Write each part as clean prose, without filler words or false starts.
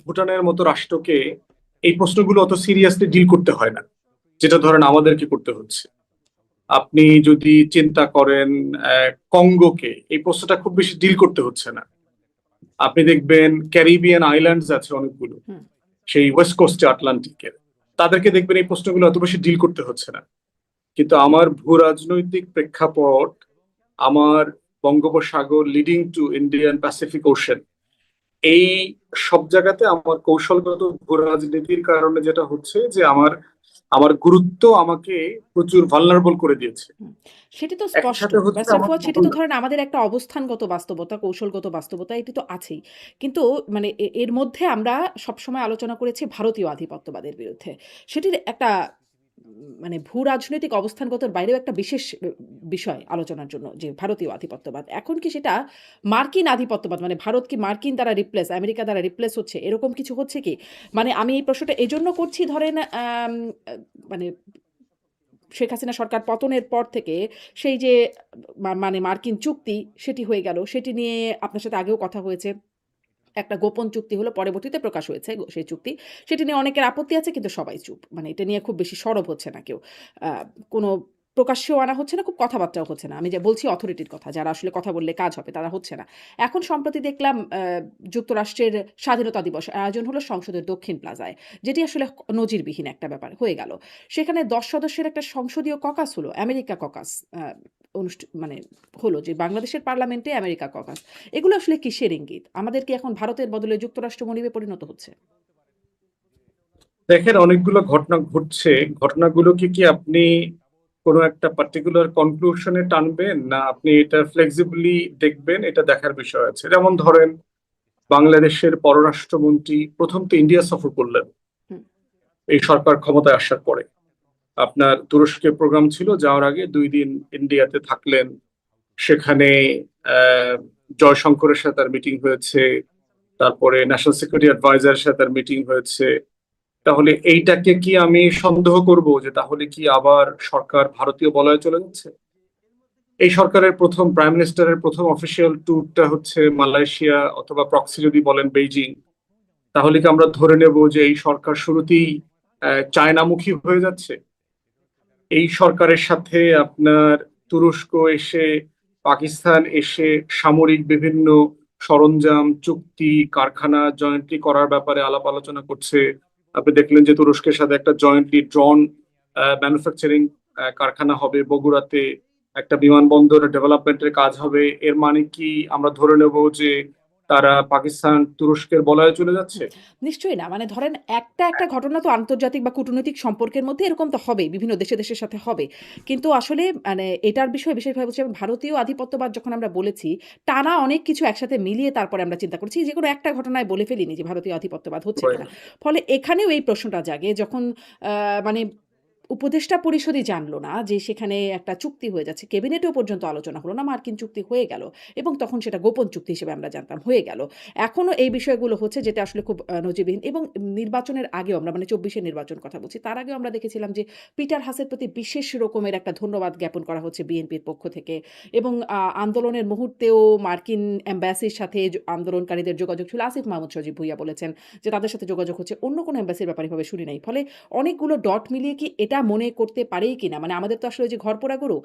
ভুটানের মতো রাষ্ট্রকে এই প্রশ্নগুলো অত সিরিয়াসলি ডিল করতে হয় না, যেটা ধরেন আমাদেরকে করতে হচ্ছে। আপনি যদি চিন্তা করেন কঙ্গোকে, এই প্রশ্নটা খুব বেশি ডিল করতে হচ্ছে না। আপনি দেখবেন ক্যারিবিয়ান আইল্যান্ডস আছে অনেকগুলো, হুম। সেই ওয়েস্ট কোস্টে আটলান্টিকের, তাদেরকে দেখবেন এই প্রশ্নগুলো অত বেশি ডিল করতে হচ্ছে না। কিন্তু আমার ভূ রাজনৈতিক প্রেক্ষাপট, আমার বঙ্গোপসাগর leading to Indian Pacific ocean, এই সব জায়গাতে আমার কৌশলগত ভূ রাজনীতির কারণে যেটা হচ্ছে যে আমার আমার গুরুত্ব আমাকে প্রচুর ভালনারেবল করে দিয়েছে। হুম, সেটি তো একই স্পষ্ট। সাথে হচ্ছে ব্যারিস্টার আমার ফুয়াদ, সেটি তো ধরেন আমাদের একটা অবস্থানগত বাস্তবতা, কৌশলগত বাস্তবতা এটি তো আছেই। কিন্তু মানে এর মধ্যে আমরা সবসময় আলোচনা করেছি ভারতীয় আধিপত্যবাদের বিরুদ্ধে। সেটির একটা মানে ভূ-রাজনৈতিক অবস্থানগতর বাইরেও একটা বিশেষ বিষয় আলোচনার জন্য যে ভারতীয় আধিপত্যবাদ। এখন কি সেটা মার্কিন আধিপত্যবাদ, মানে ভারত কি মার্কিন দ্বারা রিপ্লেস, আমেরিকা দ্বারা রিপ্লেস হচ্ছে, এরকম কিছু হচ্ছে কি? মানে আমি এই প্রশ্নটা এজন্য করছি, ধরেন আ মানে শেখ হাসিনা সরকার পতনের পর থেকে সেই যে মানে মার্কিন চুক্তি সেটি হয়ে গেল। সেটি নিয়ে আপনার সাথে আগেও কথা হয়েছে। একটা গোপন চুক্তি হলো, পরবর্তীতে প্রকাশ হয়েছে সেই চুক্তি। সেটি নিয়ে অনেকের আপত্তি আছে, কিন্তু সবাই চুপ। মানে এটা নিয়ে খুব বেশি সরব হচ্ছে না কেউ। আ কোনো প্রকাশ্যেও আনা হচ্ছে না, খুব কথাবার্তাও হচ্ছে না। আমি যে বলছি অথরিটির কথা, যারা আসলে কথা বললে কাজ হবে তারা হচ্ছে না। এখন সম্প্রতি দেখলাম যুক্তরাষ্ট্রের স্বাধীনতা দিবস আয়োজন হলো সংসদের দক্ষিণ প্লাজায়। যেটি আসলে নজিরবিহীন একটা ব্যাপার হয়ে গেল। সেখানে ১০ সদস্যের একটা সংসদীয় ককাস হলো, আমেরিকা ককাস আ মানে হলো, যে বাংলাদেশের পার্লামেন্টে আমেরিকা ককাস। এগুলো আসলে কিসের ইঙ্গিত? আমাদের কি এখন ভারতের বদলে যুক্তরাষ্ট্র মনিবে পরিণত হচ্ছে? দেখেন, অনেকগুলো ঘটনা ঘটছে। ঘটনাগুলোকে কি আপনি কোনো একটা পার্টিকুলার কনক্লুশনে টানবেন, না আপনি এটা ফ্লেক্সিবলি দেখবেন, এটা দেখার বিষয় আছে। যেমন ধরেন, বাংলাদেশের পররাষ্ট্রমন্ত্রী প্রথম তো ইন্ডিয়া সফর করলেন হুম, এই সরকার ক্ষমতায় আসার পরে। আপনার তুরস্কে প্রোগ্রাম ছিল, যাওয়ার আগে 2 দিন ইন্ডিয়াতে থাকলেন। সেখানে আহ জয়শঙ্করের সাথে তার মিটিং হয়েছে, তারপরে ন্যাশনাল সিকিউরিটি অ্যাডভাইজারের সাথে তার মিটিং হয়েছে। তাহলে এইটাকে কি আমি সন্দেহ করব যে তাহলে কি আবার সরকার ভারতীয় বলয়ে চলে যাচ্ছে? এই সরকারের প্রথম প্রাইম মিনিস্টারের প্রথম অফিসিয়াল ট্যুরটা হচ্ছে মালয়েশিয়া, অথবা প্রক্সি যদি বলেন বেইজিং। তাহলে কি আমরা ধরে নেব যে এই সরকার শুরুতেই চায়নামুখী হয়ে যাচ্ছে? এই সরকারের সাথে আপনার তুরস্ক এসে, পাকিস্তান এসে সামরিক বিভিন্ন সরঞ্জাম, চুক্তি, কারখানা জয়েন্টলি করার ব্যাপারে আলাপ আলোচনা করছে। আপনি দেখলেন যে তুরস্কের সাথে একটা জয়েন্টলি ড্রোন ম্যানুফ্যাকচারিং কারখানা হবে বগুড়াতে, একটা বিমানবন্দর ডেভেলপমেন্টের কাজ হবে। এর মানে কি আমরা ধরে নেব যে তারা পাকিস্তান তুরস্কের বলয়ে চলে হুম। যাচ্ছে? নিশ্চয়ই না। মানে ধরেন একটা ঘটনা তো আন্তর্জাতিক বা কূটনৈতিক সম্পর্কের মধ্যে এরকম তো হবেই। বিভিন্ন দেশের সাথে হবে। কিন্তু আসলে মানে এটার বিষয়ে বিশেষভাবে বলছি, ভারতীয় আধিপত্যবাদ যখন আমরা বলেছি, টানা অনেক কিছু একসাথে মিলিয়ে তারপরে আমরা চিন্তা করছি। যেকোনো একটা ঘটনায় বলে ফেলিনি যে ভারতীয় আধিপত্যবাদ হচ্ছে কিনা। ফলে এখানেও এই প্রশ্নটা জাগে যখন আ মানে উপদেষ্টা পরিষদই জানলো না যে সেখানে একটা চুক্তি হয়ে যাচ্ছে। ক্যাবিনেটেও পর্যন্ত আলোচনা হলো না। মার্কিন চুক্তি হয়ে গেল এবং তখন সেটা গোপন চুক্তি হিসেবে আমরা জানতাম, হয়ে গেল। এখনো এই বিষয়গুলো হচ্ছে, যেটা আসলে খুব নজিরবিহীন। এবং নির্বাচনের আগেও আমরা, মানে ২৪ এর নির্বাচন কথা বলছি, তার আগেও আমরা দেখেছিলাম যে পিটার হাসের প্রতি বিশেষ রকমের একটা ধন্যবাদ জ্ঞাপন করা হচ্ছে বিএনপির পক্ষ থেকে। এবং আন্দোলনের মুহূর্তেও মার্কিন এম্বাসির সাথে আন্দোলনকারীদের যোগাযোগ ছিল। আসিফ মাহমুদ সজীব ভুইয়া বলেছেন যে তাদের সাথে যোগাযোগ হচ্ছে। অন্য কোনো এম্বাসির ব্যাপারে এভাবে শুনি নাই। ফলে অনেকগুলো ডট মিলিয়ে কি এটা মনে করতে পারেই কিনা, মানে আমাদের তো আসলে ওই যে ঘরপোড়া গরু,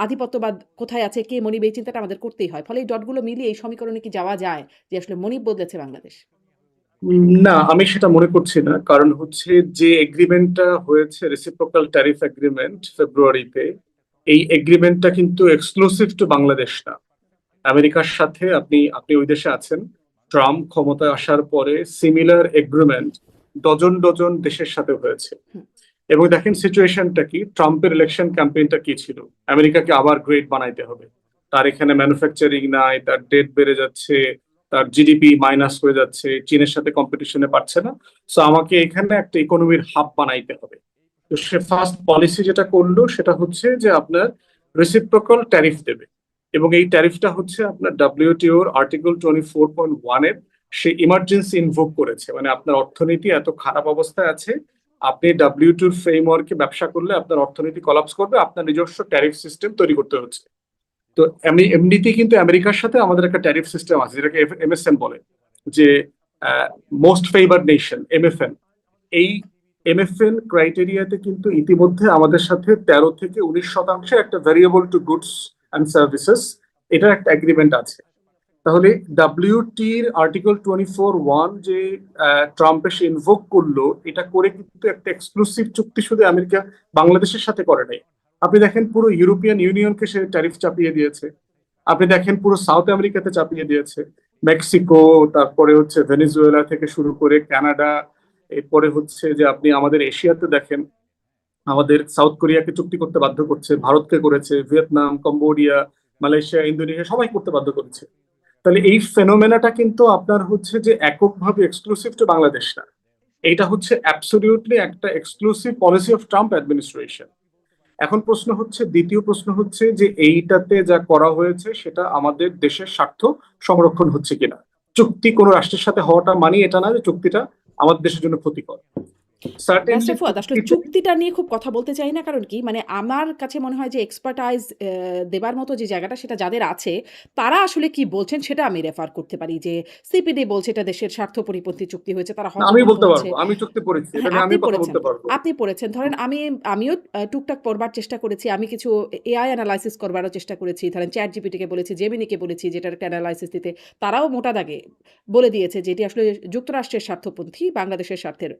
আধিপত্যবাদ কোথায় আছে, কে মনিব, এই চিন্তাটা আমাদের করতেই হয়। ফলে এই ডটগুলো মিলিয়ে এই সমীকরণে কি যাওয়া যায় যে আসলে মনিব বদলেছে বাংলাদেশ? না, আমি সেটা মনে করছি না। কারণ হচ্ছে, যে এগ্রিমেন্টটা হয়েছে রেসিপ্রোকাল ট্যারিফ এগ্রিমেন্ট ফেব্রুয়ারিতে, এই এগ্রিমেন্টটা কিন্তু এক্সক্লুসিভ টু বাংলাদেশ না। আমেরিকার সাথে আপনি আপনি ওই দেশে আছেন, ট্রাম্প ক্ষমতায় আসার পরে সিমিলার এগ্রিমেন্ট ডজন ডজন দেশের সাথে হয়েছে। হুম, এবং দেখেন সিচুয়েশনটা কি, ট্রাম্পের ইলেকশন ক্যাম্পেইনটা কি ছিল? আমেরিকাকে আবার গ্রেট বানাইতে হবে, তার এখানে ম্যানুফ্যাকচারিং নাই, তার ডেট বেড়ে যাচ্ছে, তার জিডিপি মাইনাস হয়ে যাচ্ছে, চীনের সাথে কম্পিটিশনে পারছে না। সো আমাকে এখানে একটা ইকোনমির হাব বানাইতে হবে। তো সে ফার্স্ট পলিসি যেটা করলো সেটা হচ্ছে যে আপনার রেসিপ্রোকাল ট্যারিফ দেবে। এবং এই ট্যারিফটা হচ্ছে আপনার ডাব্লিউটিওর আর্টিকেল 24.1 এর সে ইমার্জেন্সি ইনভোক করেছে। মানে আপনার অর্থনীতি এত খারাপ অবস্থায় আছে, আপনি ডাব্লিউটিওর ফ্রেমওয়ার্কে ব্যবসা করলে আপনার অর্থনীতি কলাপস করবে, আপনার নিজস্ব ট্যারিফ সিস্টেম তৈরি করতে হচ্ছে। তো এমনিতেই কিন্তু আমেরিকার সাথে আমাদের একটা ট্যারিফ সিস্টেম আছে, যেটাকে এমএসএম বলে, যে মোস্ট ফেভার্ড নেশন MFN, এই MFN ক্রাইটেরিয়াতে কিন্তু ইতিমধ্যে আমাদের সাথে 13 থেকে 19% একটা variable to goods and services এটা একটা এগ্রিমেন্ট আছে। তাহলে WTর আর্টিকেল 24(1) যে ট্রাম্প এসে ইনভোক করলো, এটা করে কিন্তু একটা এক্সক্লুসিভ চুক্তি শুধু আমেরিকা বাংলাদেশের সাথে করে নাই। আপনি দেখেন পুরো ইউরোপিয়ান ইউনিয়নকে সে ট্যারিফ চাপিয়ে দিয়েছে, আপনি দেখেন পুরো সাউথ আমেরিকাতে চাপিয়ে দিয়েছে, মেক্সিকো, তারপরে হচ্ছে ভেনেজুয়েলা থেকে শুরু করে কানাডা, এরপরে হচ্ছে যে আপনি আমাদের এশিয়াতে দেখেন আমাদের সাউথ কোরিয়াকে চুক্তি করতে বাধ্য করছে, ভারতকে করেছে, ভিয়েতনাম, কম্বোডিয়া, মালয়েশিয়া, ইন্দোনেশিয়া সবাই করতে বাধ্য করেছে। তাহলে এই ফেনোমেনাটা কিন্তু আপনার হচ্ছে যে এককভাবে এক্সক্লুসিভ টু বাংলাদেশ না, এইটা হচ্ছে অ্যাবসলিউটলি একটা exclusive policy of Trump administration. এখন প্রশ্ন হচ্ছে, দ্বিতীয় প্রশ্ন হচ্ছে যে এইটাতে যা করা হয়েছে সেটা আমাদের দেশের স্বার্থ সংরক্ষণ হচ্ছে কিনা। চুক্তি কোনো রাষ্ট্রের সাথে হওয়াটা মানে এটা না যে চুক্তিটা আমাদের দেশের জন্য ক্ষতিকর। সার্টেনলি ব্যারিস্টার ফুয়াদ, আসলে চুক্তিটা নিয়ে খুব কথা বলতে চাই না, কারণ কি মানে আমার কাছে মনে হয় যে এক্সপার্টাইজ দেবার মতো যে জায়গাটা সেটা যাদের আছে তারা আসলে কি বলছেন সেটা আমি রেফার করতে পারি। যে সিপিডি বলছে এটা দেশের স্বার্থ পরিপন্থী চুক্তি হয়েছে, তারা আমি হতভম্ব বলতে হচ্ছে। পারবো, আমি চুক্তি পড়েছি, এটা হ্যাঁ, নিয়ে আপনি আমি কথা পড়েছেন, বলতে পারবো। আপনি পড়েছেন। ধরেন আমিও টুকটাক পড়বার চেষ্টা করেছি, আমি কিছু এআই অ্যানালাইসিস করবারও চেষ্টা করেছি। ধরেন চ্যাট জিপিটিকে বলেছি, জেমিনিকে বলেছি যেটার একটা অ্যানালাইসিস দিতে, তারাও মোটা দাগে বলে দিয়েছে যে এটি আসলে যুক্তরাষ্ট্রের স্বার্থপন্থী, বাংলাদেশের স্বার্থের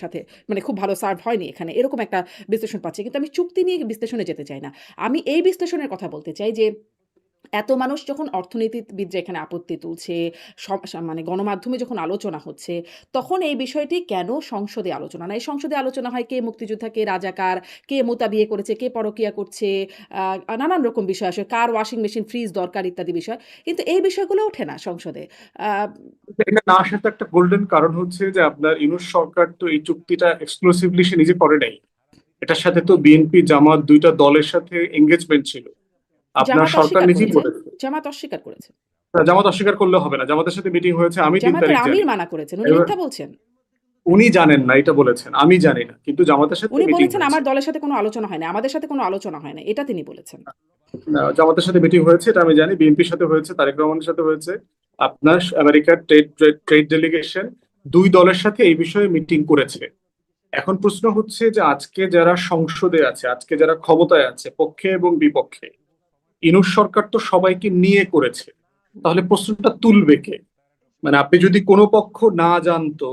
সাথে মানে খুব ভালো সার্ভ হয়নি এখানে, এরকম একটা বিশ্লেষণ পাচ্ছি। কিন্তু আমি চুক্তি নিয়ে বিশ্লেষণে যেতে চাই না, আমি এই বিশ্লেষণের কথা বলতে চাই যে এত মানুষ যখন অর্থনীতিবিদরা এখানে আপত্তি তুলছে, মানে গণমাধ্যমে যখন আলোচনা হচ্ছে, তখন এই বিষয়টি কেন সংসদে আলোচনা না? এই সংসদে আলোচনা হয় কে মুক্তিযোদ্ধা, কে রাজাকার, কে মোতা বিয়ে করেছে, কে পরকিয়া করছে, নানান রকম বিষয় আসে, কার ওয়াশিং মেশিন ফ্রিজ দরকার ইত্যাদি বিষয়। কিন্তু এই বিষয়গুলো ওঠে না সংসদে। আহ, এটা না আসার তো একটা গোল্ডেন কারণ হচ্ছে যে আপনার ইউনূস সরকার তো এই চুক্তিটা এক্সক্লুসিভলি সে নিজে করে নাই, এটার সাথে তো বিএনপি জামাত দুইটা দলের সাথে এঙ্গেজমেন্ট ছিল, আপনার জামাত সরকার অস্বীকার নিজেই করেছে, বলেছে। জামাত অস্বীকার করেছে, জামাত অস্বীকার করলে হবে না, জামাতের সাথে মিটিং হয়েছে, আমি 3 জামাতের তারিখ জানি। আমির মানা করেছেন, উনি এবার মিথ্যা বলছেন। উনি জানেন না, এটা বলেছেন, আমি জানি না, কিন্তু জামাতের সাথে উনি মিটিং বলেছেন হয়েছে। আমার দলের সাথে কোনো আলোচনা হয় না, আমাদের সাথে কোনো আলোচনা হয় না, এটা তিনি বলেছেন। জামাতের সাথে মিটিং হয়েছে এটা আমি জানি, বিএনপির সাথে হয়েছে, তারেক রহমানের সাথে হয়েছে, আপনার আমেরিকার ট্রেড ডেলিগেশন, দুই দলের সাথে এই বিষয়ে মিটিং করেছে। এখন প্রশ্ন হচ্ছে যে আজকে যারা সংসদে আছে, আজকে যারা ক্ষমতায় আছে, পক্ষে এবং বিপক্ষে, ইনুস সরকার তো সবাইকে নিয়ে করেছে, তাহলে প্রশ্নটা তুলবে কে? মানে আপনি যদি কোনো পক্ষ না জানতো,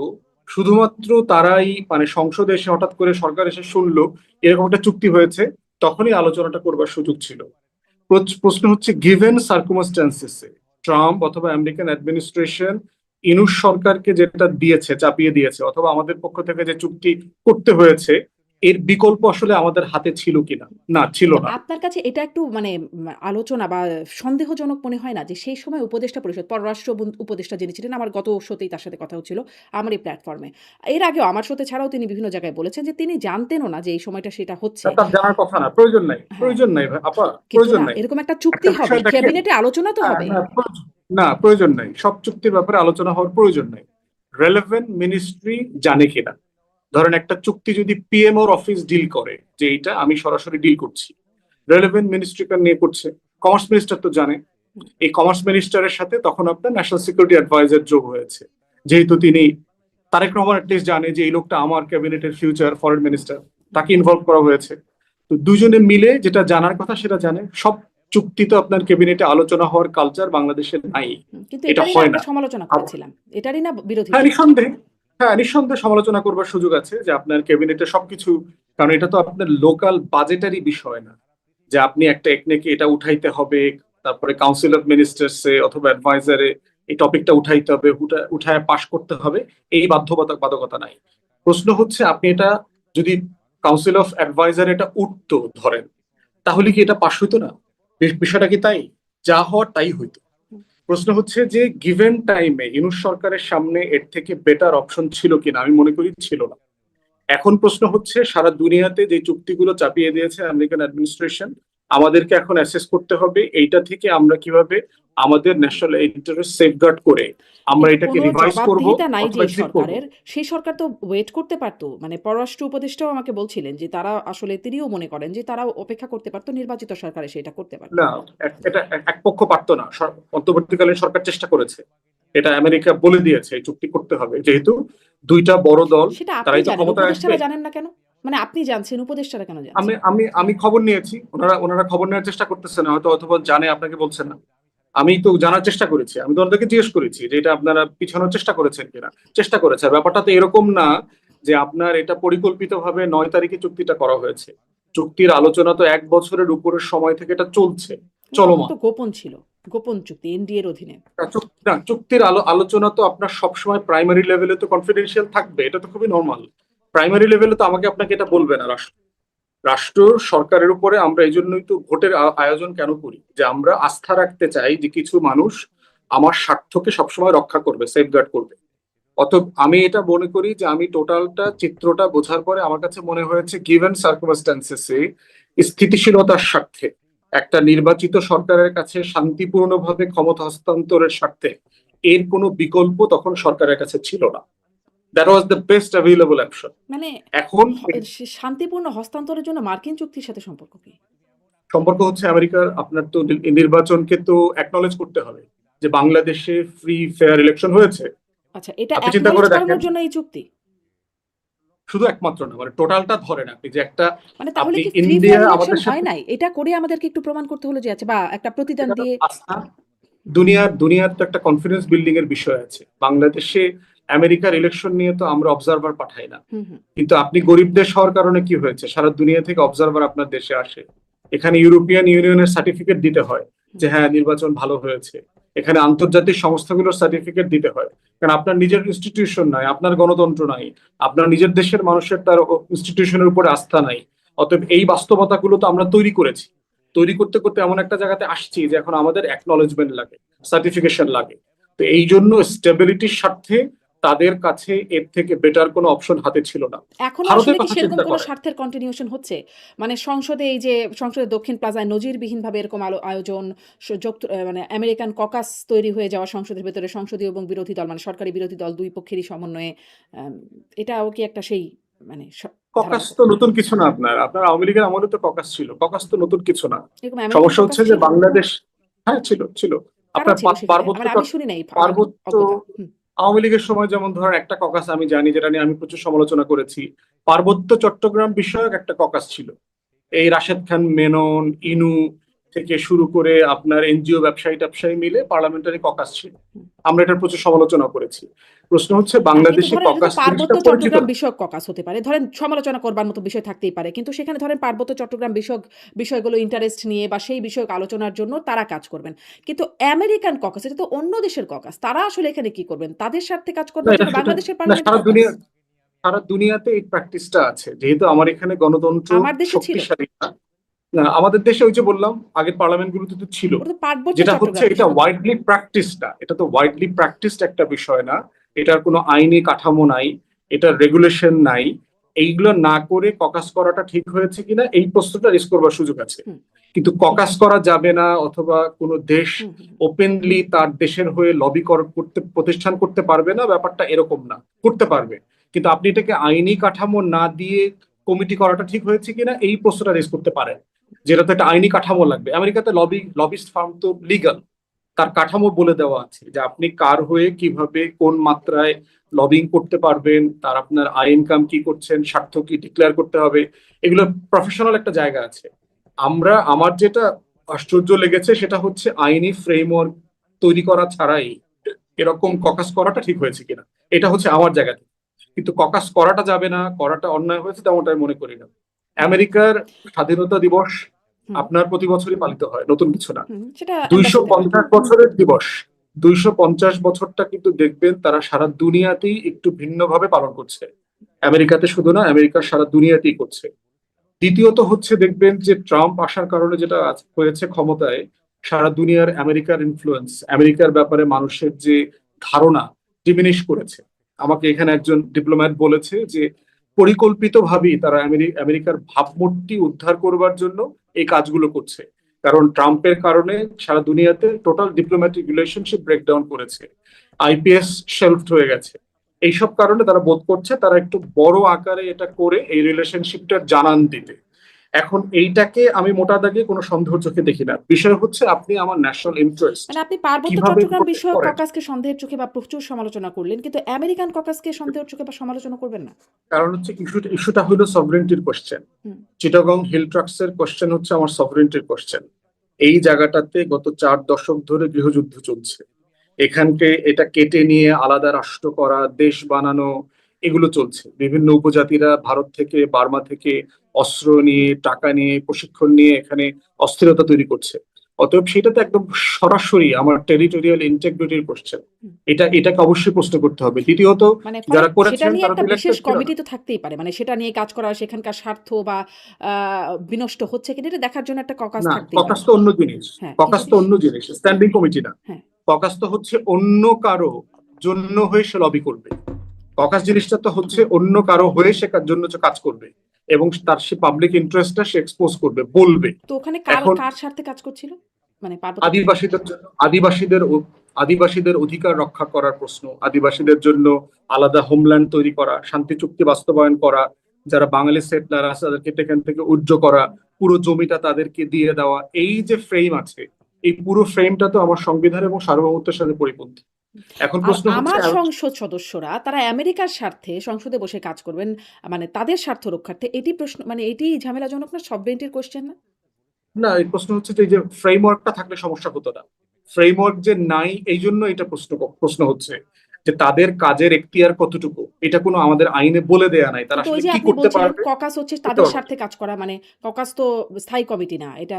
শুধুমাত্র তারাই মানে সংসদে এসে হঠাৎ করে সরকার এসে শুনলো এরকম একটা চুক্তি হয়েছে, তখনই আলোচনাটা করবার সুযোগ ছিল। প্রশ্ন হচ্ছে গিভেন সার্কুমস্ট্যান্সেসে ট্রাম্প অথবা আমেরিকান অ্যাডমিনিস্ট্রেশন ইনুস সরকারকে যেটা দিয়েছে, চাপিয়ে দিয়েছে, অথবা আমাদের পক্ষ থেকে যে চুক্তি করতে হয়েছে, এর বিকল্প আসলে আমাদের হাতে ছিল কিনা? না, ছিল কিন্তু না। আপনার কাছে এটা একটু মানে আলোচনা বা সন্দেহজনক মনে হয় না যে সেই সময় উপদেষ্টা পরিষদ, পররাষ্ট্র উপদেষ্টা যিনি ছিলেন, আমার গত শোতেই তার সাথে কথা হচ্ছিল আমার এই প্ল্যাটফর্মে, এর আগেও আমার শোতে ছাড়াও তিনি বিভিন্ন জায়গায় বলেছেন যে তিনি জানতেনও না যে এই সময়টা সেটা হচ্ছে। তার জানার কথা না, প্রয়োজন নাই, হ্যাঁ, প্রয়োজন নাই আপা, কিন্তু প্রয়োজন না নাই। এরকম একটা চুক্তি একটা হবে, বিষয় দেখেন, ক্যাবিনেটে আলোচনা তো হবে। না প্রয়োজন নাই, সব চুক্তির ব্যাপারে আলোচনা হওয়ার প্রয়োজন নাই। রেলেভেন্ট মিনিস্ট্রি জানে কিনা, ধরেন একটা চুক্তি যদি পিএমওর অফিস ডিল করে যে এইটা আমি সরাসরি ডিল করছি, রেলেভেন্ট মিনিস্ট্রি নিয়ে করছে, কমার্স মিনিস্টার তো জানে। এই কমার্স মিনিস্টারের সাথে তখন আপনার ন্যাশনাল সিকিউরিটি অ্যাডভাইজার যোগ হয়েছে, যেহেতু তিনি তারেক রহমান অ্যাটলিস্ট জানে যে এই লোকটা আমার ক্যাবিনেটের ফিউচার ফরেন মিনিস্টার, তাকে ইনভলভ করা হয়েছে। তো দুজনে মিলে যেটা জানার কথা সেটা জানে। সব চুক্তি তো আপনার ক্যাবিনেটে আলোচনা হওয়ার কালচার বাংলাদেশে নাই, কিন্তু এটা এটারই না হয় আমরা না। সমালোচনা করেছিলাম, এটারই না বিরোধী হ্যাঁ ছিলাম। নিঃসন্দেহে, হ্যাঁ নিঃসন্দেহে সমালোচনা করবার সুযোগ আছে যে আপনার ক্যাবিনেটে সবকিছু, কারণ এটা তো আপনার লোকাল বাজেটারি বিষয় না যে আপনি একটা একনেকে এটা উঠাইতে হবে, তারপরে কাউন্সিল অফ মিনিস্টার্সে অথবা অ্যাডভাইজারে এই টপিকটা উঠাইতে হবে, উঠায় পাশ করতে হবে, এই বাধ্যবাধকতা নাই। প্রশ্ন হচ্ছে আপনি এটা যদি কাউন্সিল অফ অ্যাডভাইজার এটা উঠতো ধরেন, তাহলে কি এটা পাশ হইতো না? বিষয়টা কি তাই? যা হওয়ার তাই হইতো। প্রশ্ন হচ্ছে যে গিভেন টাইমে ইউনূস সরকারের সামনে এর থেকে বেটার অপশন ছিল কিনা, আমি মনে করি ছিল না। এখন প্রশ্ন হচ্ছে সারা দুনিয়াতে যে চুক্তিগুলো চাপিয়ে দিয়েছে আমেরিকান অ্যাডমিনিস্ট্রেশন, আমাদেরকে এখন অ্যাসেস করতে হবে এইটা থেকে আমরা কিভাবে আমাদের ন্যাশনাল ইন্টারেস্ট সেফগার্ড করে আমরা কিন্তু এটাকে কোনো রিভাইজ করব জবাবদিহিতা নাই অথবা যে এক্সিট করব। সরকারের, সেই সরকার তো ওয়েট করতে পারতো। মানে পররাষ্ট্র উপদেষ্টাও আমাকে বলছিলেন যে তারা আসলে তিনিও মনে করেন যে তারা অপেক্ষা করতে পারতো, নির্বাচিত সরকার এসে এটা করতে পারতো। না, এটা এক পক্ষ পারতো না, অন্তর্বর্তীকালীন সরকার চেষ্টা করেছে, এটা আমেরিকা বলে দিয়েছে এই চুক্তি করতে হবে, যেহেতু দুইটা বড় দল সেটা আপনি তারাই তো জানেন, ক্ষমতায় আসবে। উপদেষ্টারা জানেন না কেন? মানে আপনি জানছেন, উপদেষ্টারা কেন আমি জানছেন? আমি আমি খবর নিয়েছি, ওনারা খবর নেওয়ার চেষ্টা করতেছে না, হয়তো অথবা জানে আপনাকে বলছে না। আমি তো জানার চেষ্টা করেছি, আমি তো ওনাদেরকে জিজ্ঞেস করেছি যে এটা আপনারা পিছানোর চেষ্টা করেছেন কিনা। চেষ্টা করেছে। আর ব্যাপারটা তো এরকম না যে আপনার এটা পরিকল্পিতভাবে 9 তারিখে চুক্তিটা করা হয়েছে। চুক্তির আলোচনা তো 1 বছরের উপরের সময় থেকে এটা চলছে, তখন চলমান। তো গোপন ছিল, গোপন চুক্তি এনডিএ এর অধীনে। না, চুক্তির আলোচনা তো আপনার সবসময় প্রাইমারি লেভেলে তো কনফিডেন্সিয়াল থাকবে, এটা তো খুবই নর্মাল। প্রাইমারি লেভেলে তো আমাকে আপনাকে এটা বলবে না রাষ্ট্র। রাষ্ট্র সরকারের উপরে আমরা এই জন্যই তো ভোটের আয়োজন কেন করি, যে আমরা আস্থা রাখতে চাই যে কিছু মানুষ আমার স্বার্থকে সবসময় রক্ষা করবে, সেফগার্ড করবে। অতএব আমি এটা মনে করি যে আমি টোটালটা চিত্রটা বোঝার পরে আমার কাছে মনে হয়েছে গিভেন সার্কামস্ট্যান্সেসে স্থিতিশীলতার স্বার্থে একটা নির্বাচিত সরকারের কাছে শান্তিপূর্ণভাবে ক্ষমতা হস্তান্তরের স্বার্থে এর কোনো বিকল্প তখন সরকারের কাছে ছিল না। That was the best available option. মানে এখন শান্তিপূর্ণ হস্তান্তরের জন্য মার্কিন চুক্তির সাথে সম্পর্ক কি? সম্পর্ক হচ্ছে আমেরিকার, আপনার তো নির্বাচনকে তো অ্যাকনলেজ করতে হবে যে বাংলাদেশে ফ্রি ফেয়ার ইলেকশন হয়েছে। আচ্ছা, এটা আপনি চিন্তা অ্যাকনলেজ করে দেখেন, করানোর জন্য এই চুক্তি? শুধু একমাত্র না, মানে টোটালটা ধরেন আপনি যে একটা, মানে তাহলে আপনি কি ফ্রি ইন্ডিয়া ফেয়ার ইলেকশন আমাদের হয় সাথে, নাই? এটা করে আমাদেরকে একটু প্রমাণ করতে হলো যে আছে, বা একটা প্রতিদান এটা তো দিয়ে। আস্থা, দুনিয়ার তো একটা কনফিডেন্স বিল্ডিং এর বিষয় আছে। বাংলাদেশে আমেরিকার ইলেকশন নিয়ে তো আমরা অবজারভার পাঠাই না, হুম, হুম। কিন্তু আপনি গরিব দেশ হওয়ার কারণে কি হয়েছে, সারা দুনিয়া থেকে অবজারভার আপনার দেশে আসে। এখানে ইউরোপিয়ান ইউনিয়নের সার্টিফিকেট দিতে হয় যে হ্যাঁ নির্বাচন ভালো হয়েছে। এখানে আন্তর্জাতিক সংস্থাগুলোর সার্টিফিকেট দিতে হয়, কারণ আপনার নিজের ইনস্টিটিউশন নাই, আপনার গণতন্ত্র নাই, আপনার নিজের দেশের মানুষের তার ইনস্টিটিউশনের উপরে আস্থা নাই। অতএব এই বাস্তবতাগুলো তো আমরা তৈরি করেছি। তৈরি করতে করতে এমন একটা জায়গাতে আসছি যে এখন আমাদের অ্যাকনলেজমেন্ট লাগে, সার্টিফিকেশন লাগে। তো এই জন্য স্টেবিলিটির স্বার্থে তাদের কাছে এর থেকে বেটার কোনো অপশন হাতে ছিল না। এখনো ভারতের আসলে কি কথা সেরকম চিন্তা কোনো করেন, স্বার্থের কন্টিনিউশন হচ্ছে? মানে সংসদে এই যে সংসদের দক্ষিণ প্লাজায় নজিরবিহীনভাবে এরকম আয়োজন, মানে আমেরিকান ককাস তৈরি হয়ে যাওয়া সংসদের ভেতরে সংসদীয় এবং বিরোধী দল, মানে সরকারি বিরোধী দল দুই পক্ষেরই সমন্বয়ে, আম, এটাও কি একটা সেই মানে ককাস ধারণা? তো নতুন কিছু না। আপনার আপনার আওয়ামী লীগের আমলে তো ককাস ছিল, ককাস তো নতুন কিছু না। এরকম আমেরিকান সমস্যা ককাস হচ্ছে যে ছিল? বাংলাদেশ, হ্যাঁ ছিল ছিল। কারা আপনার ছিল সেখানে? পার্বত্য মানে আমি শুনি নাই, আমার পার্বত্য অজ্ঞতা। হুম। আওয়ামী লীগের সময় যেমন ধরেন একটা ককাস আমি জানি, যেটা নিয়ে আমি প্রচুর সমালোচনা করেছি। পার্বত্য চট্টগ্রাম বিষয়ক একটা ককাস ছিল। এই রাশেদ খান মেনন, ইনু থেকে শুরু করে আপনার এনজিও ব্যবসায়ী ট্যাবসায়ী মিলে পার্লামেন্টারি ককাস ছিল। হুম। আমরা এটার প্রচুর সমালোচনা করেছি। প্রশ্ন হচ্ছে না, কিন্তু বাংলাদেশে ধরেন এটা তো ককাস জিনিসটা পার্বত্য পরিচিত চট্টগ্রাম না। বিষয়ক ককাস হতে পারে। ধরেন সমালোচনা করবার মতো বিষয় থাকতেই পারে। কিন্তু সেখানে ধরেন পার্বত্য চট্টগ্রাম বিষয়ক বিষয়গুলো ইন্টারেস্ট নিয়ে বা সেই বিষয়ক আলোচনার জন্য তারা কাজ করবেন। কিন্তু আমেরিকান ককাস এটা তো অন্য দেশের ককাস। তারা আসলে এখানে কি করবেন? তাদের স্বার্থে কাজ না করবার এটা জন্য শুধু, বাংলাদেশের না পার্লামেন্টে সারা ককাস। দুনিয়া, সারা দুনিয়াতে এই প্র্যাকটিসটা আছে, যেহেতু আমার এখানে গণতন্ত্র আমার দেশে ছিল। শক্তিশালী না। না, আমাদের দেশে ওই যে বললাম আগের পার্লামেন্ট গুলোতে তো ছিল। ওটা তো পার্বত্য যেটা হচ্ছে চট্টগ্রাম এটা বিষয়ক। ওয়াইডলি প্র্যাকটিস না, এটা তো ওয়াইডলি প্র্যাকটিসড একটা বিষয় না। এটার কোনো আইনি কাঠামো নাই, এটার রেগুলেশন নাই। এইগুলো না করে ককাস করাটা ঠিক হয়েছে কিনা এই প্রশ্নটা রেজ করবার সুযোগ আছে। হুম, কিন্তু ককাস করা যাবে না, অথবা কোনো দেশ হুম, হুম। ওপেনলি তার দেশের হয়ে লবি করতে প্রতিষ্ঠান করতে পারবে না, ব্যাপারটা এরকম না। করতে পারবে, কিন্তু আপনি এটাকে আইনি কাঠামো না দিয়ে কমিটি করাটা ঠিক হয়েছে কিনা এই প্রশ্নটা রেজ করতে পারেন। যেটা তো একটা আইনি কাঠামো লাগবে। আমেরিকাতে লবিস্ট ফার্ম তো লিগাল, তার কাঠামো বলে দেওয়া আছে যে আপনি কার হয়ে কিভাবে কোন মাত্রায় লবিং করতে পারবেন, তার আপনার আয় ইনকাম কি করছেন, স্বার্থ কি ডিক্লেয়ার করতে হবে। এগুলো প্রফেশনাল একটা জায়গা আছে। আমার যেটা আশ্চর্য লেগেছে সেটা হচ্ছে আইনি ফ্রেমওয়ার্ক তৈরি করা ছাড়াই এরকম ককাস করাটা ঠিক হয়েছে কিনা, এটা হচ্ছে আমার জায়গা থেকে। কিন্তু ককাস করাটা যাবে না, করাটা অন্যায় হয়েছে তেমনটা আমি মনে করি না। আমেরিকার স্বাধীনতা দিবস হুম, আপনার প্রতি বছরই পালিত হয়, নতুন কিছু না। হুম, সেটা দুইশো এম্বাসিতে হয়। পঞ্চাশ বছরের দিবস, 250 বছরটা কিন্তু দেখবেন তারা সারা দুনিয়াতেই একটু ভিন্নভাবে পালন করছে। আমেরিকাতে শুধু না, আমেরিকার সারা দুনিয়াতেই করছে। দ্বিতীয়ত হচ্ছে দেখবেন যে ট্রাম্প আসার কারণে যেটা হয়েছে ক্ষমতায়, সারা দুনিয়ার আমেরিকার ইনফ্লুয়েন্স, আমেরিকার ব্যাপারে মানুষের যে ধারণা ডিমিনিশ করেছে। আমাকে এখানে একজন ডিপ্লোম্যাট বলেছে যে পরিকল্পিতভাবেই তারা আমেরিকার ভাবমূর্তি উদ্ধার করবার জন্য এই কাজগুলো করছে। কারণ ট্রাম্পের কারণে সারা দুনিয়াতে টোটাল ডিপ্লোম্যাটিক রিলেশনশিপ ব্রেকডাউন করেছে, আইপিএস শেলফড হয়ে গেছে। এইসব কারণে তারা বোধ করছে তারা একটু বড় আকারে এটা করে এই রিলেশনশিপটার জানান দিতে। এখন এইটাকে আমি মোটা দাগে কোনো সন্দেহ চোখে দেখি না। বিষয় হচ্ছে আপনি আমার ন্যাশনাল ইন্টারেস্ট মানে আপনি পার্বত্য কিভাবে চট্টগ্রাম প্রোটেক্ট বিষয়ক করেন। ককাসকে সন্দেহের চোখে বা প্রচুর সমালোচনা করলেন, কিন্তু আমেরিকান ককাসকে সন্দেহের চোখে বা সমালোচনা করবেন না। কারণ হচ্ছে ইস্যুটা হলো সভরেন্টির কোশ্চেন। হুম। চিটাগং হিল ট্রাক্সের কোশ্চেন হচ্ছে আমার সভরেন্টির কোশ্চেন। এই জায়গাটাতে গত 4 দশক ধরে গৃহযুদ্ধ চলছে। এখানকে এটা কেটে নিয়ে আলাদা রাষ্ট্র করা, দেশ বানানো, এগুলো চলছে। বিভিন্ন উপজাতিরা ভারত থেকে, বার্মা থেকে অস্ত্র নিয়ে, টাকা নিয়ে, প্রশিক্ষণ নিয়ে এখানে অস্থিরতা তৈরি করছে। অতএব সেটা তো একদম সরাসরি আমার টেরিটোরিয়াল ইন্টিগ্রিটির কোশ্চেন। হুম। এটাকে অবশ্যই প্রশ্ন করতে হবে। দ্বিতীয়ত মানে ফলে যারা সেটা করেছেন নিয়ে তারা তো একটা বিশেষ ইলেক্টেড ছিল কমিটি না। তো থাকতেই পারে। মানে সেটা নিয়ে কাজ করা, সেখানকার স্বার্থ বা বিনষ্ট হচ্ছে কিনা এটা দেখার জন্য একটা ককাস না, থাকতেই ককাস পারে। তো অন্য জিনিস। হ্যাঁ, কি ককাস তো জিনিস? অন্য জিনিস, স্ট্যান্ডিং কমিটি না। হ্যাঁ। ককাস তো হচ্ছে অন্য কারো জন্য হয়ে সে লবি করবে। ককাস জিনিসটা তো হচ্ছে হুম। অন্য কারো হয়ে সে জন্য সে কাজ করবে এবং তার সে পাবলিক ইন্টারেস্টটা সে এক্সপোজ করবে, বলবে। তো ওখানে কার এখন কার স্বার্থে কাজ করছিল? মানে পার্বত্য আদিবাসীদের জন্য, আদিবাসীদের অধিকার রক্ষা করার প্রশ্ন, আদিবাসীদের জন্য আলাদা হোমল্যান্ড তৈরি করা, শান্তি চুক্তি বাস্তবায়ন করা, যারা বাঙালি সেটলার আছে তাদেরকে এখান থেকে উজ্জ করা, পুরো জমিটা তাদেরকে দিয়ে দেওয়া, এই যে ফ্রেম আছে, এই পুরো ফ্রেমটা তো আমার সংবিধান এবং সার্বভৌমত্বের সাথে পরিপন্থী। এখন আর প্রশ্ন হচ্ছে আমার সংসদ সদস্যরা তারা আমেরিকার স্বার্থে সংসদে বসে কাজ করবেন, মানে তাদের স্বার্থ রক্ষার্থে। এটি প্রশ্ন, মানে এটি ঝামেলাজনক না? সভরেন্টির কোশ্চেন না? না, এই প্রশ্ন হচ্ছে যে এই যে ফ্রেমওয়ার্কটা থাকলে সমস্যা হতো না। ফ্রেমওয়ার্ক যে নাই এই জন্য এটা প্রশ্ন হচ্ছে যে তাদের কাজের এখতিয়ার কতটুকু, এটা কোনো আমাদের আইনে বলে দেয়া নাই, তারা কিন্তু ওই আসলে যে কি আপনি করতে বলছিলেন পারবে, ককাস হচ্ছে করতে তাদের পারবে না। স্বার্থে কাজ করা, মানে ককাস তো স্থায়ী কমিটি না। এটা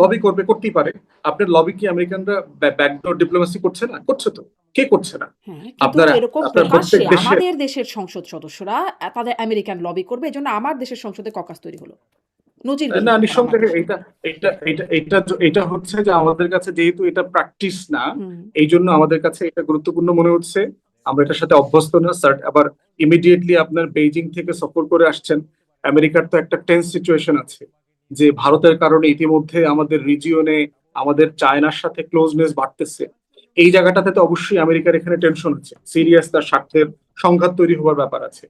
লবি করবে করতেই পারে। আপনার লবি কি আমেরিকানরা ব্যাকডোর ডিপ্লোমেসি করছে না? করছে তো। কে করছে না? হ্যাঁ, কিন্তু আপনারা, এরকম আপনার প্রত্যেক প্রকাশ্যে দেশে, আমাদের দেশের সংসদ সদস্যরা তাদের আমেরিকান লবি করবে। এজন্য আমার দেশের সংসদে ককাস তৈরি হলো। নজিরবিহীন না, ব্যাপার আমার নিঃসন্দেহে দেশে। এটা হচ্ছে যে আমাদের কাছে যেহেতু এটা প্র্যাকটিস না, হুম। এই জন্য আমাদের কাছে এটা গুরুত্বপূর্ণ মনে হচ্ছে। আমরা এটার সাথে অভ্যস্ত না স্যার। আবার ইমিডিয়েটলি আপনার বেইজিং থেকে সফর করে আসছেন। আমেরিকার তো একটা টেন্স সিচুয়েশন আছে যে ভারতের কারণে ইতিমধ্যে আমাদের রিজিয়নে আমাদের চায়নার সাথে ক্লোজনেস বাড়তেছে। এই জায়গাটাতে তো অবশ্যই আমেরিকার এখানে টেনশন আছে, সিরিয়াস, তার স্বার্থের সংঘাত তৈরি হওয়ার ব্যাপার আছে।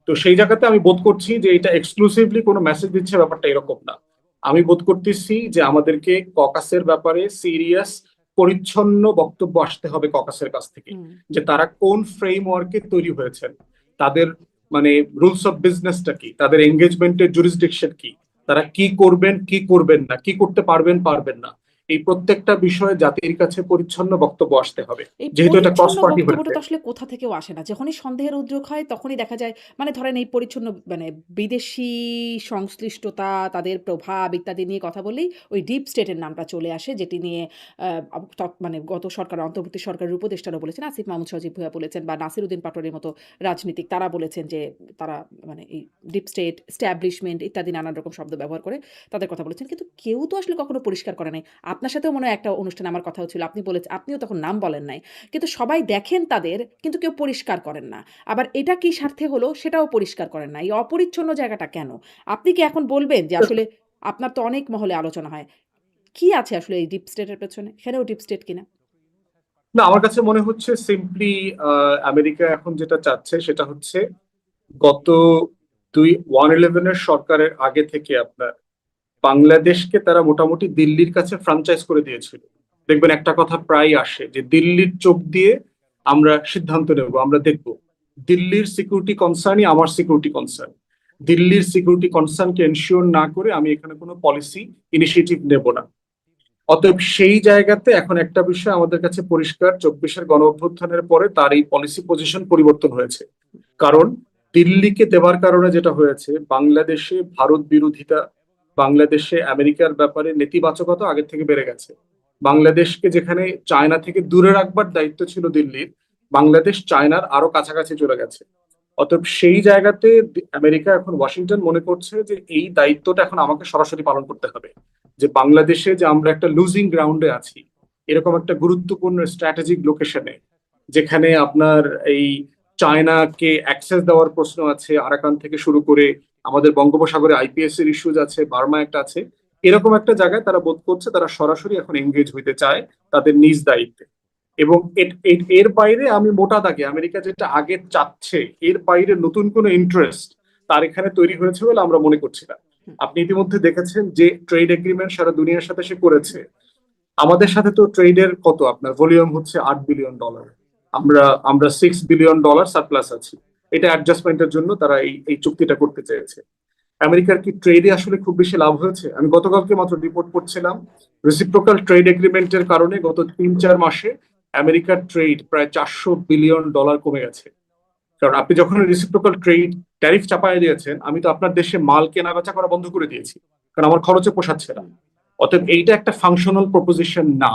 তো সেই জায়গাতে আমি বোধ করছি যে এটা এক্সক্লুসিভলি কোনো মেসেজ দিচ্ছে, ব্যাপারটা এরকম না। আমি বোধ করতেছি যে আমাদেরকে ককাসের ব্যাপারে সিরিয়াস, পরিচ্ছন্ন বক্তব্য আসতে হবে ককাসের কাছ থেকে, হুম। যে তারা কোন ফ্রেমওয়ার্কে তৈরি হয়েছেন, তাদের মানে রুলস অফ বিজনেসটা কি, তাদের এঙ্গেজমেন্টের জুরিসডিকশন কি, তারা কি করবেন কি করবেন না, কি করতে পারবেন পারবেন না, এই প্রত্যেকটা বিষয়ে জাতির কাছে পরিচ্ছন্ন বক্তব্য আসতে হবে, এই যেহেতু এটা ক্রস পরিচ্ছন্ন পার্টি বক্তব্যটা হয়েছে। তো আসলে কোথা থেকেও আসে না। যখনই সন্দেহের উদ্রেক হয় তখনই দেখা যায়, মানে ধরেন এই পরিচ্ছন্ন, মানে বিদেশি সংশ্লিষ্টতা, তাদের প্রভাব ইত্যাদি নিয়ে কথা বললেই ওই ডিপ স্টেটের নামটা চলে আসে, যেটি নিয়ে মানে গত সরকার, অন্তর্বর্তী সরকারের উপদেষ্টারা বলেছেন, আসিফ মাহমুদ সজীব ভুঁইয়া বলেছেন বা নাসিরউদ্দিন পাটোয়ারির মতো রাজনীতিক তারা বলেছেন যে তারা মানে এই ডিপ স্টেট, এস্টাবলিশমেন্ট ইত্যাদি নানান রকম শব্দ ব্যবহার করে তাদের কথা বলেছেন। কিন্তু কেউ তো আসলে কখনো পরিষ্কার করে নাই। আপনার সাথেও মনে হয় একটা অনুষ্ঠানে আমার কথা হচ্ছিল। আপনিও তখন নাম বলেন নাই। কিন্তু সবাই দেখেন তাদের, কিন্তু কেউ পরিষ্কার করেন না। আবার এটা কি স্বার্থে হলো সেটাও পরিষ্কার করেন না। এই অপরিচ্ছন্ন জায়গাটা কেন? আপনি কি এখন বলবেন যে আসলে আপনার তো অনেক মহলে আলোচনা হয়। কি আছে আসলে এই ডিপ স্টেট এর পেছনে? সেটাও ডিপ স্টেট কিনা? না, আমার কাছে মনে হচ্ছে সিম্পলি আমেরিকা এখন যেটা চাচ্ছে সেটা হচ্ছে গত 1/11 সরকারের আগে থেকে আপনার বাংলাদেশকে তারা মোটামুটি দিল্লির কাছে ফ্রাঞ্চাইজ করে দিয়েছিল। দেখবেন একটা কথা প্রায় আসে যে দিল্লির চোখ দিয়ে আমরা সিদ্ধান্ত নেব, আমরা দেখব। দিল্লির সিকিউরিটি কনসার্নই আমার সিকিউরিটি কনসার্ন। দিল্লির সিকিউরিটি কনসার্নকে এনশিওর না করে আমি এখানে কোনো পলিসি ইনিশিয়েটিভ নেব না। অতএব সেই জায়গাতে এখন একটা বিষয় আমাদের কাছে পরিষ্কার, 24-এর গণ অভ্যুত্থানের পরে তার এই পলিসি পজিশন পরিবর্তন হয়েছে। কারণ দিল্লিকে দেওয়ার কারণে যেটা হয়েছে, বাংলাদেশে ভারত বিরোধিতা, বাংলাদেশে আমেরিকার ব্যাপারে নেতিবাচকতা আগের থেকে বেড়ে গেছে। বাংলাদেশকে যেখানে চায়না থেকে দূরে রাখবার দায়িত্ব ছিল দিল্লির, বাংলাদেশ চায়নার আরো কাছাকাছি চলে গেছে। অতএব সেই জায়গাতে আমেরিকা, এখন ওয়াশিংটন মনে করছে যে এই দায়িত্বটা এখন আমাকে সরাসরি পালন করতে হবে, যে বাংলাদেশে যে আমরা একটা লুজিং গ্রাউন্ডে আছি, এরকম একটা গুরুত্বপূর্ণ স্ট্র্যাটেজিক লোকেশনে, যেখানে আপনার এই চায়নাকে অ্যাক্সেস দেওয়ার প্রশ্ন আছে, আরাকান থেকে শুরু করে আমাদের বঙ্গোপসাগরে আইপিএস এর ইস্যুজ আছে, বার্মা একটা আছে, এরকম একটা জায়গায় তারা বোধ করছে তারা সরাসরি এখন এঙ্গেজ হইতে চায় তাদের নিজ দায়িত্বে। এবং এর বাইরে আমি মোটা দাগে আমেরিকা যেটা আগে চাচ্ছে, এর বাইরে নতুন কোনো ইন্টারেস্ট তার এখানে তৈরি হয়েছে বলে আমরা মনে করছি না। হুম। আপনি ইতিমধ্যে দেখেছেন যে ট্রেড এগ্রিমেন্ট সারা দুনিয়ার সাথে সে করেছে। আমাদের সাথে তো ট্রেডের কত আপনার ভলিউম হচ্ছে $8 বিলিয়ন। আমরা আমরা $6 বিলিয়ন সারপ্লাস আছি। এটা অ্যাডজাস্টমেন্টের জন্য তারা এই চুক্তিটা করতে চেয়েছে। আমেরিকার কি ট্রেডে আসলে খুব বেশি লাভ হয়েছে? আমি গতকালকে মাত্র রিপোর্ট পড়ছিলাম, রেসিপ্রোকাল ট্রেড এগ্রিমেন্টের কারণে গত 3-4 মাসে আমেরিকার ট্রেড প্রায় $400 বিলিয়ন কমে গেছে। কারণ আপনি যখন রেসিপ্রোকাল ট্রেড ট্যারিফ চাপায় দিয়েছেন, আমি তো আপনার দেশে মাল কেনা বেচা করা বন্ধ করে দিয়েছি, কারণ আমার খরচে পোষাচ্ছে না। হুম। অতএব এইটা একটা ফাংশনাল প্রপোজিশন না।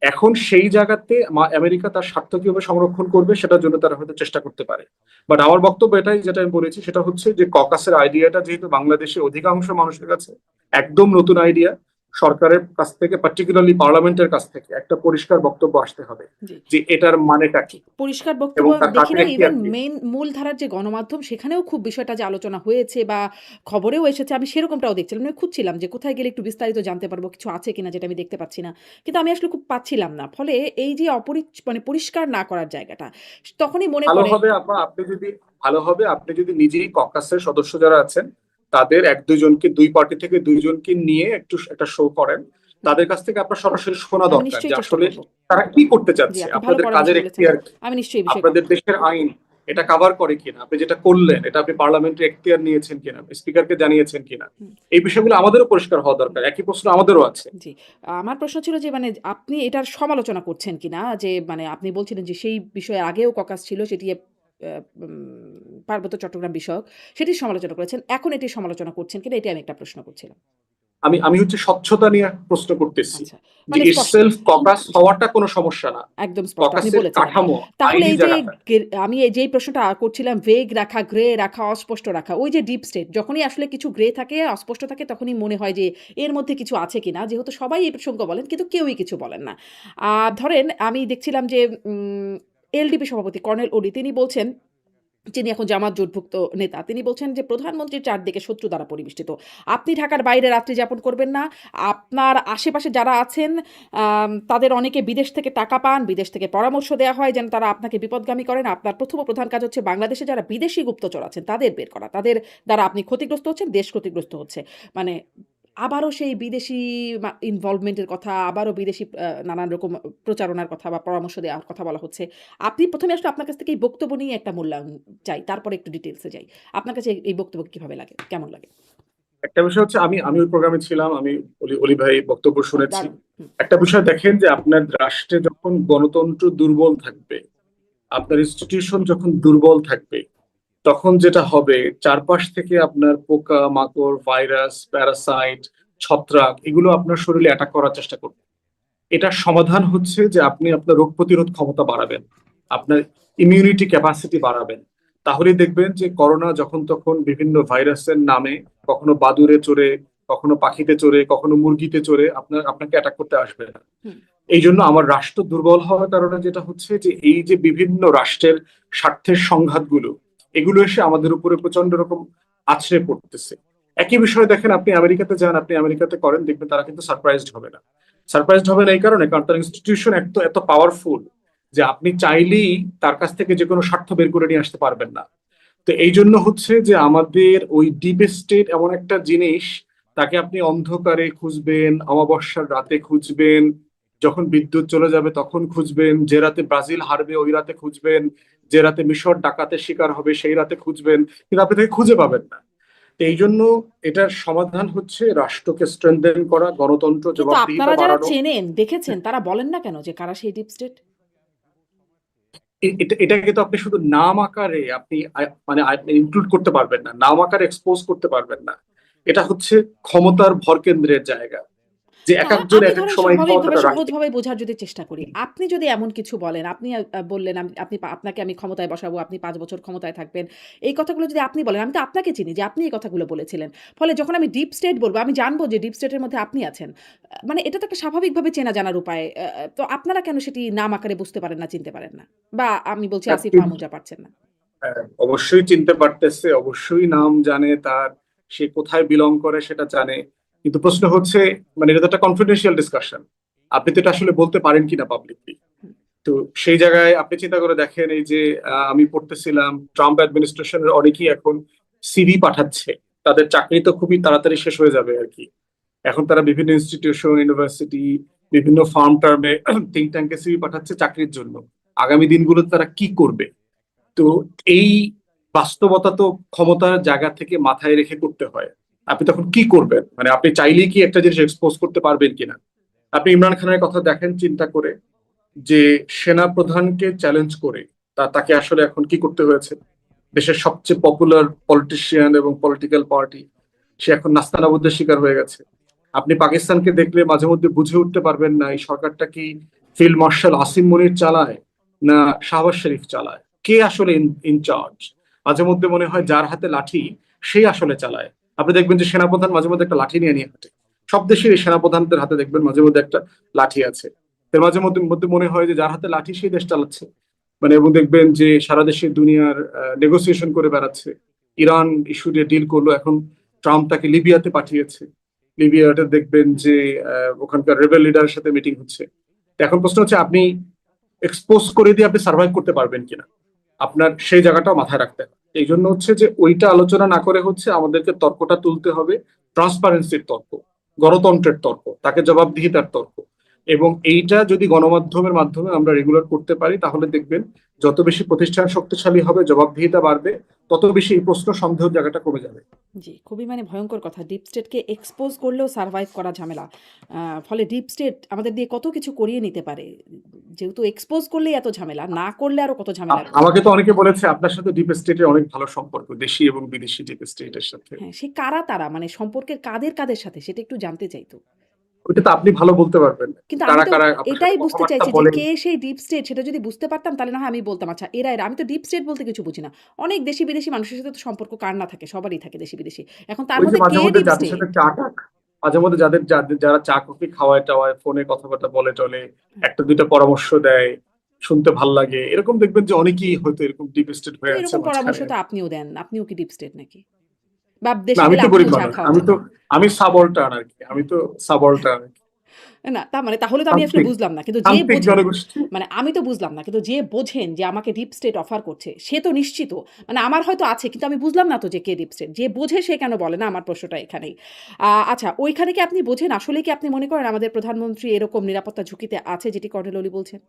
এখন সেই জায়গাতে আমেরিকা তার স্বার্থ কিভাবে সংরক্ষণ করবে সেটার জন্য তারা হয়তো চেষ্টা করতে পারে। বাট আমার বক্তব্য এটাই, যেটা আমি বলেছি সেটা হচ্ছে যে ককাসের আইডিয়াটা যেহেতু বাংলাদেশের অধিকাংশ মানুষের কাছে একদম নতুন আইডিয়া, সরকারের কাছ থেকে পার্টিকুলারলি পার্লামেন্টের কাছ থেকে একটা পরিষ্কার বক্তব্য আসতে হবে জি। যে এটার মানেটা কি পরিষ্কার বক্তব্য এবং আমি তার দেখি কাকে না। ইভেন এখতিয়ার কি। মূলধারার যে গণমাধ্যম সেখানেও খুব বিষয়টা যে আলোচনা হয়েছে বা খবরেও এসেছে আমি সেরকমটাও দেখছিলাম। আমি খুঁজছিলাম যে কোথায় গেলে একটু বিস্তারিত জানতে পারবো, কিছু আছে কিনা যেটা আমি দেখতে পাচ্ছি না। কিন্তু আমি আসলে খুব পাচ্ছিলাম না। ফলে এই যে মানে পরিষ্কার না করার জায়গাটা, তখনই মনে ভালো পড়ে। হবে আপনি যদি নিজেই ককাসের সদস্য যারা আছেন তাদের 1-2 জনকে, দুই পার্টি থেকে 2 জনকে নিয়ে একটু একটা শো করেন, হুম, তাদের কাছ থেকে আপনার সরাসরি শোনা আমি দরকার যে নিশ্চয়ই চেষ্টা আসলে করব। তারা কি করতে জি, চাচ্ছে, আপনি ভালো আপনাদের পরামর্শ কাজের বলেছেন। এখতিয়ার কি, আমি নিশ্চয়ই এই বিষয়ে আপনাদের দেশের আইন এটা কাভার করে কিনা, আপনি যেটা করলেন এটা আপনি পার্লামেন্টের এখতিয়ার নিয়েছেন কিনা, স্পিকারকে জানিয়েছেন কিনা, হুম, এই বিষয়গুলো আমাদেরও পরিষ্কার হওয়া হুম, দরকার। একই প্রশ্ন আমাদেরও আছে। জি। আমার প্রশ্ন ছিল যে মানে আপনি এটার সমালোচনা করছেন কিনা? যে মানে আপনি বলছিলেন যে সেই বিষয়ে আগেও ককাস ছিল, সেটি পার্বত্য চট্টগ্রাম বিষয়ক। সেটির সমালোচনা করেছেন। এখন এটির সমালোচনা করছেন কিনা এটি আমি একটা প্রশ্ন করছিলাম। আমি আমি হচ্ছে স্বচ্ছতা নিয়ে প্রশ্ন করতেছি আচ্ছা। যে মানে স্পষ্ট। ইটসেলফ ককাস জি, হওয়াটা কোনো সমস্যা না, একদম স্পষ্ট। আপনি ককাসের বলেছেন এটা। কাঠামো, তাহলে আইনি এই যে জায়গাটা। আমি এই যেই প্রশ্নটা করছিলাম, ভেগ রাখা, গ্রে রাখা, অস্পষ্ট রাখা। ওই যে ডিপ স্টেট যখনই আসলে কিছু গ্রে থাকে, অস্পষ্ট থাকে তখনই মনে হয় যে এর মধ্যে কিছু আছে কিনা? যেহেতু সবাই এই প্রসঙ্গ বলেন কিন্তু কেউই কিছু বলেন না। আ ধরেন আমি দেখছিলাম যে এলডিপি সভাপতি কর্নেল ওলি তিনি বলছেন, যিনি এখন জামাত জোটভুক্ত নেতা, তিনি বলছেন যে প্রধানমন্ত্রীর চারদিকে শত্রু দ্বারা পরিবেষ্টিত। আপনি ঢাকার বাইরে রাত্রি যাপন করবেন না। আপনার আশেপাশে যারা আছেন তাদের অনেকে বিদেশ থেকে টাকা পান, বিদেশ থেকে পরামর্শ দেয়া হয় যেন তারা আপনাকে বিপথগামী করেন। আপনার প্রথম ও প্রধান কাজ হচ্ছে বাংলাদেশে যারা বিদেশি গুপ্তচর আছেন তাদের বের করা। তাদের দ্বারা আপনি ক্ষতিগ্রস্ত হচ্ছেন, দেশ ক্ষতিগ্রস্ত হচ্ছে। মানে আবারও সেই বিদেশি ইনভলভমেন্ট এর কথা, আবারও বিদেশি নানান রকম প্রচারণার কথা বা পরামর্শ দেওয়ার কথা বলা হচ্ছে। আপনি ১ম এ আসলে আপনার কাছ থেকে এই বক্তব্য নিয়ে একটা মূল্যায়ন চাই। তারপরে একটু ডিটেইলস এ যাই। আপনার কাছে এই বক্তব্য কিভাবে লাগে? কেমন লাগে? একটা বিষয় হচ্ছে আমি ওই প্রোগ্রামে ছিলাম, আমি অলি ভাই বক্তব্য শুনেছি। দারুণ। হুম, একটা বিষয় দেখেন যে আপনার রাষ্ট্রে যখন গণতন্ত্র দুর্বল থাকবে, আপনার ইনস্টিটিউশন যখন দুর্বল থাকবে, তখন যেটা হবে চারপাশ থেকে আপনার পোকা মাকড়, ভাইরাস, প্যারাসাইট, ছত্রাক এগুলো আপনার শরীরে অ্যাটাক করার চেষ্টা করবে। এটার সমাধান হচ্ছে যে আপনি আপনার রোগ প্রতিরোধ ক্ষমতা বাড়াবেন, আপনার ইমিউনিটি ক্যাপাসিটি বাড়াবেন। তাহলে দেখবেন যে করোনা যখন তখন বিভিন্ন ভাইরাসের নামে কখনো বাদুড়ে চড়ে, কখনো পাখিতে চড়ে, কখনো মুরগিতে চড়ে আপনাকে অ্যাটাক করতে আসবে না। হুম। এই জন্য আমার রাষ্ট্র দুর্বল হওয়ার কারণে যেটা হচ্ছে যে এই যে বিভিন্ন রাষ্ট্রের স্বার্থের সংঘাতগুলো, এগুলো এসে আমাদের উপরে প্রচন্ড রকম আছড়ে পড়তেছে। একই বিষয় দেখেন, আপনি আমেরিকাতে যান, আপনি আমেরিকাতে করেন, দেখবেন তারা কিন্তু সারপ্রাইজড হবে না। সারপ্রাইজড হবে না এই কারণে, কারণ তার ইনস্টিটিউশন এত এত পাওয়ারফুল যে আপনি চাইলেই তার কাছ থেকে যে কোনো স্বার্থ বের করে নিয়ে আসতে পারবেন না। তো এই জন্য হচ্ছে যে আমাদের ওই ডিপ স্টেট এমন একটা জিনিস, তাকে আপনি অন্ধকারে খুঁজবেন, অমাবস্যার রাতে খুঁজবেন, যখন বিদ্যুৎ চলে যাবে তখন খুঁজবেন, যে রাতে ব্রাজিল হারবে ওই রাতে খুঁজবেন, যে রাতে মিশর ডাকাতের শিকার হবে সেই রাতে খুঁজবেন, কিন্তু আপনি তাকে খুঁজে পাবেন না। তো এই জন্য এটার সমাধান হচ্ছে রাষ্ট্রকে স্ট্রেনথেন করা, গণতন্ত্র কিন্তু জবাবদিহিতা আপনারা যারা বাড়ানো। চেনেন, দেখেছেন তারা বলেন না কেন যে কারা সেই ডিপ স্টেট? এটাকে তো আপনি শুধু নাম আকারে আপনি মানে ইনক্লুড করতে পারবেন না, নাম আকারে এক্সপোজ করতে পারবেন না। এটা হচ্ছে ক্ষমতার ভরকেন্দ্রের জায়গা, যে না, এক একজন আমি এক এক ধরেন সময় স্বাভাবিকভাবে ক্ষমতাটা রাখে। সহজভাবে বোঝার যদি চেষ্টা করি। আপনি যদি এমন কিছু বলেন, আপনি বললেন আপনাকে আমি ক্ষমতায় বসাবো, আপনি ৫ বছর ক্ষমতায় থাকবেন। এই কথাগুলো যদি আপনি বলেন, আমি তো আপনাকে চিনি যে আপনি এই কথাগুলো বলেছিলেন। ফলে যখন আমি ডিপ স্টেট বলব, আমি জানবো যে ডিপ স্টেটের মধ্যে আপনি আছেন। মানে এটা তো একটা স্বাভাবিকভাবে চেনা জানার উপায়। তো আপনারা কেন সেটি নাম আকারে বুঝতে পারেন না, চিনতে পারেন না? বা আমি বলছি আসিফ মাহমুদরা পারছেন না? অবশ্যই চিনতে পারতেছে, অবশ্যই নাম জানে তার, সে কোথায় বিলং করে সেটা জানে। কিন্তু প্রশ্ন হচ্ছে, মানে এটা তো একটা কনফিডেন্সিয়াল ডিসকাশন, আপনি তো এটা আসলে বলতে পারেন কিনা পাবলিকলি। হুম, তো সেই জায়গায় আপনি চিন্তা করে দেখেন, এই যে আমি পড়তেছিলাম ট্রাম্প অ্যাডমিনিস্ট্রেশনের অনেকেই এখন সিভি পাঠাচ্ছে তাদের চাকরি তো খুবই তাড়াতাড়ি শেষ হয়ে যাবে আর কি। এখন তারা বিভিন্ন ইনস্টিটিউশন, ইউনিভার্সিটি, বিভিন্ন ফার্ম টার্মে, থিঙ্ক ট্যাঙ্কে সিভি পাঠাচ্ছে চাকরির জন্য। আগামী দিনগুলোতে তারা কি করবে? তো এই বাস্তবতা তো ক্ষমতার জায়গা থেকে মাথায় রেখে করতে হয়। আপনি তখন কি করবেন? মানে আপনি চাইলেই কি একটা জিনিস এক্সপোজ করতে পারবেন কিনা? আপনি ইমরান খানের কথা দেখেন চিন্তা করে, যে সেনা প্রধানকে চ্যালেঞ্জ করে তাকে আসলে এখন কি করতে হয়েছে? দেশের সবচেয়ে পপুলার পলিটিশিয়ান এবং পলিটিক্যাল পার্টি, সে এখন নাস্তানাবুদের শিকার হয়ে গেছে। আপনি পাকিস্তানকে দেখলে মাঝে মধ্যে বুঝে উঠতে পারবেন না এই সরকারটা কি ফিল্ড মার্শাল আসিম মনির চালায় না শাহবাজ শরীফ চালায়, কে আসলে ইনচার্জ। মাঝে মধ্যে মনে হয় যার হাতে লাঠি সেই আসলে চালায়। আপনি দেখবেন যে সেনাপ্রধান মাঝে মধ্যে একটা লাঠি নিয়ে নিয়ে হাঁটে। সব দেশের এই সেনাপ্রধানদের হাতে দেখবেন মাঝে মধ্যে একটা লাঠি আছে। এর মাঝে মধ্যে মধ্যে মনে হয় যে যার হাতে লাঠি সেই দেশ চালাচ্ছে। মানে এবং দেখবেন যে সারা দেশে দুনিয়ার নেগোসিয়েশন করে বেড়াচ্ছে। ইরান ইস্যু দিয়ে ডিল করলো, এখন ট্রাম্প তাকে লিবিয়াতে পাঠিয়েছে। লিবিয়াতে দেখবেন যে ওখানকার রেবেল লিডারের সাথে মিটিং হচ্ছে। তো এখন প্রশ্ন হচ্ছে আপনি এক্সপোজ করে দিয়ে আপনি সার্ভাইভ করতে পারবেন কিনা, আপনার সেই জায়গাটাও মাথায় রাখতে হবে। এই জন্য হচ্ছে যে ওইটা আলোচনা না করে হচ্ছে আমাদেরকে তর্কটা তুলতে হবে, ট্রান্সপারেন্সির তর্ক, গণতন্ত্রের তর্ক, তাকে জবাবদিহিতার তর্ক। এবং এইটা যদি গণমাধ্যমের মাধ্যমে আমরা রেগুলার করতে পারি তাহলে দেখবেন যত বেশি প্রতিষ্ঠান শক্তিশালী হবে, জবাবদিহিতা বাড়বে, তত বেশি এই প্রশ্ন সন্দেহের জায়গাটা কমে যাবে। জি, খুবই মানে ভয়ঙ্কর কথা। ডিপ স্টেটকে এক্সপোজ করলেও সারভাইভ করা ঝামেলা। ফলে ডিপ স্টেট আমাদের দিয়ে কত কিছু করিয়ে নিতে পারে। যেহেতু এক্সপোজ করলেই এত ঝামেলা, না করলে আরো কত ঝামেলা। আমাকে তো অনেকে বলেছে আপনার সাথে ডিপ স্টেটের অনেক ভালো সম্পর্ক, দেশি এবং বিদেশি ডিপ স্টেটের সাথে। হ্যাঁ, সে কারা তারা? মানে সম্পর্কের কাদের সাথে সেটা একটু জানতে চাই তো। ওইটা তো আপনি ভালো বলতে পারবেন, কিন্তু আমি কারা তো কারা আপনার সাথে এটাই বুঝতে কথাবার্তা চাইছি যে বলেন। কে সেই ডিপ স্টেট, সেটা যদি বুঝতে পারতাম তাহলে না হয় আমি বলতাম আচ্ছা এরা। আমি তো ডিপ স্টেট বলতে কিছু বুঝি না। অনেক দেশি বিদেশি মানুষের সাথে তো সম্পর্ক কার না থাকে, সবারই থাকে দেশি বিদেশি। এখন তার ওই যে মধ্যে মাঝে কে মধ্যে ডিপ যাদের স্টেট? সাথে মাঝে মধ্যে যারা চা কফি খাওয়ায় টাওয়ায়, ফোনে কথাবার্তা বলে টলে, একটা দুইটা পরামর্শ দেয়, শুনতে ভাল লাগে, এরকম দেখবেন যে অনেকেই হয়তো এরকম ডিপ স্টেট তো হয়ে আছে এরকম পরামর্শ মাঝখানে। তো আপনিও দেন। আপনিও কি ডিপ স্টেট নাকি? বা না, দেশে আমি গেলে তো গরিব আপনিও চা মানুষ, খাওয়াতে দেন? আমি সাবলটার্ন আর কি, আমি তো সাবলটার্ন আর কি। না, তার মানে তাহলে তো আমি আসলে তান্ত্রিক বুঝলাম না। কিন্তু যে তান্ত্রিক বোঝেন, জনগোষ্ঠী। মানে আমি তো বুঝলাম না। কিন্তু যে বোঝেন যে আমাকে ডিপ স্টেট অফার করছে, সে তো নিশ্চিত, মানে আমার হয়তো আছে কিন্তু আমি বুঝলাম না তো যে কে ডিপ স্টেট। যে বোঝে সে কেন বলে না? আমার প্রশ্নটা এখানেই। আচ্ছা, ওইখানে কি আপনি বোঝেন? আসলেই কি আপনি মনে করেন আমাদের প্রধানমন্ত্রী এরকম নিরাপত্তা ঝুঁকিতে আছে যেটি কর্নেল ওলি বলছেন?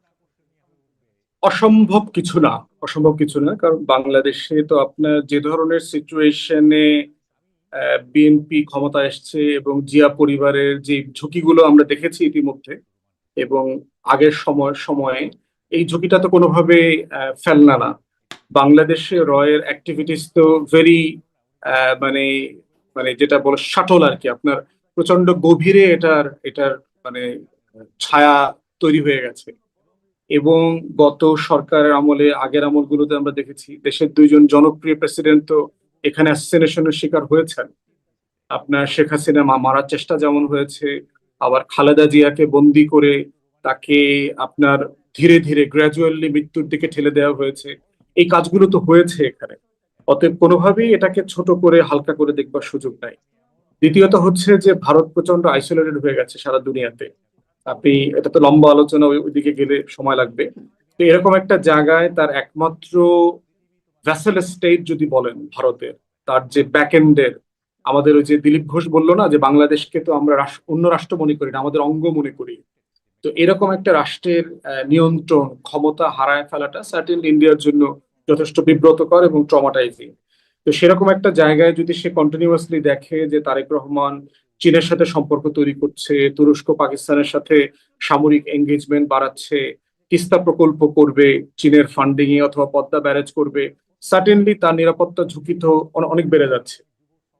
অসম্ভব কিছু না, অসম্ভব কিছু না, কারণ বাংলাদেশে তো আপনার যে ধরনের সিচুয়েশনে বিএনপি ক্ষমতা এসছে এবং জিয়া পরিবারের যে ঝুঁকিগুলো আমরা দেখেছি ইতিমধ্যে এবং আগের সময়ে, এই ঝুঁকিটা তো কোনোভাবে ফেলনা না। বাংলাদেশে রয়ের অ্যাক্টিভিটিস তো ভেরি মানে মানে যেটা বলে শাটল আর কি, আপনার প্রচন্ড গভীরে এটার এটার মানে ছায়া তৈরি হয়ে গেছে। এবং গত সরকারের আমলে, আগের আমলগুলোতে আমরা দেখেছি দেশের দুইজন জনপ্রিয় প্রেসিডেন্ট তো এখানে অ্যাসিনেশনের শিকার হয়েছেন। আপনার শেখ হাসিনা মারার চেষ্টা যেমন হয়েছে, আবার খালেদা জিয়াকে বন্দি করে তাকে আপনার ধীরে ধীরে গ্র্যাজুয়ালি মৃত্যুর দিকে ঠেলে দেওয়া হয়েছে। এই কাজগুলো তো হয়েছে এখানে। অতএব কোনোভাবেই এটাকে ছোট করে হালকা করে দেখবার সুযোগ নাই। দ্বিতীয়ত হচ্ছে যে ভারত প্রচন্ড আইসোলেটেড হয়ে গেছে সারা দুনিয়াতে। আপনি, এটা তো লম্বা আলোচনা, ওইদিকে গেলে সময় লাগবে। তো এরকম একটা জায়গায় তার একমাত্র ভ্যাসেল স্টেট যদি বলেন ভারতের, তার যে ব্যাক এন্ডের, আমাদের ওই যে দিলীপ ঘোষ বললো না যে বাংলাদেশকে তো আমরা অন্য রাষ্ট্র মনে করি না, আমাদের অঙ্গ মনে করি। তো এরকম একটা রাষ্ট্রের নিয়ন্ত্রণ ক্ষমতা হারায় ফেলাটা সার্টেনলি ইন্ডিয়ার জন্য যথেষ্ট বিব্রতকর এবং ট্রমাটাইজিং। তো সেরকম একটা জায়গায় যদি সে কন্টিনিউয়াসলি দেখে যে তারেক রহমান চীনের সাথে সম্পর্ক তৈরি করছে, তুরস্ক পাকিস্তানের সাথে সামরিক এঙ্গেজমেন্ট বাড়াচ্ছে, তিস্তা প্রকল্প করবে চীনের ফান্ডিং এ অথবা পদ্মা ব্যারেজ করবে, সার্টেনলি তার নিরাপত্তা ঝুঁকি তো অনেক বেড়ে যাচ্ছে।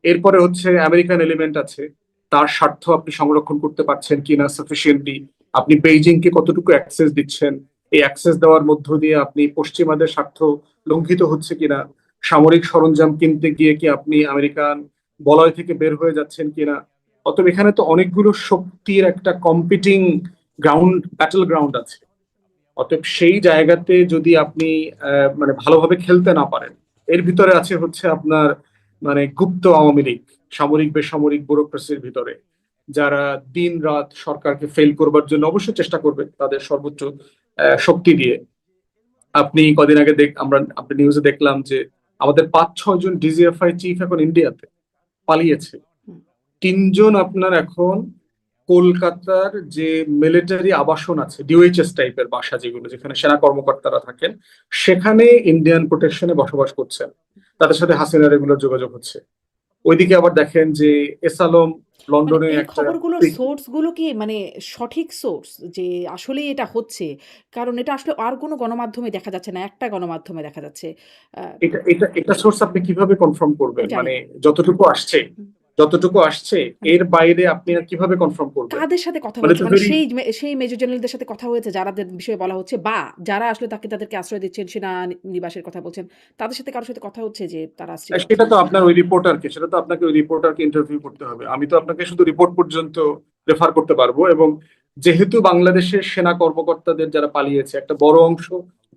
এরপরে হচ্ছে আমেরিকান এলিমেন্ট আছে, তার স্বার্থ আপনি সংরক্ষণ করতে পারছেন কিনা সাফিসিয়েন্টলি, আপনি বেইজিং কে কতটুকু অ্যাক্সেস দিচ্ছেন, এই অ্যাক্সেস দেওয়ার মধ্য দিয়ে আপনি পশ্চিমাদের স্বার্থ লঙ্ঘিত হচ্ছে কিনা, সামরিক সরঞ্জাম কিনতে গিয়ে কি আপনি আমেরিকান বলয় থেকে বের হয়ে যাচ্ছেন কিনা। অতএব এখানে তো অনেকগুলো শক্তির একটা কম্পিটিং ব্যাটল গ্রাউন্ড আছে। অতএব সেই জায়গাতে যদি আপনি মানে ভালোভাবে খেলতে না পারেন, এর ভিতরে আছে হচ্ছে আপনার মানে গুপ্ত আওয়ামী লীগ, সামরিক বেসামরিক ব্যুরোক্রেসির ভিতরে, যারা দিন রাত সরকারকে ফেল করবার জন্য অবশ্যই চেষ্টা করবে তাদের সর্বোচ্চ শক্তি দিয়ে। আপনি কদিন আগে আপনি নিউজে দেখলাম যে আমাদের 5-6 জন ডিজিএফআই চিফ এখন ইন্ডিয়াতে। পালিয়েছে। হুম। 3 জন আপনার এখন কলকাতার যে মিলিটারি আবাসন আছে, ডিওএইচএস টাইপের বাসা যেগুলো, যেখানে সেনা কর্মকর্তারা থাকেন, সেখানে ইন্ডিয়ান প্রোটেকশনে বসবাস করছেন। তাদের সাথে হাসিনা রেগুলার যোগাযোগ হচ্ছে। ওইদিকে আবার দেখেন যে এস আলম মানে লন্ডনে এই একটা খবরগুলোর সোর্স গুলো কি মানে সঠিক সোর্স যে আসলেই এটা হচ্ছে? কারণ এটা আসলে আর কোনো গণমাধ্যমে দেখা যাচ্ছে না। একটা গণমাধ্যমে দেখা যাচ্ছে। আ এটা সোর্স আপনি কিভাবে কনফার্ম করবেন? জানি মানে না। যতটুকু আসছে, হুম। যতটুকু আসছে মানে এর বাইরে আপনি আর কিভাবে কনফার্ম করবেন? কাদের সাথে কথা মানে হয়েছে? তো মানে যদি সেই মেজর জেনারেলদের সাথে কথা হয়েছে যারাদের বিষয়ে বলা হচ্ছে বা যারা আসলে তাদেরকে আশ্রয় দিচ্ছেন, সেনানিবাসের কথা বলছেন, তাদের সাথে কারো সাথে কথা হচ্ছে যে তারা আসছে সেটা তো আপনার ওই রিপোর্টারকে, সেটা তো আপনাকে ওই রিপোর্টারকে ইন্টারভিউ করতে হবে। আমি তো আপনাকে শুধু রিপোর্ট পর্যন্ত রেফার করতে পারবো। এবং যেহেতু বাংলাদেশের সেনা কর্মকর্তাদের যারা পালিয়েছে একটা বড় অংশ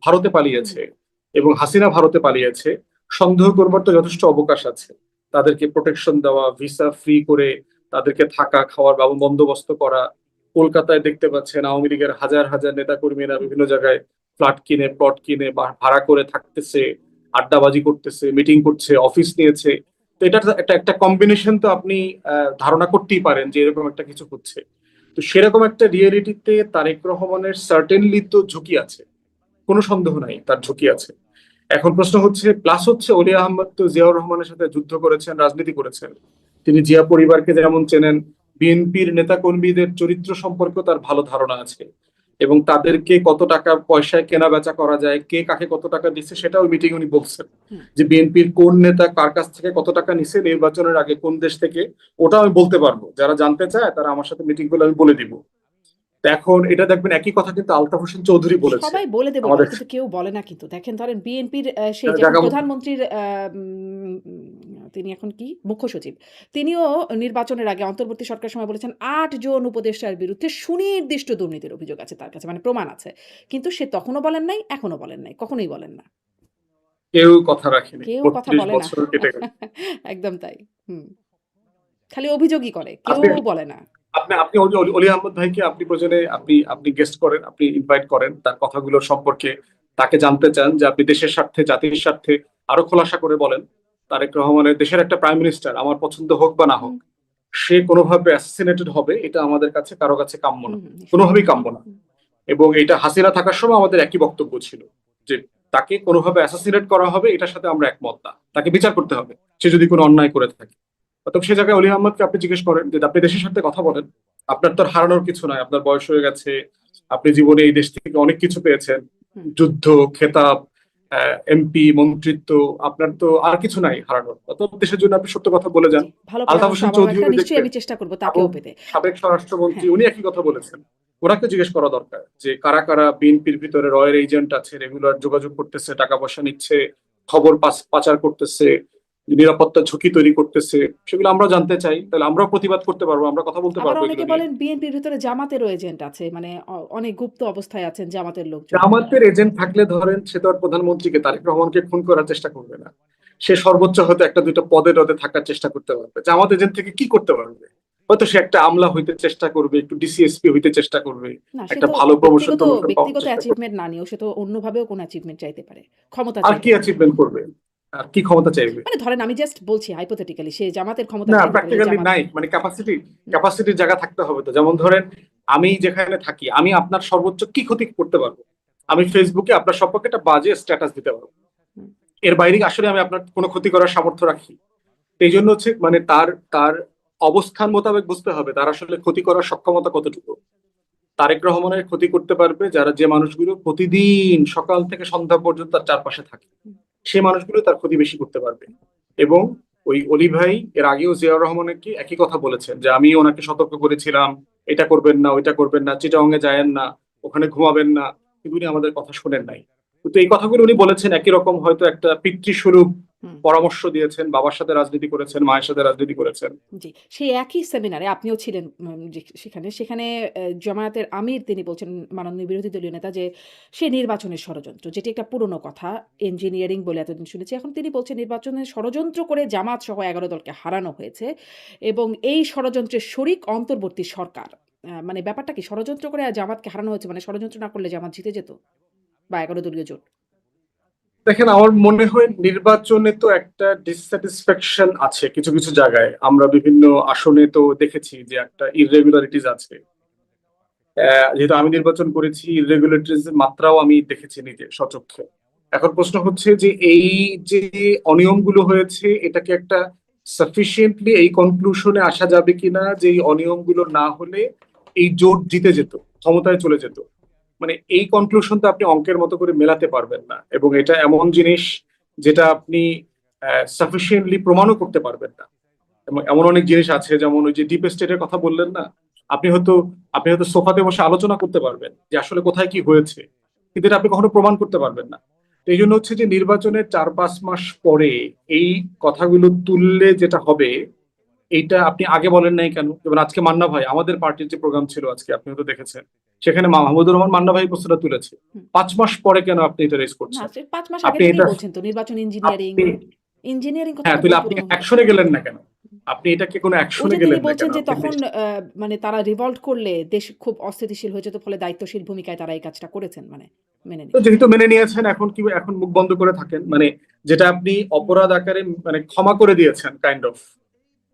ভারতে হুম, পালিয়েছে এবং হাসিনা ভারতে পালিয়েছে, সন্দেহ করবার তো যথেষ্ট অবকাশ আছে। তাদেরকে প্রোটেকশন দেওয়া, ভিসা ফ্রি করে তাদেরকে থাকা খাওয়ার বন্দোবস্ত করা। কলকাতায় দেখতে পাচ্ছেন আওয়ামী লীগের হাজার হাজার নেতাকর্মীরা হুম, বিভিন্ন জায়গায় ফ্ল্যাট কিনে, প্লট কিনে বা ভাড়া করে থাকতেছে, আড্ডাবাজি করতেছে, মিটিং করছে, অফিস নিয়েছে। তো এটা একটা একটা কম্বিনেশন তো আপনি ধারণা করতেই পারেন যে এরকম একটা কিছু হচ্ছে। তো সেরকম একটা রিয়েলিটিতে তারেক রহমানের সার্টেনলি তো ঝুঁকি আছে, কোনো সন্দেহ নাই তার ঝুঁকি আছে। এখন প্রশ্ন হচ্ছে, প্লাস হচ্ছে অলি আহমদ তো জিয়াউর রহমানের সাথে যুদ্ধ করেছেন, রাজনীতি করেছেন। তিনি জিয়া পরিবারকে যেমন চেনেন, বিএনপির নেতা কর্মীদের চরিত্র সম্পর্কে তার ভালো ধারণা আছে। এবং তাদেরকে কত টাকা পয়সায় কেনা বেচা করা যায়, কে কাকে কত টাকা দিচ্ছে, সেটা ওই মিটিং উনি বলছেন। হুম। যে বিএনপির কোন নেতা কার কাছ থেকে কত টাকা নিছে নির্বাচনের আগে, কোন দেশ থেকে, ওটা আমি বলতে পারবো। যারা জানতে চায় তারা আমার সাথে মিটিং করলে আমি বলে দিব। তো এখন এটা দেখবেন একই কথা কিন্তু আলতাফ হোসেন চৌধুরী বলেছে সবাই বলে আমাদের কিন্তু কেউ বলে না কিন্তু। দেখেন ধরেন বিএনপির সেই যে এখন জায়গা মতো। প্রধানমন্ত্রীর তিনি এখন কি? মুখ্য সচিব। তিনিও নির্বাচনের আগে অন্তর্বর্তী সরকারের সময় বলেছেন ৮ জন উপদেষ্টার বিরুদ্ধে সুনির্দিষ্ট দুর্নীতির অভিযোগ আছে তার কাছে। মানে প্রমাণ আছে। কিন্তু সে তখনও বলেন নাই, এখনো বলেন নাই। কখনোই বলেন না। কেউ কথা রাখেনি, কেউ কথা 32 বলে না। বছর কেটে গেল। একদম তাই। হুম। খালি অভিযোগই করে। কেউ আপনি বলে না। আপনি আপনি অলি আহমদ ভাইকে আপনি প্রয়োজনে আপনি গেস্ট করেন, আপনি ইনভাইট করেন, তার কথাগুলোর সম্পর্কে তাকে জানতে চান, যে আপনি দেশের স্বার্থে, জাতির স্বার্থে আরো খোলাসা করে বলেন। তারেক রহমানের দেশের একটা প্রাইম মিনিস্টার, আমার পছন্দ হোক বা না হোক, হুম, সে কোনোভাবে অ্যাসাসিনেটেড হবে, এটা আমাদের কাছে কারো কাছে কাম্য হুম, না, হুম, নিশ্চয়ই। কোনোভাবেই কাম্য না। হুম, এবং এটা হাসিনা থাকার সময় আমাদের একই বক্তব্য ছিল, যে তাকে কোনোভাবে অ্যাসাসিনেট করা হবে, এটার সাথে আমরা একমত না। তাকে বিচার করতে হবে সে যদি কোনো অন্যায় করে থাকে। অতএব সে জায়গায় অলি আহমদকে আপনি জিজ্ঞেস করেন যে আপনি দেশের সাথে কথা বলেন, আপনার তো আর হারানোর কিছু নাই, আপনার বয়স হয়ে গেছে, আপনি জীবনে এই দেশ থেকে অনেক কিছু পেয়েছেন, হুম। যুদ্ধ, খেতাব, এমপি, মন্ত্রিত্ব, আপনার তো আর কিছু নাই হারানোর। অতএব দেশের জন্য আপনি সত্য কথা বলে যান। জি, ভালো আলতাফ পরামর্শ হোসেন আবারও একটা চৌধুরী নিশ্চয়ই দেখবেন, আমি চেষ্টা করব এবং তাকেও পেতে। সাবেক স্বরাষ্ট্রমন্ত্রী, হ্যাঁ। উনি একই কথা বলেছেন। ওনাকে জিজ্ঞেস করা দরকার যে কারা কারা বিএনপির ভিতরে রয়ের এজেন্ট আছে, রেগুলার যোগাযোগ করতেছে, টাকা পয়সা নিচ্ছে, খবর পাচার করতেছে, নিরাপত্তা ঝুঁকি তৈরি করতেছে, সেগুলো আমরা জানতে চাই। তাহলে আমরাও প্রতিবাদ করতে পারবো, আমরা কথা বলতে আবার পারবো এগুলো অনেকে নিয়ে। বলেন বিএনপির ভিতরে জামাতেরও এজেন্ট আছে। মানে অনেক গুপ্ত অবস্থায় আছেন জামাতের লোকজন। জামাতের এজেন্ট থাকলে ধরেন সে তো আর প্রধানমন্ত্রীকে, তারেক রহমানকে খুন করার চেষ্টা করবে না। সে সর্বোচ্চ হয়তো একটা দুইটা পদে টদে থাকার চেষ্টা করতে পারবে। জামাত এজেন্ট থেকে কি করতে পারবে? হয়তো সে একটা আমলা হইতে চেষ্টা করবে, একটু ডিসিএসপি হইতে চেষ্টা করবে, না সে একটা তো ভালো প্রমোশন টমোশন পাওয়ার ব্যক্তিগত চেষ্টা করবে। অ্যাচিভমেন্ট না নিয়েও সে তো অন্যভাবেও কোনো অ্যাচিভমেন্ট চাইতে পারে। ক্ষমতা আর চাইতে কি পারে। অ্যাচিভমেন্ট করবে? আর কি ক্ষমতা চাইবে? মানে ধরেন আমি জাস্ট বলছি হাইপোথেটিক্যালি সে জামাতের ক্ষমতা না, চাইতে পারে যে প্র্যাকটিক্যালি জামাত নাই, মানে ক্যাপাসিটি, হুম, ক্যাপাসিটির জায়গা থাকতে হবে তো। যেমন ধরেন আমি যেখানে থাকি, আমি আপনার সর্বোচ্চ কি ক্ষতি করতে পারবো? আমি ফেসবুকে আপনার সম্পর্কে একটা বাজে স্ট্যাটাস দিতে পারবো, হুম, এর বাইরে আসলে আমি আপনার কোনো ক্ষতি করার সামর্থ্য রাখি? এই জন্য হচ্ছে মানে তার তার অবস্থান মোতাবেক বুঝতে হবে তার আসলে ক্ষতি করার সক্ষমতা কতটুকু। তারেক রহমানের ক্ষতি করতে পারবে যারা, যে মানুষগুলো প্রতিদিন সকাল থেকে সন্ধ্যা পর্যন্ত তার চারপাশে থাকে, হুম, সে মানুষগুলো তার ক্ষতি বেশি করতে পারবে। এবং ওই অলি ভাই এর আগেও জিয়াউর রহমানকে একই কথা বলেছেন, যে আমি ওনাকে সতর্ক করেছিলাম, এটা করবেন না, ওইটা করবেন না, চিটাগাং এ যায়েন না, ওখানে ঘুমাবেন না, কিন্তু উনি আমাদের কথা শোনেন নাই। কিন্তু এই কথাগুলো উনি বলেছেন একই রকম হয়তো একটা পিতৃস্বরূপ হুম। পরামর্শ দিয়েছেন, বাবার সাথে রাজনীতি করেছেন, মায়ের সাথে রাজনীতি করেছেন। জি, সেই একই সেমিনারে আপনিও ছিলেন সেখানে জামায়াতের আমির তিনি বলছেন মাননীয় বিরোধী দলীয় নেতা যে সে নির্বাচনের ষড়যন্ত্র। যেটি একটা পুরনো কথা। ইঞ্জিনিয়ারিং বলে এতদিন শুনেছি। এখন তিনি বলছেন নির্বাচনের ষড়যন্ত্র করে জামাত সহ ১১ দলকে হারানো হয়েছে এবং এই ষড়যন্ত্রের শরিক অন্তর্বর্তী সরকার। মানে ব্যাপারটা কি ষড়যন্ত্র করে জামাতকে হারানো হয়েছে মানে ষড়যন্ত্র না করলে জামাত জিতে যেত? বা ১১ দলীয় জোট? দেখেন, আমার মনে হয় নির্বাচনে তো একটা ডিসস্যাটিসফ্যাকশন আছে কিছু কিছু জায়গায়। আমরা বিভিন্ন আসনে তো দেখেছি যে একটা ইররেগুলারিটিস আছে। যেহেতু আমি নির্বাচন করেছি, ইররেগুলারিটিস মাত্রাও আমি দেখেছি নিজে সচক্ষে। এখন প্রশ্ন হচ্ছে যে এই যে অনিয়মগুলো হয়েছে, এটাকে একটা সাফিসিয়েন্টলি এই কনক্লুশনে আসা যাবে কিনা যে এই অনিয়মগুলো না হলে এই জোট জিতে যেত, ক্ষমতায় চলে যেত। মানে এই কনক্লুশন তো আপনি অঙ্কের মতো করে মেলাতে পারবেন না, এবং এটা এমন জিনিস যেটা আপনি সাফিসিয়েন্টলি প্রমাণও করতে পারবেন না। এবং এমন অনেক জিনিস আছে, যেমন ওই যে ডিপ স্টেটের কথা বললেন না, আপনি হয়তো আপনি হয়তো সোফাতে বসে আলোচনা করতে পারবেন যে আসলে কোথায় কি হয়েছে, কিন্তু এটা আপনি কখনো প্রমাণ করতে পারবেন না। তো এই জন্য হচ্ছে যে নির্বাচনের 4-5 মাস পরে এই কথাগুলো তুললে যেটা হবে, এইটা আপনি আগে বলেন নাই কেন? যেমন আজকে মান্না ভাই, আমাদের পার্টির যে প্রোগ্রাম ছিল আজকে, আপনি হয়তো দেখেছেন, সেখানে মাহমুদুর রহমান মান্না ভাই প্রশ্নটা তুলেছে। হুম। 5 মাস পরে কেন আপনি এটা রেজ না, করছেন? সে ৫ মাস আগে আপনি থেকেই এটা বলছেন তো নির্বাচন ইঞ্জিনিয়ারিং, আপনি ইঞ্জিনিয়ারিং হ্যাঁ, কথাটা তাহলে কই আপনি পুরনো হলো অ্যাকশনে সেটা। গেলেন না কেন? আপনি এটাকে কোনো ওই অ্যাকশনে যে তিনি গেলেন না বলছেন কেন? যে আপনি তখন মানে তারা রিভল্ট করলে দেশ খুব অস্থিতিশীল হয়ে যেত, ফলে দায়িত্বশীল ভূমিকায় তারা এই কাজটা করেছেন, মানে মেনে তো নিচ্ছেন। যেহেতু মেনে নিয়েছেন, এখন কি এখন মুখ বন্ধ করে থাকেন? মানে যেটা আপনি হুম। অপরাধ আকারে মানে ক্ষমা করে দিয়েছেন, কাইন্ড অফ,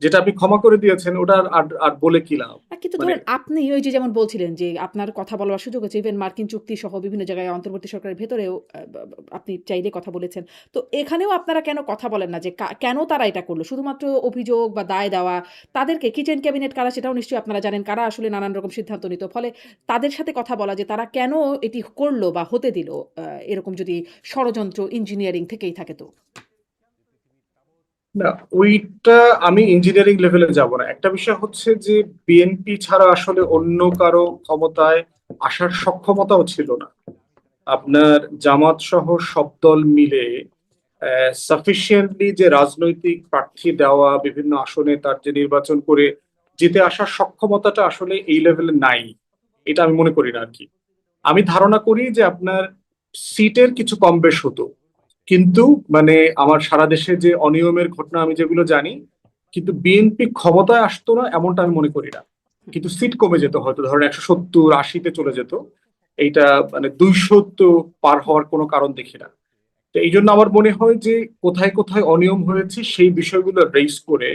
যেটা আপনি ক্ষমা করে দিয়েছেন, ওটা আর আর বলে কি লাভ? কিন্তু মানে ধরেন আপনি ওই যে যেমন বলছিলেন যে আপনার কথা বলার সুযোগ হচ্ছে, ইভেন মার্কিন চুক্তি সহ বিভিন্ন জায়গায় অন্তর্বর্তী সরকারের ভেতরেও আপনি চাইলে কথা বলেছেন। তো এখানেও আপনারা কেন কথা বলেন না যে কেন তারা এটা করল? শুধুমাত্র অভিযোগ বা দায় দেওয়া, তাদেরকে কিচেন ক্যাবিনেট কারা সেটাও নিশ্চয়ই আপনারা জানেন, কারা আসলে নানান রকম সিদ্ধান্ত নিত। ফলে তাদের সাথে কথা বলা যে তারা কেন এটি করল বা হতে দিল, এরকম যদি ষড়যন্ত্র ইঞ্জিনিয়ারিং থেকেই থাকে তো? না, ওইটা আমি ইঞ্জিনিয়ারিং লেভেলে যাব না। একটা বিষয় হচ্ছে যে বিএনপি ছাড়া আসলে অন্য কারো ক্ষমতায় আসার সক্ষমতাও ছিল না। আপনার জামাত সহ সব দল মিলে সাফিসিয়েন্টলি যে রাজনৈতিক প্রার্থী দেওয়া, বিভিন্ন আসনে তার যে নির্বাচন করে জিতে আসার সক্ষমতাটা আসলে এই লেভেলে নাই। এটা আমি মনে করি না আর কি। আমি ধারণা করি যে আপনার সিটের কিছু কম বেশ হতো, কিন্তু মানে আমার সারা দেশে যে অনিয়মের ঘটনা আমি যেগুলো জানি, কিন্তু বিএনপি ক্ষমতায় আসতো না এমনটা আমি মনে করি না। কিন্তু সিট কমে যেত, হয়তো ধরেন 170-80-তে চলে যেত। এইটা মানে 200 তো পার হওয়ার কোনো কারণ দেখি না। তো এই জন্য আমার মনে হয় যে কোথায় কোথায় অনিয়ম হয়েছে সেই বিষয়গুলো রেইজ করে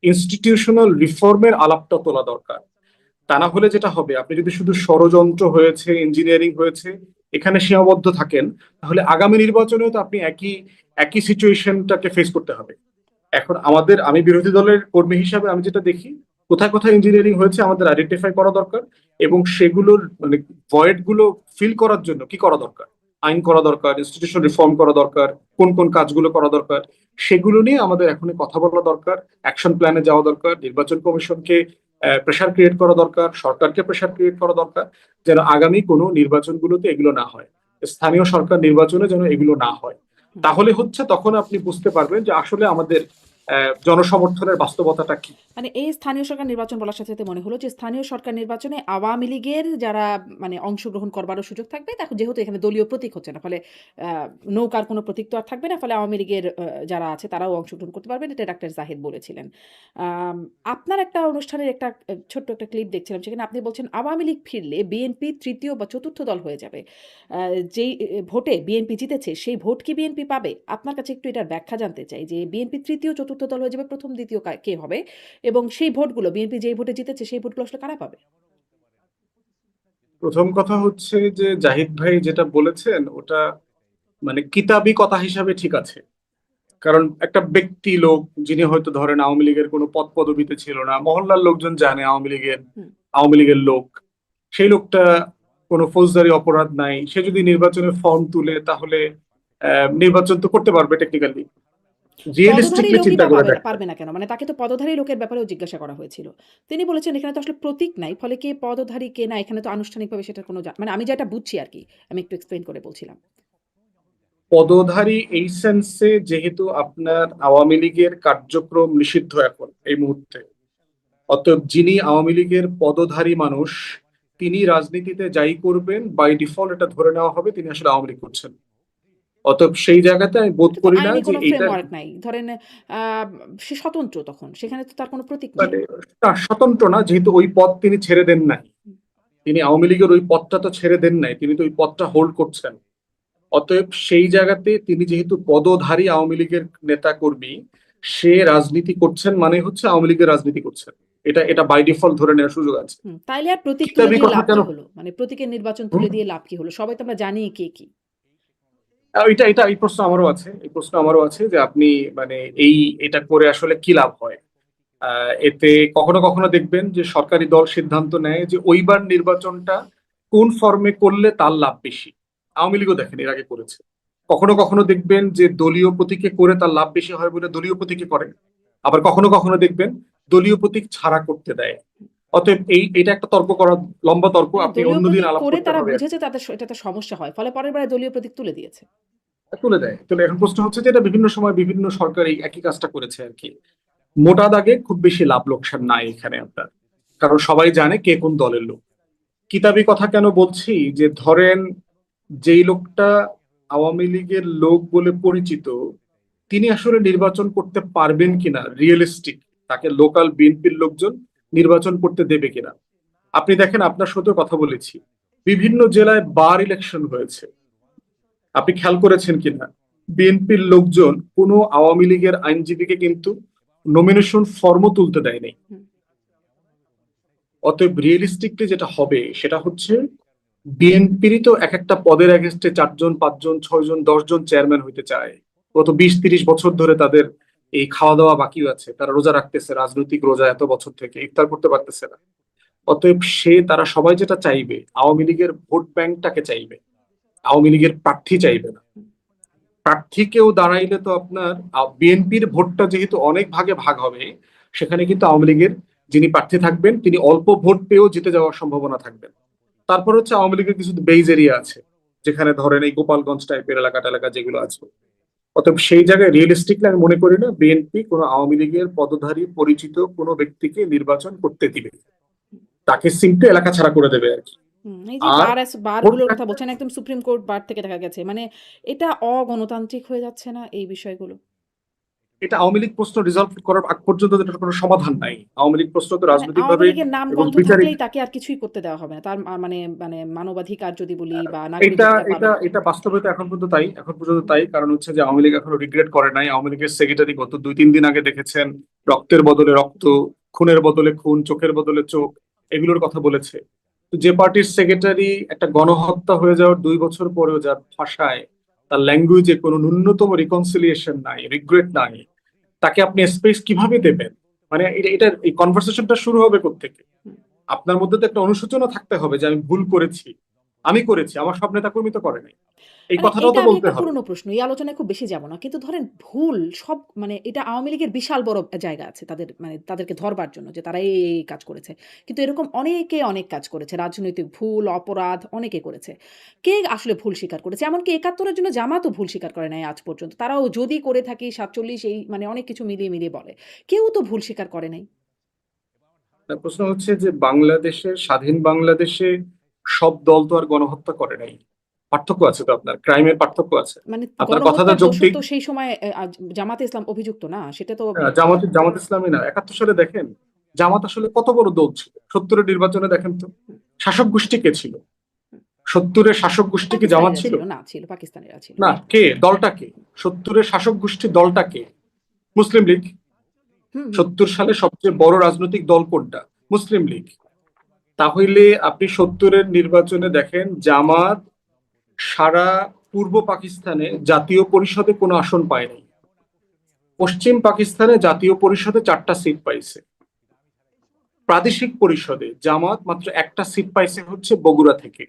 ইনস্টিটিউশনাল রিফর্মের আলাপটা তোলা দরকার। তা না হলে যেটা হবে, আপনি যদি শুধু ষড়যন্ত্র হয়েছে, ইঞ্জিনিয়ারিং হয়েছে এখানে সীমাবদ্ধ থাকেন, তাহলে আগামী নির্বাচনেও তো আপনি একই একই সিচুয়েশনটাকে ফেস করতে হবে। এখন আমি বিরোধী দলের কর্মী হিসাবে আমি যেটা দেখি, কোথায় কোথায় ইঞ্জিনিয়ারিং হয়েছে আমাদের আইডেন্টিফাই করা দরকার, এবং সেগুলোর মানে ভয়েড গুলো ফিল করার জন্য কি করা দরকার, আইন করা দরকার, ইনস্টিটিউশন রিফর্ম করা দরকার, কোন কোন কাজগুলো করা দরকার, সেগুলো নিয়ে আমাদের এখন কথা বলা দরকার। অ্যাকশন প্ল্যানে যাওয়া দরকার, নির্বাচন কমিশনকে প্রেশার ক্রিয়েট করা দরকার, সরকারকে প্রেশার ক্রিয়েট করা দরকার, যেন আগামী কোনো নির্বাচনগুলোতে এগুলো না হয়, স্থানীয় সরকার নির্বাচনে যেন এগুলো না হয়। হুম। তাহলে হচ্ছে তখন আপনি বুঝতে পারবেন যে আসলে আমাদের জনসমর্থনের বাস্তবতাটা কি। মানে এই স্থানীয় সরকার নির্বাচন বলার সাথে, সাথে মনে হলো যে স্থানীয় সরকার নির্বাচনে আওয়ামী লীগের যারা মানে অংশগ্রহণ করবারও সুযোগ থাকবে। দেখো যেহেতু এখানে দলীয় প্রতীক হচ্ছে না, ফলে আ নৌকার কোনো প্রতীক তো আর থাকবে না। ফলে আওয়ামী লীগের যারা আছে তারাও অংশগ্রহণ করতে পারবেন। এটা ডাক্তার জাহিদ বলেছিলেন। আম আপনার একটা অনুষ্ঠানের একটা ছোট্ট একটা ক্লিপ দেখছিলাম। সেখানে আপনি বলছেন আওয়ামী লীগ ফিরলে বিএনপি ৩য় বা ৪র্থ দল হয়ে যাবে। আ যেই ভোটে বিএনপি জিতেছে সেই ভোট কি বিএনপি পাবে? আপনার কাছে একটু এটার ব্যাখ্যা জানতে চাই যে বিএনপি ৩য়, ৪র্থ দল হয়ে যাবে, ১ম, ২য় কে হবে? এবং সেই ভোটগুলো বিএনপি যেই ভোটে জিতেছে সেই ভোটগুলো আসলে কারা পাবে? প্রথম কথা হচ্ছে যে জাহিদ ভাই যেটা বলেছেন ওটা মানে কিতাবি কথা হিসাবে ঠিক আছে। কারণ একটা ব্যক্তি লোক, যিনি হয়তো ধরেন আওয়ামী লীগের কোনো পদ পদবিতে ছিল না, মহল্লার লোকজন জানে হুম। আওয়ামী লীগের লোক, সেই লোকটা কোনো ফৌজদারি অপরাধ নাই, সে যদি নির্বাচনের ফর্ম তুলে তাহলে নির্বাচন তো করতে পারবে টেকনিক্যালি। পদধারী রিয়েলিস্টিকলি লোকই চিন্তা বা করে দেখেন, পারবে না কেন? মানে তাকে তো পদধারী লোকের ব্যাপারেও জিজ্ঞাসা করা হয়েছিল। তিনি বলেছেন এখানে তো আসলে প্রতীক নাই। ফলে কে পদধারী কে না এখানে তো আনুষ্ঠানিকভাবে সেটার কোনো মানে আমি যেটা বুঝছি আরকি। আমি একটু এক্সপ্লেইন করে বলছিলাম। পদধারী এই সেন্সে যেহেতু আপনার আওয়ামী লীগের কার্যক্রম নিষিদ্ধ এখন এই মুহূর্তে, অতএব যিনি আওয়ামী লীগের পদধারী মানুষ, তিনি রাজনীতিতে যাই করবেন বাই ডিফল্ট এটা ধরে নেওয়া হবে তিনি আসলে আওয়ামী লীগ করছেন। অতএব সেই জায়গাতে আমি বোধ এটা তো করি না আইনি যে কোনো এইটা ফ্রেমওয়ার্ক নাই। ধরেন আ সে স্বতন্ত্র তখন। সেখানে তো তার কোনো প্রতীক নাই। মানে স্বতন্ত্র না, যেহেতু ওই পদ তিনি ছেড়ে দেন নাই। হুম। তিনি আওয়ামী লীগের ওই পদটা তো ছেড়ে দেন নাই, তিনি তো ওই পদটা হোল্ড করছেন। অতএব সেই জায়গাতে তিনি যেহেতু পদধারী আওয়ামী লীগের নেতা কর্মী, সে রাজনীতি করছেন মানে হচ্ছে আওয়ামী লীগের রাজনীতি করছেন, এটা এটা বাই ডিফল্ট ধরে নেওয়ার সুযোগ আছে। তাইলে আর প্রতীক তুলে কিতাবি দিয়ে কথা লাভ কেন? কি হলো? মানে প্রতীকের নির্বাচন হুম? তুলে দিয়ে লাভ কি হলো? সবাই তো আমরা জানি কে কি। এটা এটা এই প্রশ্ন আমারও আছে, এই প্রশ্ন আমারও আছে যে আপনি মানে এই এটা করে আসলে কি লাভ হয়। এতে কখনো কখনো দেখবেন যে সরকারি দল সিদ্ধান্ত নেয় যে ওইবার নির্বাচনটা কোন ফর্মে করলে তার লাভ বেশি। আওয়ামী লীগও দেখেন এর আগে করেছে। কখনো কখনো দেখবেন যে দলীয় প্রতীকে করে তার লাভ বেশি হয় বলে দলীয় প্রতীকে করে, আবার কখনো কখনো দেখবেন দলীয় প্রতীক ছাড়া করতে দেয়। অতএব এটা একটা তর্ক করা, লম্বা তর্ক, মানে আপনি দলীয় অন্যদিন প্রতীক আলাপ করে করতে তারা হবে। বুঝেছে এটাতে সমস্যা হয়। ফলে পরের বারে দলীয় প্রতীক তুলে দিয়েছে। তুলে দেয়, তুলে। এখন প্রশ্ন হচ্ছে যে এটা বিভিন্ন সময় বিভিন্ন সরকার এই একই কাজটা করেছে আর কি। মোটা দাগে খুব বেশি লাভ লোকসান নাই এখানে আপনার, কারণ সবাই জানে কে কোন দলের লোক। কিতাবি কথা কেন বলছি, যে ধরেন যেই লোকটা আওয়ামী লীগের লোক বলে পরিচিত, তিনি আসলে নির্বাচন করতে পারবেন কিনা, রিয়েলিস্টিক, তাকে লোকাল বিএনপির লোকজন নির্বাচন করতে দেবে কিনা। আপনি দেখেন, আপনার সাথে কথা বলেছি, বিভিন্ন জেলায় বার ইলেকশন হয়েছে, আপনি খেয়াল করেছেন কিনা, বিএনপির লোকজন কোনো আওয়ামী লীগের আইনজীবীকে কিন্তু নমিনেশন ফর্মও তুলতে দেয় নাই। অতএব রিয়েলিস্টিকলি যেটা হবে সেটা হচ্ছে, বিএনপিরই তো এক একটা পদের এগেনস্টে 4 জন 5 জন 6 জন 10 জন চেয়ারম্যান হইতে চায়। গত 20-30 বছর ধরে তাদের এই খাওয়া দাওয়া বাকি আছে, তারা রোজা রাখতেছে, রাজনৈতিক রোজা, এত বছর থেকে ইফতার করতে পারতেছে না। অতএব তারা সবাই যেটা চাইবে, আওয়ামী লীগের ভোট ব্যাংকটাকে চাইবে, আওয়ামী লীগের প্রার্থী চাইবে না। প্রার্থী কেউ দাঁড়াইলে তো আপনার বিএনপির ভোটটা যেহেতু অনেক ভাগে ভাগ হবে, সেখানে কিন্তু আওয়ামী লীগের যিনি প্রার্থী থাকবেন তিনি অল্প ভোট পেয়েও জিতে যাওয়ার সম্ভাবনা থাকবে। তারপর হচ্ছে আওয়ামী লীগের কিছু বেইজ এরিয়া আছে, যেখানে ধরেন এই গোপালগঞ্জ টাইপের এলাকা যেগুলো আছে। অতএব সেই জায়গায় রিয়েলিস্টিকলি আমি মনে করি না বিএনপি কোনো আওয়ামী লীগের পদধারী পরিচিত কোনো ব্যক্তিকে নির্বাচন করতে দিবে, তাকে সিম্পলি এলাকা ছাড়া করে দেবে আর কি। এই যে আর ভোট বারগুলোর কথা বলছেন, একদম সুপ্রিম কোর্ট বার থেকে দেখা গেছে। মানে এটা অগণতান্ত্রিক হয়ে যাচ্ছে না এই বিষয়গুলো? এটা আওয়ামী লীগ প্রশ্ন রিজলভ করার আগ পর্যন্ত এটার কোনো সমাধান নাই। আওয়ামী লীগ প্রশ্ন তো মানে রাজনৈতিক আওয়ামী ভাবে লীগের নাম এবং গন্ধ বিচারিক। থাকলেই তাকে আর কিছুই করতে দেওয়া হবে না। তার মানে মানে মানবাধিকার যদি বলি বা এটা নাগরিকত্ব পাবে এটা না। এটা বাস্তবে তো এখন পর্যন্ত তাই, কারণ হচ্ছে যে আওয়ামী লীগ এখনো রিগ্রেট করে নাই। আওয়ামী লীগের সেক্রেটারি গত 2-3 দিন আগে দেখেছেন রক্তের বদলে রক্ত, খুনের বদলে খুন, চোখের বদলে চোখ, এগুলোর কথা বলেছে। তো যে পার্টির সেক্রেটারি একটা গণহত্যা হয়ে যাওয়ার 2 বছর পরেও যার ভাষায়, তার ল্যাঙ্গুয়েজে কোনো ন্যূনতম রিকনসিলিয়েশন নাই, রিগ্রেট নাই, তাকে আপনি স্পেস কিভাবে দেবেন? মানে এটা এই কনভারসেশনটা শুরু হবে কোত্থেকে? আপনার মধ্যে তো একটা অনুশোচনা থাকতে হবে যে আমি ভুল করেছি, আমি করেছি, আমার সব নেতাকর্মী তো করে নাই, এই মানে কথাটাও এটা তো আমি বলতে একটা হবে। পুরনো প্রশ্ন। এই আলোচনায় খুব বেশি যাব না। কিন্তু ধরেন ভুল সব মানে এটা আওয়ামী লীগের বিশাল বড় জায়গা আছে তাদের মানে তাদেরকে ধরবার জন্য যে তারা এই কাজ করেছে। কিন্তু এরকম অনেকে অনেক কাজ করেছে। রাজনৈতিক ভুল, অপরাধ অনেকে করেছে। কে আসলে ভুল স্বীকার করেছে? এমনকি ৭১ এর জন্য জামাতও ভুল স্বীকার করে নাই আজ পর্যন্ত। তারাও যদি করে থাকি ৪৭ এই মানে অনেক কিছু মিলিয়ে বলে। কেউ তো ভুল স্বীকার করে নাই। প্রশ্ন হচ্ছে যে বাংলাদেশের, স্বাধীন বাংলাদেশে সব দল তো আর গণহত্যা করে নাই। পার্থক্য আছে তো, আপনার ক্রাইমের পার্থক্য আছে। মানে আপনার কথাটা গণহত্যার দোষর যৌক্তিক। তো সেই সময় জামাতে ইসলাম অভিযুক্ত না। সেটা তো জামাত ইসলামী না, 71 সালে দেখেন জামাত আসলে কত বড় দল ছিল। 70-এর নির্বাচনে দেখেন তো শাসক গোষ্ঠী কে ছিল? 70-এর শাসক গোষ্ঠী কি জামাত পাকিস্তানিরা ছিল? ছিল না, ছিল পাকিস্তানিরা ছিল। না, কে? দলটা কে? 70-এর শাসক গোষ্ঠী দলটা কে? মুসলিম লীগ। হুম, হুম। 70 সালে সবচেয়ে বড় রাজনৈতিক দল কোনটা? মুসলিম লীগ। তাহলে আপনি 70-এর নির্বাচনে দেখেন জামাত সারা পূর্ব পাকিস্তানে জাতীয় পরিষদে কোনো আসন পায় নাই। পশ্চিম পাকিস্তানে জাতীয় পরিষদে 4টা সিট পাইছে। প্রাদেশিক পরিষদে জামাত মাত্র একটা সিট পাইছে, হচ্ছে বগুড়া থেকে।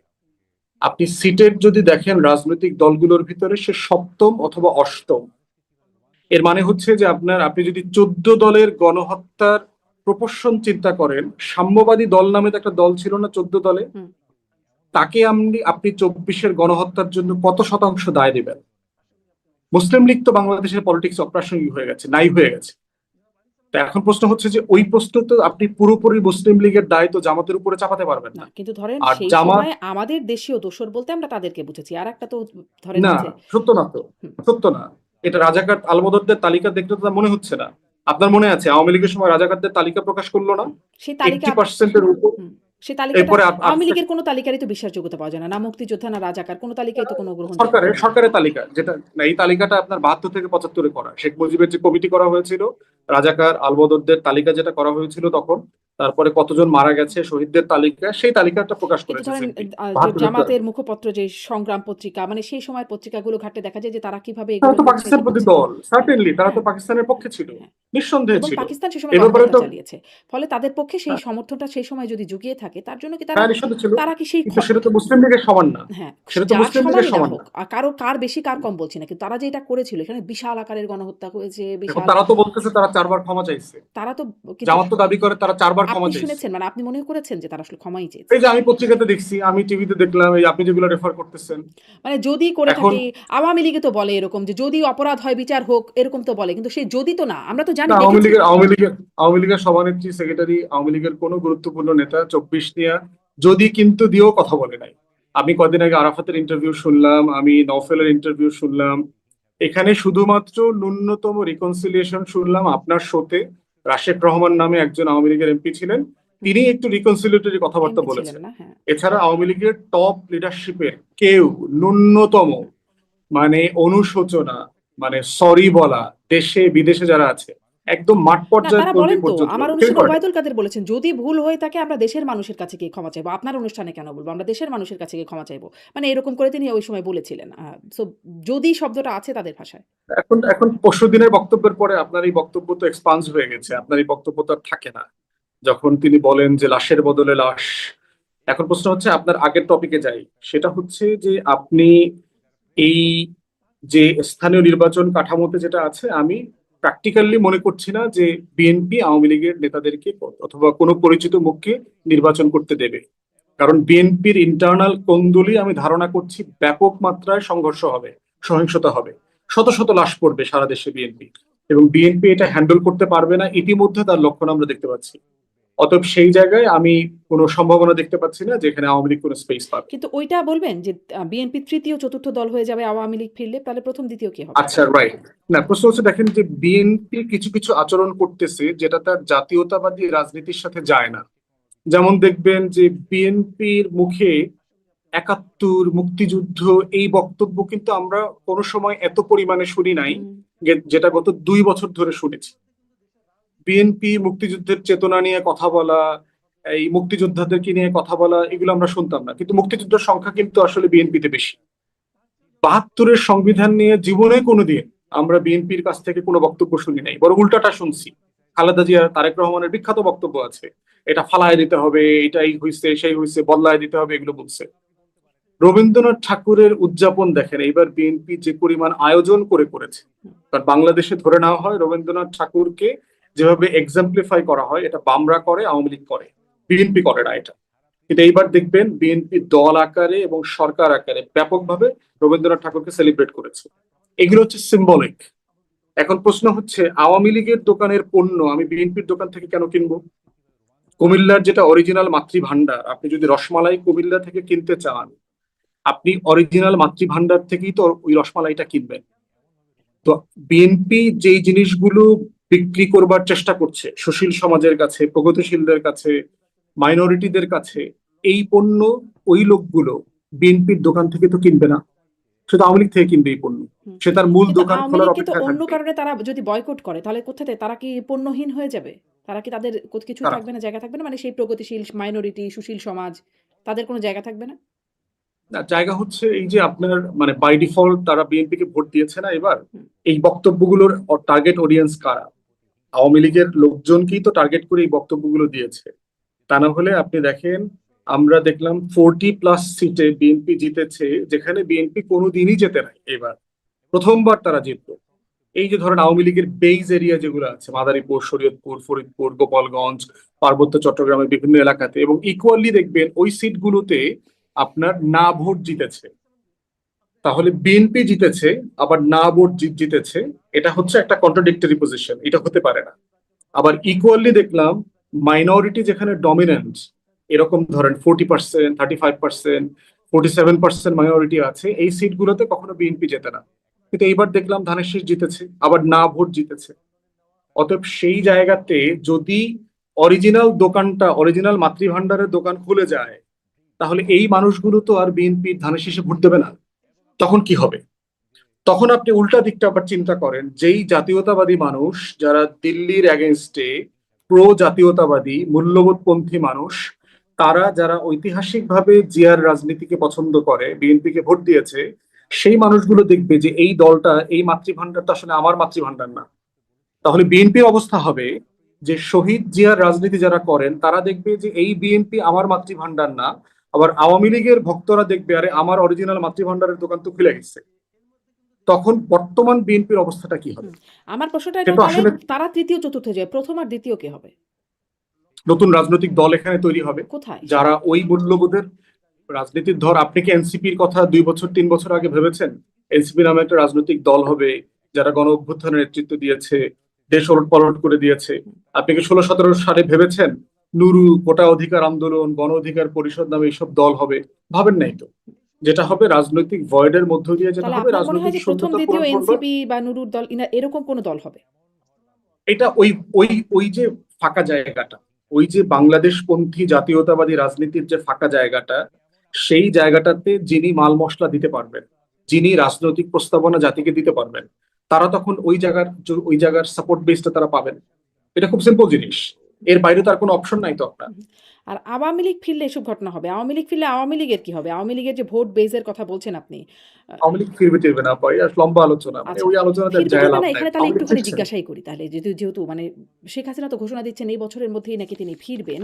আপনি সিটের যদি দেখেন রাজনৈতিক দলগুলোর ভিতরে সে সপ্তম অথবা অষ্টম। এর মানে হচ্ছে যে আপনি যদি 14 দলের গণহত্যার প্রপোর্শন চিন্তা করেন, সাম্যবাদী দল নামে তো একটা দল ছিল না 14 দলে, হুম। তাকে আপনি 24-এর গণহত্যার জন্য কত শতাংশ দায় দিবেন? মুসলিম লীগ তো বাংলাদেশের পলিটিক্স অপ্রাসঙ্গিক হয়ে গেছে, নাই হয়ে গেছে। তো এখন প্রশ্ন হচ্ছে যে ওই প্রশ্ন তো আপনি পুরোপুরি মুসলিম লীগের দায় তো জামাতের উপরে চাপাতে পারবেন না, না। কিন্তু ধরেন আর সেই জামাত, সময় আমাদের দেশীয় দোসর বলতে আমরা তাদেরকে বুঝেছি। আরেকটা তো ধরেন না, আছে। সত্য না তো, হুম। সত্য না। এটা রাজাকার আলবদরদের তালিকা দেখতে তো তা মনে হচ্ছে না। আপনার মনে আছে আওয়ামী লীগের সময় রাজাকারদের তালিকা প্রকাশ করলো না? হুম। সেই তালিকা 80%-এর উপর। হুম। সেই তালিকাটা এরপরে আওয়ামী লীগের কোনো তালিকারই তো বিশ্বাসযোগ্যতা পাওয়া যায় না। না মুক্তিযোদ্ধা, না রাজাকার, কোনো তালিকায় তো কোনো গ্রহণযোগ্য সরকারের না। সরকারের তালিকা যেটা না, এই তালিকাটা আপনার 72 থেকে 75-এ করা, শেখ মুজিবের যে কমিটি করা হয়েছিল, রাজাকার আলবদরদের তালিকা যেটা করা হয়েছিল তখন, তারপরে কতজন মারা গেছে শহীদদের তালিকা, সেই তালিকাটা প্রকাশ কিন্তু করেছে ধরেন সিম্পি যে 72-এর। জামাতের মুখপত্র যে সংগ্রাম পত্রিকা, মানে সেই সময়ের পত্রিকাগুলো ঘাটলে দেখা যায় যে তারা কিভাবে তারা এগুলো তো নিরুৎসাহিত পাকিস্তান প্রতি করছে। দল, হ্যাঁ, সার্টেনলি তারা তো হ্যাঁ, পাকিস্তানের পক্ষে ছিল, হ্যাঁ। নিঃসন্দেহে এবং ছিল। পাকিস্তান সে এ সময় ব্যাপারে গণহত্যা তো চালিয়েছে। ফলে তাদের পক্ষে সেই হ্যাঁ, সমর্থনটা সেই সময় যদি জুগিয়ে থাকে, তার জন্য কি তারা হ্যাঁ, নিঃসন্দেহে ছিল, তারা কি সেই কিন্তু সেটা তো মুসলিম লীগের সমান না, হ্যাঁ, সেটা তো যার মুসলিম লীগের সমানই না সমান হোক, না। কার বেশি কার কম বলছি না। কিন্তু তারা যে এটা করেছিল, এখানে বিশাল আকারের গণহত্যা হয়েছে, এখন বিশাল তারা তো বলতেছে তারা 4 বার ক্ষমা চাইছে, তারা তো কিন্তু জামাত তো দাবি করে তারা 4 বার ক্ষমা আপনি চাইছে। শুনেছেন, মানে আপনি মনে করেছেন যে তারা আসলে ক্ষমাই চেয়েছে? এই যে আমি পত্রিকাতে দেখছি, আমি টিভিতে দেখলাম, এই আপনি যেগুলো রেফার করতেছেন মানে যদি করে এখন, থাকে, আওয়ামী লীগে তো বলে এরকম যে যদি অপরাধ হয় বিচার হোক, এরকম তো বলে। কিন্তু সেই যদি তো না, আমরা তো জানি, না, দেখেছি। আওয়ামী লীগের সভানেত্রী, সেক্রেটারি, আওয়ামী লীগের কোনো গুরুত্বপূর্ণ নেতা 24 নিয়া যদি কিন্তু দিয়েও কথা বলে নাই। আমি কদিন আগে আরাফাতের ইন্টারভিউ শুনলাম, আমি নওফেলের ইন্টারভিউ শুনলাম, এখানে শুধুমাত্র ন্যূনতম রিকনসিলিয়েশন শুনলাম আপনার শোতে। রাশেক রহমান নামে একজন আওয়ামী লীগের এমপি ছিলেন, তিনি একটু রিকনসিলিয়েটরি কথাবার্তা এমপি ছিলেন বলেছেন। না, হ্যাঁ। এছাড়া আওয়ামী লীগের টপ লিডারশিপের কেউ ন্যূনতম মানে অনুশোচনা, মানে সরি বলা, দেশে বিদেশে যারা আছে একদম মাঠ না, পর্যায়ের তারা কর্মী বলেন তো, পর্যন্ত আমার কেউ অনুষ্ঠানে করে নাই। ওবায়দুল কাদের বলেছেন, যদি ভুল হয়ে থাকে আমরা দেশের মানুষের কাছে গিয়ে ক্ষমা চাইবো। আপনার অনুষ্ঠানে কেন বলবো? আমরা দেশের মানুষের কাছে গিয়ে ক্ষমা চাইবো। মানে এরকম করে তিনি ওই সময় বলেছিলেন। সো যদি শব্দটা আছে তাদের ভাষায়। এখন এখন পরশু দিনের বক্তব্যের পরে আপনার এই বক্তব্য তো এক্সপান্স হয়ে গেছে, আপনার এই বক্তব্য তো আর থাকে না, যখন তিনি বলেন যে লাশের বদলে লাশ। এখন প্রশ্ন হচ্ছে, আপনার আগের টপিকে যাই, সেটা হচ্ছে যে আপনি এই যে স্থানীয় নির্বাচন কাঠামোতে যেটা আছে, আমি প্র্যাকটিক্যালি মনে করছি না যে বিএনপি আওয়ামী লীগের নেতাদেরকে অথবা কোনো পরিচিত মুখকে নির্বাচন করতে দেবে। কারণ বিএনপির ইন্টারনাল কোন্দলই আমি ধারণা করছি ব্যাপক মাত্রায় সংঘর্ষ হবে, সহিংসতা হবে, শত শত লাশ পড়বে সারা দেশে বিএনপি, এবং বিএনপি এটা হ্যান্ডেল করতে পারবে না, ইতিমধ্যে তার লক্ষণ আমরা দেখতে পাচ্ছি। অতএব সেই জায়গায় আমি কোনো সম্ভাবনা দেখতে পাচ্ছি না যেখানে আওয়ামী লীগ কোনো স্পেস পাবে। কিন্তু ওইটা বলবেন যে বিএনপি তৃতীয় চতুর্থ দল হয়ে যাবে আওয়ামী লীগ ফিরলে, তাহলে প্রথম দ্বিতীয় কি হবে? আচ্ছা, রাইট। না, প্রশ্ন হচ্ছে দেখেন যে বিএনপি কিছু কিছু আচরণ করতেছে যেটা তার জাতীয়তাবাদী রাজনীতির সাথে যায় না। যেমন দেখবেন যে বিএনপির মুখে 71 মুক্তিযুদ্ধ এই বক্তব্য কিন্তু আমরা কোনো সময় এত পরিমাণে শুনি নাই, হুম। যেটা গত 2 বছর ধরে শুনেছি। বিএনপি মুক্তিযুদ্ধের চেতনা নিয়ে কথা বলা, এই মুক্তিযোদ্ধাদেরকে নিয়ে কথা বলা, এগুলো আমরা শুনতাম না, কিন্তু মুক্তিযুদ্ধের সংখ্যা কিন্তু আসলে বিএনপিতে বেশি। 72-এর সংবিধান নিয়ে জীবনে কোনোদিন আমরা বিএনপির কাছ থেকে কোনো বক্তব্য শুনি নাই, বরং উল্টাটা শুনছি। খালেদা জিয়া, তারেক রহমানের বিখ্যাত বক্তব্য আছে, এটা ফালায় দিতে হবে, এটাই হইছে সেই হইছে, বদলায় দিতে হবে, এগুলো বলছে। রবীন্দ্রনাথ ঠাকুরের উদযাপন দেখেন এইবার বিএনপি যে পরিমাণ আয়োজন করেছে। কারণ বাংলাদেশে ধরে নেওয়া হয় রবীন্দ্রনাথ ঠাকুরকে যেভাবে এক্সাম্পলিফাই করা হয়, এটা বামরা করে, আওয়ামী লীগ করে, বিএনপি করে না এটা। কিন্তু এইবার দেখবেন বিএনপি দল আকারে এবং সরকার আকারে ব্যাপকভাবে রবীন্দ্রনাথ ঠাকুরকে সেলিব্রেট করেছে। এগুলো হচ্ছে সিম্বলিক। এখন প্রশ্ন হচ্ছে, আওয়ামী লীগের দোকানের পণ্য আমি বিএনপির দোকান থেকে কেন কিনবো? কুমিল্লার যেটা অরিজিনাল মাতৃভান্ডার, আপনি যদি রসমালাই কুমিল্লা থেকে কিনতে চান, আপনি অরিজিনাল মাতৃভান্ডার থেকেই তো ওই রসমালাইটা কিনবেন। তো বিএনপি যেই জিনিসগুলো বিক্রি করবার চেষ্টা করছে সুশীল সমাজের কাছে, প্রগতিশীলদের কাছে, মাইনরিটিদের কাছে, এই পণ্য ওই লোকগুলো বিএনপির দোকান থেকে তো কিনবে না, সে তো আওয়ামী লীগ থেকে কিনবে এই পণ্য। হুম। সে তার মূল কিন্তু দোকান আওয়ামী খোলার লীগকে তো অপেক্ষায় অন্য থাকবে। কারণে তারা যদি বয়কট করে, তাহলে কোথাতে তারা কি পণ্যহীন হয়ে যাবে? তারা কি তাদের কিছুই তারা থাকবে না, জায়গা থাকবে না? মানে সেই প্রগতিশীল মাইনরিটি, সুশীল সমাজ, তাদের কোনো জায়গা থাকবে না? না, জায়গা হচ্ছে এই যে আপনার মানে বাই ডিফল্ট তারা বিএনপি কে ভোট দিয়েছে না এবার, হুম। এই বক্তব্যগুলোর টার্গেট অডিয়েন্স কারা? আওয়ামী লীগের লোকজনকেই তো টার্গেট করে এই বক্তব্যগুলো দিয়েছে। তা না হলে আপনি দেখেন, আমরা দেখলাম 40+ সিটে বিএনপি জিতেছে, যেখানে বিএনপি কোনোদিনই জেতে নাই, এবার প্রথমবার তারা জিতলো। এই যে ধরেন আওয়ামী লীগের বেইজ এরিয়া যেগুলো আছে, মাদারীপুর, শরীয়তপুর, ফরিদপুর, গোপালগঞ্জ, পার্বত্য চট্টগ্রামের বিভিন্ন এলাকাতে, এবং ইকুয়ালি দেখবেন ওই সিটগুলোতে আপনার না ভোট জিতেছে। তাহলে বিএনপি জিতেছে আবার না ভোট জিতেছে, এটা হচ্ছে একটা কন্ট্রাডিক্টরি পজিশন, এটা হতে পারে না। আবার ইকুয়ালি দেখলাম মাইনরিটি যেখানে ডমিনেন্ট, এরকম ধরেন 40%, 35%, 47% মাইনরিটি আছে, এই সিটগুলোতে কখনো বিএনপি জেতে না, কিন্তু এইবার দেখলাম ধানের শীষ জিতেছে, আবার না ভোট জিতেছে। অতএব সেই জায়গাতে যদি অরিজিনাল দোকানটা, অরিজিনাল মাতৃভান্ডারের দোকান খুলে যায়, তাহলে এই মানুষগুলো তো আর বিএনপির ধানের শীষে ভোট দেবে না। তখন কি হবে? তখন আপনি উল্টা দিকটা আবার চিন্তা করেন, যেই জাতীয়তাবাদী মানুষ যারা দিল্লির এগেনস্টে প্রো জাতীয়তাবাদী মূল্যবোধপন্থী মানুষ, তারা যারা ঐতিহাসিকভাবে জিয়ার রাজনীতিকে পছন্দ করে, বিএনপিকে ভোট দিয়েছে, সেই মানুষগুলো দেখবে যে এই দলটা, এই মাতৃভান্ডারটা আসলে আমার মাতৃভান্ডার না। তাহলে বিএনপির অবস্থা হবে যে শহীদ জিয়ার রাজনীতি যারা করেন তারা দেখবে যে এই বিএনপি আমার মাতৃভান্ডার না। আবার আওয়ামী লীগের ভক্তরা দেখবে আরে আমার অরিজিনাল মাতৃভান্ডারের দোকান তো খুলে গেছে। তখন বর্তমান বিএনপির অবস্থাটা কি হবে? হুম। আমার প্রশ্নটা সে এটা তো তাহলে আসলে তারা তৃতীয় চতুর্থ যায়, প্রথম আর দ্বিতীয় কে হবে? নতুন রাজনৈতিক দল এখানে তৈরি হবে, কোথায় যারা সেটা? ওই মূল্যবোধের রাজনীতির। ধর, আপনি কি এনসিপির কথা 2 বছর 3 বছর আগে ভেবেছেন? এনসিপি নামে একটা রাজনৈতিক দল হবে যারা গণ অভ্যুত্থানের নেতৃত্ব দিয়েছে, দেশ ওলট পালট করে দিয়েছে। আপনি কি 16-17 সালে ভেবেছেন নুরু, কোটা অধিকার আন্দোলন, গণ অধিকার পরিষদ নামে এইসব দল হবে? ভাবেন নাই তো। যেটা হবে রাজনৈতিক ভয়েডের মধ্য দিয়ে, যেটা তাহলে হবে আপনার মনে হয় রাজনৈতিক যে প্রথম শূন্যতা দ্বিতীয় পূরণ করবে। এনসিপি বা নুরুর দল এরকম কোনো দল হবে? এটা ওই ওই ওই যে ফাঁকা জায়গাটা, ওই যে বাংলাদেশপন্থী জাতীয়তাবাদী রাজনীতির যে ফাঁকা জায়গাটা, সেই জায়গাটাতে যিনি মাল মশলা দিতে পারবেন, যিনি রাজনৈতিক প্রস্তাবনা জাতিকে দিতে পারবেন, তারা তখন ওই জায়গার সাপোর্ট বেসটা তারা পাবেন। এটা খুব সিম্পল জিনিস। এর বাইরে তার কোনো অপশন নাই তো আপনার। হুম। আর আওয়ামী লীগ ফিরলে এসব ঘটনা হবে। আওয়ামী লীগ ফিরলে আওয়ামী লীগের কি হবে? আওয়ামী লীগের যে ভোট বেজের কথা বলছেন আপনি। আ আওয়ামী লীগ ফিরবে টিরবে না পাই, আর লম্বা আলোচনা, মানে আচ্ছা। ওই আলোচনাতে আর ফিরবে যায় টিরবে লাভ না, নাই। এখানে তাহলে আওয়ামী লীগ একটুখানি ফিরছে না। জিজ্ঞাসাই করি তাহলে, যেহেতু মানে শেখ হাসিনা তো ঘোষণা দিচ্ছেন এই বছরের মধ্যেই নাকি তিনি ফিরবেন।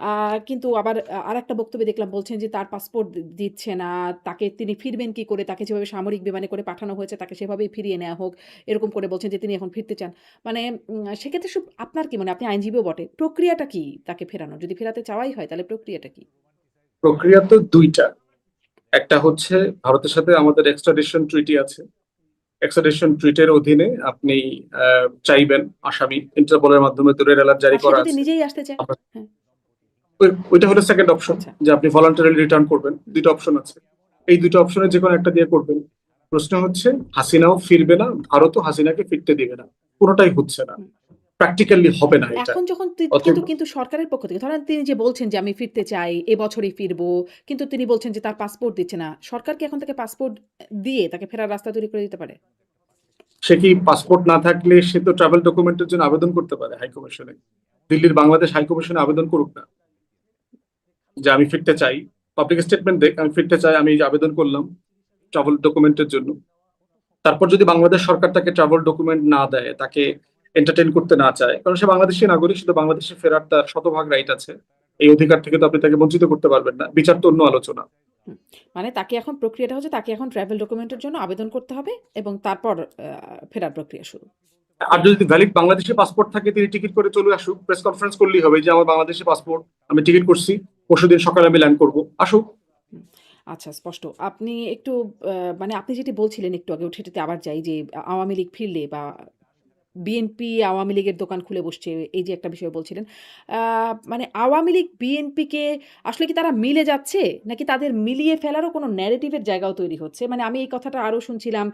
আ কিন্তু আবার আরেকটা বক্তব্যে দেখলাম বলছেন যে তার পাসপোর্ট দিচ্ছে না। তাকে তিনি ফিরবেন কি করে? তাকে যেভাবে সামরিক বিমানে করে পাঠানো হয়েছে তাকে সেভাবেই ফিরিয়ে নেয়া হোক। এরকম করে বলছেন যে তিনি এখন ফিরতে চান। মানে সেক্ষেত্রে আপনার কি মনে হয়? আপনি আইনজীবীও বটে। প্রক্রিয়াটা কি তাকে ফেরানোর? যদি ফেরাতে চাওয়াই হয় তাহলে প্রক্রিয়াটা কি? প্রক্রিয়া তো দুইটা। একটা হচ্ছে ভারতের সাথে আমাদের এক্সট্রাডিশন ট্রিটি আছে। এক্সট্রাডিশন ট্রিটের অধীনে আপনি চাইবেন আসামি ইন্টারপোলের মাধ্যমে দূরের এলার জারি আর সে করা যদি আছে। নিজেই আসতে চায়? আমরা- হ্যাঁ, ওইটা হলো সেকেন্ড অপশন, আচ্ছা। যে আপনি ভলান্টারিলি রিটার্ন করবেন। হুম, দুইটা অপশন আছে, এই দুইটা অপশনের যে কোনো একটা দিয়ে করবেন। প্রশ্ন হচ্ছে হাসিনাও ফিরবে না, ভারতও হাসিনাকে ফিরতে দিবে না, কোনোটাই হচ্ছে না, হুম। প্র্যাকটিক্যালি হবে না এটা। এখন যখন অতএব কিন্তু সরকারের পক্ষ থেকে ধরেন তিনি যে বলছেন যে আমি ফিরতে চাই, এবছরই ফিরবো। কিন্তু তিনি বলছেন যে তার পাসপোর্ট দিচ্ছে না। সরকার কি এখন তাকে পাসপোর্ট দিয়ে তাকে ফেরার রাস্তা তৈরি করে দিতে পারে? সে কি পাসপোর্ট না থাকলে সে তো ট্রাভেল ডকুমেন্টের জন্য আবেদন করতে পারে হাই কমিশনে। দিল্লির বাংলাদেশ হাই কমিশনে আবেদন করুক না, যে আমি ফিরতে চাই, পাবলিক স্টেটমেন্ট দেখ আমি ফিরতে চাই, আমি এই যে আবেদন করলাম ট্রাভেল ডকুমেন্টের জন্য। তারপর যদি বাংলাদেশ সরকার তাকে ট্রাভেল ডকুমেন্ট না দেয়, তাকে এন্টারটেইন করতে না চায়, কারণ সে বাংলাদেশি নাগরিক, শুধু বাংলাদেশে ফেরার তার শতভাগ রাইট আছে। এই অধিকার থেকে তো আপনি তাকে বঞ্চিত করতে পারবেন না, বিচার তো অন্য আলোচনা। হুম। মানে তাকে এখন প্রক্রিয়াটা হচ্ছে তাকে এখন ট্রাভেল ডকুমেন্টের জন্য আবেদন করতে হবে এবং তারপর ফেরার প্রক্রিয়া শুরু। আর যদি ভ্যালিড বাংলাদেশি পাসপোর্ট থাকে, তিনি টিকিট করে চলে আসুক, প্রেস কনফারেন্স করলেই হবে যে আমার বাংলাদেশি পাসপোর্ট, আমি টিকিট করছি, পরশুদিন সকালে আমি ল্যান্ড করবো, আসুক। হুম। আচ্ছা, স্পষ্ট। আপনি একটু মানে আপনি যেটি বলছিলেন একটু আগে সেটাতে আবার যাই যে আওয়ামী লীগ ফিরলে বা বিএনপি আওয়ামী লীগের দোকান খুলে বসছে, এই যে একটা বিষয় বলছিলেন। আ মানে আওয়ামী লীগ বিএনপিকে আসলে কি তারা মিলে যাচ্ছে? নাকি তাদের মিলিয়ে ফেলারও কোনো ন্যারেটিভ এর জায়গাও তৈরি হচ্ছে? মানে আমি এই কথাটা আরো শুনছিলাম,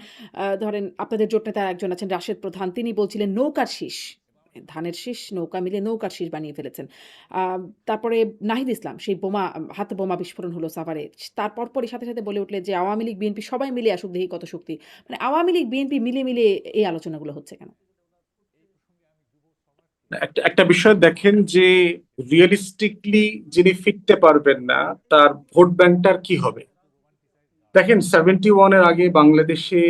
ধরেন আপনাদের জোট নেতা একজন আছেন রাশেদ প্রধান, তিনি বলছিলেন নৌকার শীষ। ধানের শীষ, নৌকা মিলে নৌকার শীষ বানিয়ে ফেলেছেন। আ তারপরে নাহিদ ইসলাম সেই হাতে বোমা বিস্ফোরণ হলো সাভারে। তার পরপরই সাথে বলে উঠলেন যে আওয়ামী লীগ বিএনপি সবাই মিলে আসুক দেখি কত শক্তি। মানে আওয়ামী লীগ বিএনপি মিলে এই আলোচনাগুলো হচ্ছে কেন? একটা একটা বিষয় দেখেন যে রিয়েলিস্টিকলি যিনি ফিরতে পারবেন না, তার ভোট ব্যাংকটার কি হবে। দেখেন 71-এর আগে বাংলাদেশে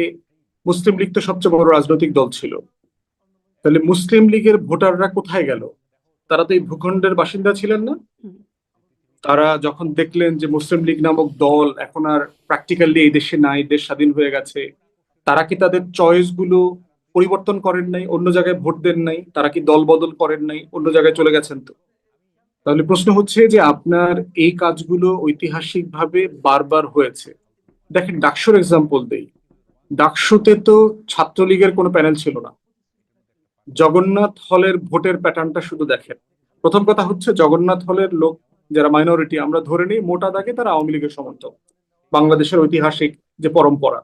মুসলিম লীগ তো সবচেয়ে বড় রাজনৈতিক দল ছিল। তাহলে মুসলিম লীগের ভোটাররা কোথায় গেল? তারা তো এই ভূখণ্ডের বাসিন্দা ছিলেন না। হুম, তারা যখন দেখলেন যে মুসলিম লীগ নামক দল এখন আর প্র্যাকটিক্যালি এই দেশে নাই, দেশ স্বাধীন হয়ে গেছে, তারা কি তাদের চয়েস গুলো পরিবর্তন করেন নাই, অন্য জায়গায় ভোট দেন নাই? তারা কি দল বদল করেন নাই, অন্য জায়গায় চলে গেছেন তো? তাহলে প্রশ্ন হচ্ছে যে আপনার এই কাজগুলো ঐতিহাসিকভাবে বারবার হয়েছে। দেখেন ডাকসুর এক্সাম্পল দেই। ডাকসুতে তো ছাত্রলীগের কোনো প্যানেল ছিল না। জগন্নাথ হলের ভোটের প্যাটার্নটা শুধু দেখেন। প্রথম কথা হচ্ছে জগন্নাথ হলের লোক যারা মাইনরিটি, আমরা ধরে নিই মোটা দাগে তারা আওয়ামী লীগের সমর্থক, বাংলাদেশের ঐতিহাসিক যে পরম্পরা।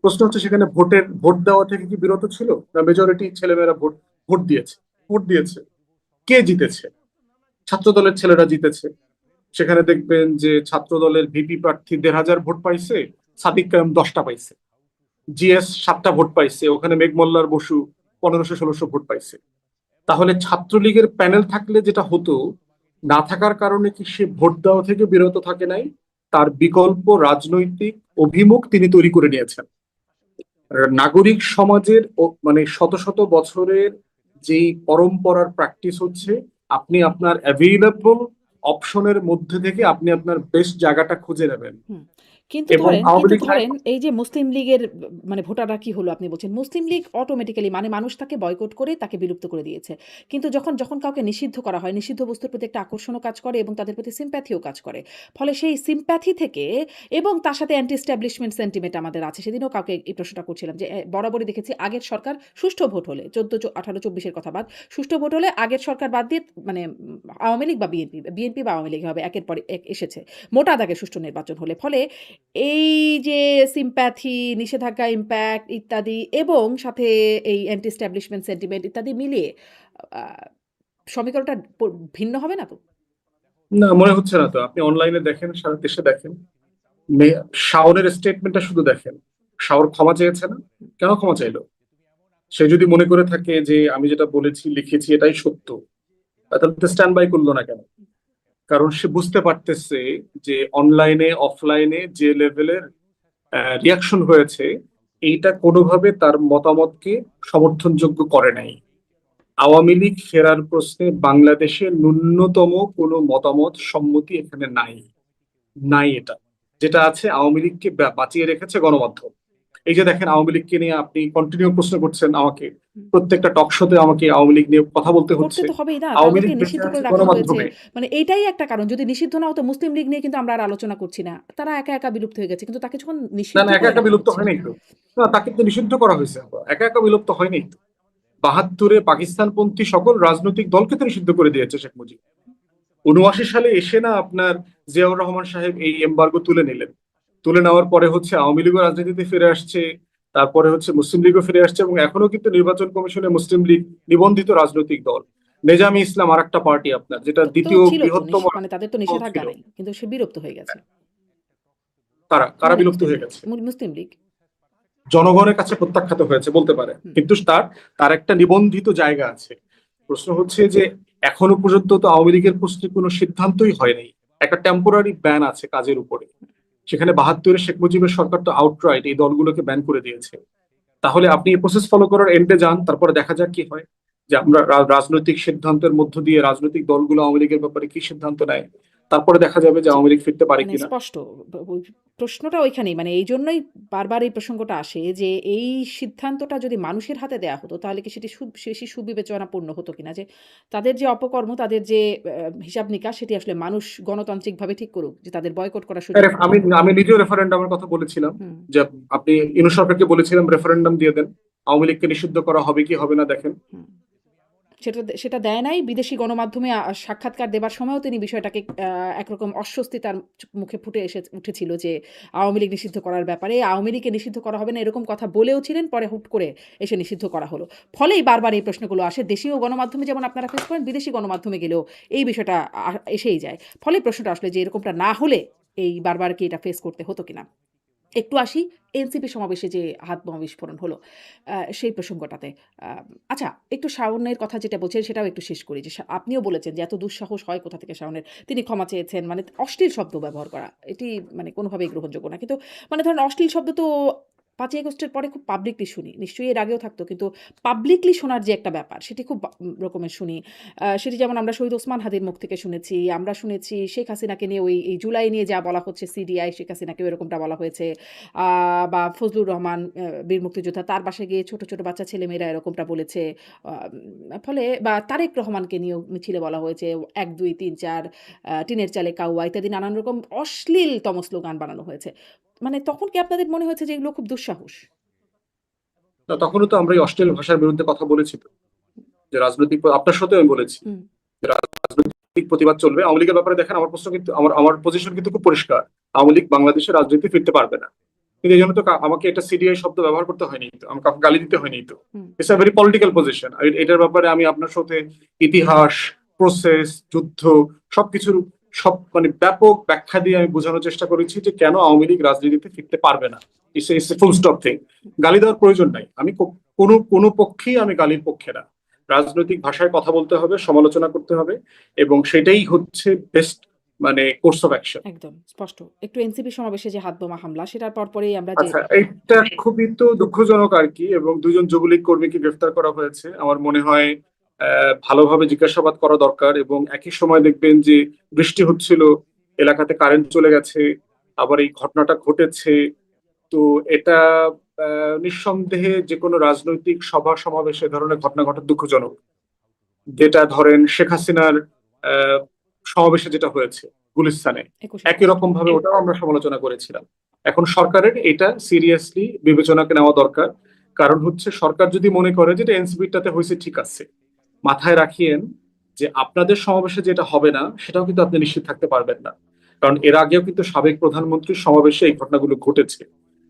প্রশ্ন হচ্ছে সেখানে ভোট দেওয়া থেকে কি বিরত ছিল না? মেজরিটি ছেলেমেয়েরা ভোট ভোট দিয়েছে। ভোট দিয়েছে, কে জিতেছে? ছাত্র দলের ছেলেরা জিতেছে। সেখানে দেখবেন যে ছাত্র দলের ভিপি প্রার্থী ১,৫০০ ভোট পাইছে, সাদিক কায়েম 10টা পাইছে, জিএস 7টা ভোট পাইছে, ওখানে মেঘমল্লার বসু ১৫০০-১৬০০ ভোট পাইছে। তাহলে ছাত্রলীগের প্যানেল থাকলে যেটা হতো, না থাকার কারণে কি সে ভোট দেওয়া থেকে বিরত থাকে নাই? তার বিকল্প রাজনৈতিক অভিমুখ তিনি তৈরি করে নিয়েছেন। নাগরিক সমাজের মানে শত শত বছরের যেই পরম্পরার প্র্যাকটিস হচ্ছে, আপনি আপনার অ্যাভেইলেবল অপশনের মধ্যে থেকে আপনি আপনার বেস্ট জায়গাটা খুঁজে নেবেন। হুম। কিন্তু এবং ধরেন আওয়ামী কিন্তু লীগ ধরেন এই যে মুসলিম লীগের মানে ভোটাররা কি হলো আপনি বলছেন, মুসলিম লীগ অটোমেটিক্যালি মানে মানুষ তাকে বয়কট করে তাকে বিলুপ্ত করে দিয়েছে। কিন্তু যখন যখন কাউকে নিষিদ্ধ করা হয়, নিষিদ্ধ বস্তুর প্রতি একটা আকর্ষণও কাজ করে এবং তাদের প্রতি সিম্প্যাথিও কাজ করে। ফলে সেই সিম্প্যাথি থেকে এবং তার সাথে অ্যান্টি এস্টাবলিশমেন্ট সেন্টিমেন্ট আমাদের আছে। সেদিনও কাউকে এই প্রশ্নটা করছিলাম যে বরাবরই দেখেছি আগের সরকার সুষ্ঠু ভোট হলে ১৪, ১৮, ২৪ এর কথা বাদ, সুষ্ঠু ভোট হলে আগের সরকার বাদ দিয়ে মানে আওয়ামী লীগ বা বিএনপি বা আওয়ামী লীগ হবে একের পর এক এসেছে। মোটা দাগে সুষ্ঠু নির্বাচন হলে। ফলে এই যে সিম্প্যাথি, নিষেধাজ্ঞা ইমপ্যাক্ট ইত্যাদি এবং সাথে এই অ্যান্টি এস্টাবলিশমেন্ট সেন্টিমেন্ট ইত্যাদি মিলিয়ে আ সমীকরণটা ভিন্ন হবে না তো? না, মনে হচ্ছে না তো। আপনি অনলাইনে দেখেন, সারা দেশে দেখেন, শাওনের স্টেটমেন্টটা শুধু দেখেন। শাওর ক্ষমা চেয়েছে না? কেন ক্ষমা চাইলো? সে যদি মনে করে থাকে যে আমি যেটা বলেছি লিখেছি এটাই সত্য, তাহলে স্ট্যান্ড বাই করলো না কেন? কারণ সে বুঝতে পারতেছে যে অনলাইনে অফলাইনে যে লেভেলের রিয়াকশন হয়েছে, এইটা কোনোভাবে তার মতামতকে সমর্থনযোগ্য করে নাই। আওয়ামী লীগ ফেরার প্রশ্নে বাংলাদেশের ন্যূনতম কোনো মতামত সম্মতি এখানে নাই। নাই এটা। যেটা আছে, আওয়ামী লীগকে বাঁচিয়ে রেখেছে গণমাধ্যম। এই যে দেখেন, আওয়ামী লীগকে নিয়ে আপনি কন্টিনিউ প্রশ্ন করছেন আমাকে, প্রত্যেকটা টক শোতে আমাকে আওয়ামী লীগ নিয়ে কথা বলতে করতে হচ্ছে। তো হবেই না। আওয়ামী তাদেরকে লীগ বেঁচে নিষিদ্ধ আছে করে রাখা হয়েছে। গণমাধ্যমে। মানে এটাই একটা কারণ। যদি নিষিদ্ধ না হতো মুসলিম লীগ নিয়ে কিন্তু আমরা আর আলোচনা করছি না। তারা একা, একা বিলুপ্ত হয়ে গেছে। কিন্তু তাকে যখন না নিষিদ্ধ না, একা করে একা রাখা বিলুপ্ত হচ্ছে হয় নাই তো। না, তাকে তো নিষিদ্ধ করা হয়েছে। একা একা বিলুপ্ত হয়নি তো। ৭২-এ পাকিস্তানপন্থী সকল রাজনৈতিক দলকে তো নিষিদ্ধ করে দিয়েছে শেখ মুজিব। ৭৯ সালে এসে না আপনার জিয়াউর রহমান সাহেব এই এমবার্গো তুলে নিলেন। তুলে নেওয়ার পরে হচ্ছে আওয়ামী লীগও রাজনীতিতে ফিরে আসছে, তারপরে হচ্ছে মুসলিম লীগও ফিরে আসছে, এবং এখনো কিন্তু নির্বাচন কমিশনে মুসলিম লীগ নিবন্ধিত রাজনৈতিক দল। নেজামি ইসলাম আর একটা পার্টি আপনার, যেটা তো দ্বিতীয় ছিল তো বৃহত্তম মানে তাদের তো দল ছিল। নিষেধাজ্ঞা নাই। কিন্তু সে বিলুপ্ত হয়ে গেছে। কারা কারা মানে বিলুপ্ত মুসলিম হয়ে লীগ। গেছে? মুসলিম লীগ। জনগণের কাছে প্রত্যাখ্যাত হয়েছে বলতে পারে, হুম। কিন্তু তার তার একটা নিবন্ধিত জায়গা আছে। প্রশ্ন হচ্ছে যে এখনো পর্যন্ত তো আওয়ামী লীগের প্রশ্নে কোনো সিদ্ধান্তই হয়নি। একটা টেম্পোরারি ব্যান আছে কাজের উপরে। সেখানে ৭২-এ শেখ মুজিবের সরকার তো আউটরাইট এই দলগুলোকে ব্যান করে দিয়েছে। তাহলে আপনি এই প্রসেস ফলো করার এন্ডে যান, তারপরে দেখা যাক কি হয়। যে আমরা রাজনৈতিক সিদ্ধান্তের মধ্য দিয়ে রাজনৈতিক দলগুলো আওয়ামী লীগের ব্যাপারে কি সিদ্ধান্ত নেয়, তারপরে দেখা যাবে যে জি। আওয়ামী লীগ ফিরতে পারে মানে কিনা। স্পষ্ট। ওই প্রশ্নটা ওইখানেই। মানে এইজন্যই বারবার এই প্রসঙ্গটা আসে যে এই সিদ্ধান্তটা যদি মানুষের হাতে দেয়া হতো তাহলে কি সেটি বেশি সুবিবেচনাপূর্ণ হতো কিনা? যে তাদের যে অপকর্ম, তাদের যে হিসাব নিকাশ সেটি আসলে মানুষ গণতান্ত্রিকভাবে ঠিক করুক। যে তাদের বয়কট করার সুযোগ আমি থাকুক। আমি নিজেও রেফারেন্ডামের কথা বলেছিলাম, হুম। যে আপনি ইনু সরকারকে বলেছিলাম রেফারেন্ডাম দিয়ে দেন, আওয়ামী লীগকে নিষিদ্ধ করা হবে কি হবে না দেখেন। হুম। সেটা দেয় নাই। বিদেশি গণমাধ্যমে সাক্ষাৎকার দেবার সময়ও তিনি বিষয়টাকে একরকম অস্বস্তি তার মুখে ফুটে উঠেছিল যে আওয়ামী লীগ নিষিদ্ধ করার ব্যাপারে। আওয়ামী লীগকে নিষিদ্ধ করা হবে না এরকম কথা বলেও ছিলেন। পরে হুট করে এসে নিষিদ্ধ করা হলো। ফলেই বারবার এই প্রশ্নগুলো আসে। দেশীয় গণমাধ্যমে যেমন আপনারা ফেস করেন, বিদেশি গণমাধ্যমে গেলেও এই বিষয়টা এসেই যায়। ফলেই প্রশ্নটা আসলে যে এরকমটা না হলে এই বারবার কি এটা ফেস করতে হতো কিনা? একটু আসি এনসিপি সমাবেশে যে হাতবোমা বিস্ফোরণ হলো, সেই প্রসঙ্গটাতে। আ আচ্ছা, একটু শাওনের কথা যেটা বলছেন সেটাও একটু শেষ করি। যে আপনিও বলেছেন যে এত দুঃসাহস হয় কোথা থেকে শাওনের? তিনি ক্ষমা চেয়েছেন মানে অশ্লীল শব্দ ব্যবহার করা। এটি মানে কোনোভাবেই গ্রহণযোগ্য না। কিন্তু মানে ধরেন অশ্লীল শব্দ তো ৫ই আগস্টের পরে খুব পাবলিকলি শুনি। নিশ্চয়ই এর আগেও থাকতো। কিন্তু পাবলিকলি শোনার যে একটা ব্যাপার সেটি খুব রকমের শুনি। সেটি যেমন আমরা শহীদ ওসমান হাদির মুখ থেকে শুনেছি। আমরা শুনেছি শেখ হাসিনাকে নিয়ে এই জুলাই নিয়ে যা বলা হচ্ছে সিডিআই শেখ হাসিনাকেও এরকমটা বলা হয়েছে। আ বা ফজলুর রহমান বীর মুক্তিযোদ্ধা তার বাসায় গিয়ে ছোট, ছোট বাচ্চা ছেলেমেয়েরা এরকমটা বলেছে। ফলে বা তারেক রহমানকে নিয়েও মিছিলে বলা হয়েছে ১, ২, ৩, ৪ টিনের চালে কাউয়া ইত্যাদি নানান রকম অশ্লীলতম স্লোগান বানানো হয়েছে। মানে তখন কি আপনাদের মনে হয়েছে যে এগুলো খুব দুঃসাহস? না, তখনও তো আমরা এই অশ্লীল ভাষার বিরুদ্ধে কথা বলেছি তো, যে রাজনৈতিক আপনার সাথেও আমি বলেছি হুম, যে রাজনৈতিক প্রতিবাদ চলবে। আওয়ামী লীগের ব্যাপারে দেখেন, আমার প্রশ্ন কিন্তু আমার পজিশন কিন্তু খুব পরিষ্কার। আওয়ামী লীগ বাংলাদেশের রাজনীতি ফিরতে পারবে না। কিন্তু এই জন্য তো আমাকে এটা সিডিআই শব্দ ব্যবহার করতে হয়নি তো, আমাকে গালি দিতে হয়নি তো। Hmm, it's a very political position. এটার ব্যাপারে আমি আপনার সাথে ইতিহাস, প্রসেস, যুদ্ধ, সবকিছুর সব মানে ব্যাপক ব্যাখ্যা দিয়ে আমি বোঝানোর চেষ্টা করেছি যে কেন আওয়ামী লীগ রাজনীতিতে ফিরতে পারবে না। It's full stop thing. গালি দেওয়ার প্রয়োজন নাই। আমি কোনো পক্ষেই আমি গালির পক্ষে না। রাজনৈতিক ভাষায় কথা বলতে হবে, সমালোচনা করতে হবে, এবং সেটাই হচ্ছে বেস্ট মানে কোর্স অফ অ্যাকশন। একদম স্পষ্ট। একটু এনসিপি সমাবেশে যে হাতবোমা হামলা সেটার পরপরই আমরা যে আচ্ছা, এটা খুবই তো দুঃখজনক আর কি, এবং দুজন যুবলীগ কর্মীকে গ্রেফতার করা হয়েছে। আমার মনে হয় ভালোভাবে জিজ্ঞাসাবাদ করা দরকার, এবং একই সময় দেখবেন যে বৃষ্টি হচ্ছিল, এলাকাতে কারেন্ট চলে গেছে, আবার এই ঘটনাটা ঘটেছে। তো এটা নিঃসন্দেহে যে কোনো রাজনৈতিক সভা সমাবেশে এ ধরনের ঘটনা ঘটা দুঃখজনক। যেটা ধরেন শেখ হাসিনার আহ, সমাবেশে যেটা হয়েছে গুলিস্তানে, ২১ একই আগস্ট। রকম ভাবে ওটাও আমরা সমালোচনা করেছিলাম। এখন সরকারের এটা সিরিয়াসলি বিবেচনাকে নেওয়া দরকার। কারণ হচ্ছে সরকার যদি মনে করে যে এনসিপিটাতে হয়েছে ঠিক আছে, মাথায় রাখিয়েন যে আপনাদের সমাবেশে যেটা হবে না সেটাও কিন্তু আপনি নিশ্চিত থাকতে পারবেন না। কারণ এর আগেও কিন্তু সাবেক প্রধানমন্ত্রীর সমাবেশে এই ঘটনাগুলো ঘটেছে।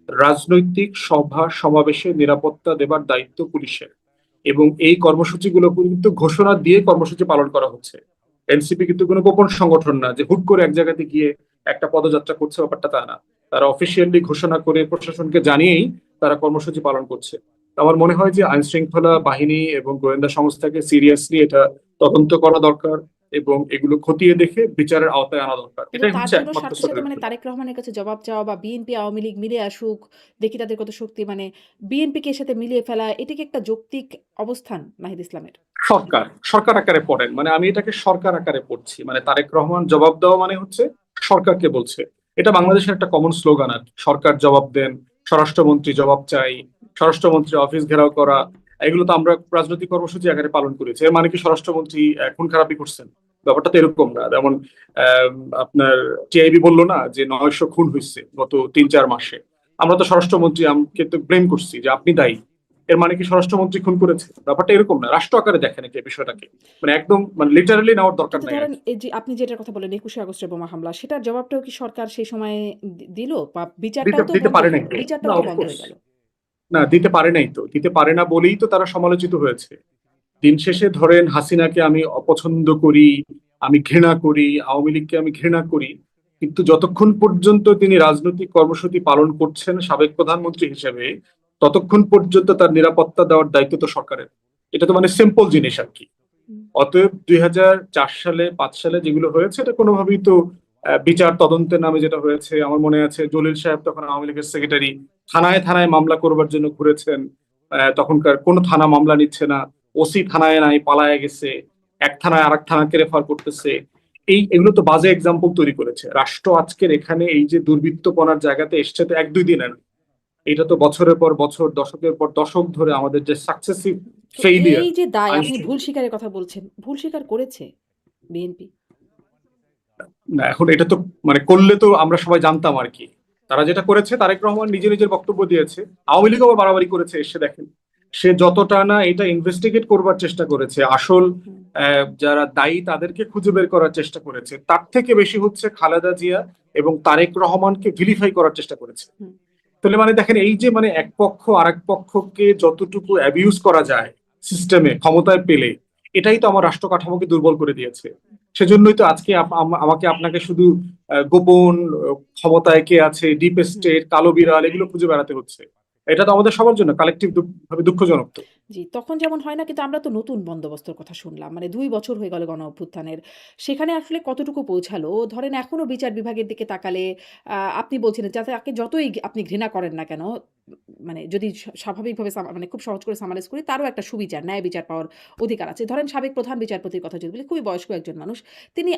রাজনৈতিক সভা সমাবেশে নিরাপত্তা দেবার দায়িত্ব পুলিশের, এবং এই কর্মসূচিগুলো কিন্তু ঘোষণা দিয়ে কর্মসূচি পালন করা হচ্ছে। এনসিপি কিন্তু কোনো গোপন সংগঠন না যে হুট করে এক জায়গাতে গিয়ে একটা পদযাত্রা করছে, ব্যাপারটা তা না। তারা অফিসিয়ালি ঘোষণা করে প্রশাসনকে জানিয়েই তারা কর্মসূচি পালন করছে। আমার মনে হয় যে আইন শৃঙ্খলা বাহিনী এবং গোয়েন্দা সংস্থাকে সিরিয়াসলি এটা তদন্ত করা দরকার, এবং এগুলো খতিয়ে দেখে বিচারের আওতায় আনা দরকার। কিন্তু এটাই তার হচ্ছে জন্য একমাত্র সাথে, সাথে সলিউশন। তারেক রহমানের কাছে জবাব চাওয়া বা বিএনপি আওয়ামী লীগ মিলে আসুক, দেখি তাদের কত শক্তি, বিএনপিকে এর সাথে মিলিয়ে ফেলা, এটা কি একটা যৌক্তিক অবস্থান নাহিদ ইসলামের? সরকার সরকার আকারে পড়েন, মানে আমি এটাকে সরকার আকারে পড়ছি, মানে তারেক রহমান জবাব দেওয়া মানে হচ্ছে সরকারকে বলছে। এটা বাংলাদেশের একটা কমন স্লোগান আর কি, সরকার জবাব দেন, স্বরাষ্ট্রমন্ত্রী জবাব চাই, স্বরাষ্ট্রমন্ত্রী অফিস ঘেরাও করা। এগুলো তো আমরা রাজনৈতিক কর্মসূচি আকারে পালন করেছি। এর মানে কি স্বরাষ্ট্রমন্ত্রী খুন খারাপি করছেন? ব্যাপারটা তো এরকম না। যেমন আহ, আপনার টিআইবি বললো না যে 900 খুন হয়েছে গত 3-4 মাসে, আমরা তো স্বরাষ্ট্রমন্ত্রী আমকে তো ব্লেম করছি যে আপনি দায়ী। এর মানে কি স্বরাষ্ট্রমন্ত্রী খুন করেছে? ব্যাপারটা এরকম না। রাষ্ট্র আকারে দেখেন এই বিষয়টাকে, মানে একদম মানে লিটারালি নেওয়ার দরকার কিন্তু নাই আর ধরেন কি। এই যে আপনি যেটার কথা বললেন ২১শে আগস্টের বোমা হামলা, সেটার জবাবটাও কি সরকার সেই সময়ে দিল? বা দিতে বিচারটাও তো দিতে বন্ধ পারে হয়ে নাই গেল। তো। না, বিচারটাও তো বন্ধ অফকোর্স হয়ে গেল। না, দিতে পারে নাই তো। দিতে পারে না বলেই তো তারা সমালোচিত হয়েছে। দিন শেষে ধরেন হাসিনাকে আমি অপছন্দ করি, আমি ঘৃণা করি, আওয়ামী লীগকে আমি ঘৃণা করি, কিন্তু যতক্ষণ পর্যন্ত তিনি রাজনৈতিক কর্মসূচি পালন করছেন সাবেক প্রধানমন্ত্রী হিসেবে, ততক্ষণ পর্যন্ত তার নিরাপত্তা দেওয়ার দায়িত্ব তো সরকারের। এটা তো মানে সিম্পল জিনিস আর কি। হুম। অতএব 2004 সালে 5 সালে যেগুলো হয়েছে এটা কোনোভাবেই তো বিচার তদন্তের নামে যেটা হয়েছে, আমার মনে আছে জলিল সাহেব তখন আওয়ামী লীগের সেক্রেটারি, থানায় থানায় মামলা করবার জন্য ঘুরেছেন। তখনকার কোনো থানা মামলা নিচ্ছে না, ওসি থানায় নাই, পালায় গেছে, এক থানায় আরেক থানাকে রেফার করতেছে। এগুলো তো বাজে এক্সাম্পল তৈরি করেছে। রাষ্ট্র আজকের এখানে এই যে দুর্বৃত্তপনার জায়গাতে এসছে তো 1-2 দিনের না। এটা তো বছরের পর বছর, দশকের পর দশক ধরে আমাদের যে সাকসেসিভ তো ফেইলিয়ার এই যে দায়, আইন আপনি ভুল শৃঙ্খলা। স্বীকারের কথা বলছেন, ভুল স্বীকার করেছে বিএনপি? না, এখন এটা তো মানে করলে তো আমরা সবাই জানতাম আর কি। তারা যেটা করেছে, তারেক রহমান নিজে নিজের বক্তব্য দিয়েছে। আওয়ামী লীগ আবার বাড়াবাড়ি করেছে, এসে দেখেন সে যতটা না এটা ইনভেস্টিগেট করবার চেষ্টা করেছে, আসল হুম। যারা দায়ী তাদেরকে খুঁজে বের করার চেষ্টা করেছে, তার থেকে বেশি হচ্ছে খালেদা জিয়া এবং তারেক রহমানকে ভিলিফাই করার চেষ্টা করেছে। হুম। তাহলে মানে দেখেন এই যে মানে এক পক্ষ আরেক পক্ষকে যতটুকু অ্যাবিউজ করা যায় সিস্টেমে ক্ষমতায় পেলে, এটাই তো আমার রাষ্ট্র কাঠামোকে দুর্বল করে দিয়েছে। সেজন্যই তো আজকে আমাকে আপনাকে শুধু গোপন ক্ষমতায় কে আছে, ডিপ হুম। স্টেট, কালো বিড়াল, এগুলো খুঁজে বেড়াতে হচ্ছে। এটা তো আমাদের সবার জন্য কালেকটিভ ভাবে দুঃখজনক তো। জি, তখন যেমন হয় না, কিন্তু আমরা তো নতুন বন্দোবস্তর কথা শুনলাম। ২ বছর হয়ে গেল গণ-অভ্যুত্থানের। সেখানে আসলে কতটুকু পৌঁছালো? ধরেন এখনো বিচার বিভাগের দিকে তাকালে আপনি বলছিলেন যাতে তাকে যতই আপনি ঘৃণা করেন না কেন, যদি স্বাভাবিকভাবে খুব সহজ করে সামারাইজ করি, তারও একটা সুবিচার, ন্যায় বিচার পাওয়ার অধিকার আছে। ধরেন সাবেক প্রধান বিচারপতির কথা যদি বলি, খুবই বয়স্ক একজন মানুষ। তিনি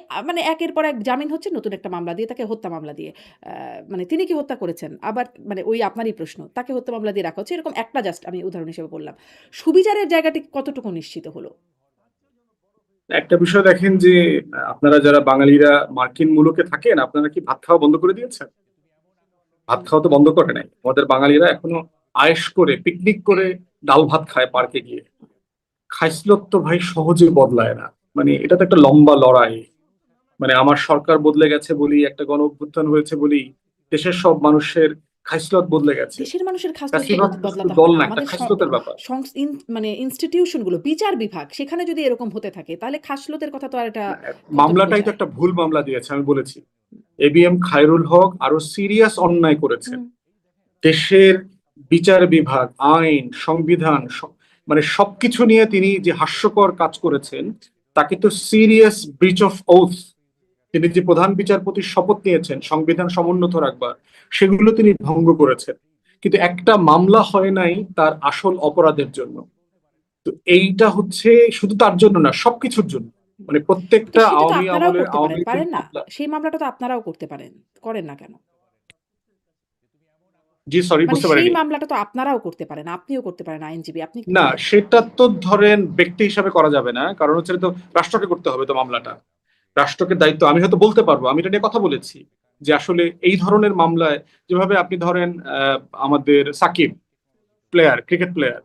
একের পর এক জামিন হচ্ছেন, নতুন একটা মামলা দিয়ে, তাকে হত্যা মামলা দিয়ে। আ তিনি কি হত্যা করেছেন? আবার ওই আপনারই প্রশ্ন। তাকে হত্যা মামলা দিয়ে রাখা হচ্ছে। এরকম একটা জাস্ট আমি উদাহরণ হিসেবে বললাম। সুবিচারের জায়গাটি কতটুকু নিশ্চিত হলো? একটা বিষয় দেখেন যে আপনারা যারা বাঙালিরা মার্কিন মুলুকে থাকেন, আপনারা কি ভাত খাওয়া বন্ধ করে দিয়েছেন? ভাত হুম। খাওয়া তো বন্ধ করে নাই। আমাদের বাঙালিরা এখনো আয়েশ করে পিকনিক করে ডাল ভাত খায় পার্কে গিয়ে। খাইসলত তো ভাই সহজে বদলায় না। মানে এটা তো একটা লম্বা লড়াই। মানে আমার সরকার বদলে গেছে বলি, একটা গণ অভ্যুত্থান হয়েছে বলি দেশের সব মানুষের খাইসলত বদলে গেছে। দেশের মানুষের খাসলত তো ফ্যাসিবাদ তো শুধু বদলাতে দল হবে না। না, একটা আমাদের খাইসলতের ব্যাপার। মানে ইনস্টিটিউশনগুলো, বিচার বিভাগ, সেখানে যদি এরকম হতে থাকে তাহলে খাসলতের কথা তো আর এটা না, কতটুকু মামলাটাই তো যায়? একটা ভুল মামলা দিয়েছে, আমি বলেছি। এবিএম খায়রুল হক আরো সিরিয়াস অন্যায় করেছেন। হুম। দেশের বিচার বিভাগ, আইন, সংবিধান মানে সবকিছু নিয়ে তিনি যে হাস্যকর কাজ করেছেন, তাকে তো সিরিয়াস ব্রিচ অফ ওথ, তিনি যে প্রধান বিচারপতির শপথ নিয়েছেন সংবিধান সমুন্নত রাখবার, সেগুলো তিনি ভঙ্গ করেছেন। কিন্তু একটা মামলা হয় নাই তার আসল অপরাধের জন্য। তো এইটা হচ্ছে শুধু তার জন্য না, সবকিছুর জন্য। মানে তো প্রত্যেকটা সেটা তো আওয়ামী আপনারাও আমলের করতে আওয়ামী পারেন, লীগের পারেন না? মামলা। সেই মামলাটা তো আপনারাও করতে পারেন। করেন না কেন? জি, সরি, মানে বুঝতে সেই পারিনি। মামলাটা তো আপনারাও করতে পারেন, আপনিও করতে পারেন, আইনজীবী, আপনি না, করেন। সেটা তো ধরেন ব্যক্তি হিসাবে করা যাবে না, কারণ হচ্ছে তো রাষ্ট্রকে করতে হবে তো মামলাটা। রাষ্ট্রকে দায়িত্ব, আমি হয়তো বলতে পারবো, আমি এটা নিয়ে কথা বলেছি যে আসলে এই ধরনের মামলায়, যেভাবে আপনি ধরেন আমাদের সাকিব প্লেয়ার, ক্রিকেট প্লেয়ার,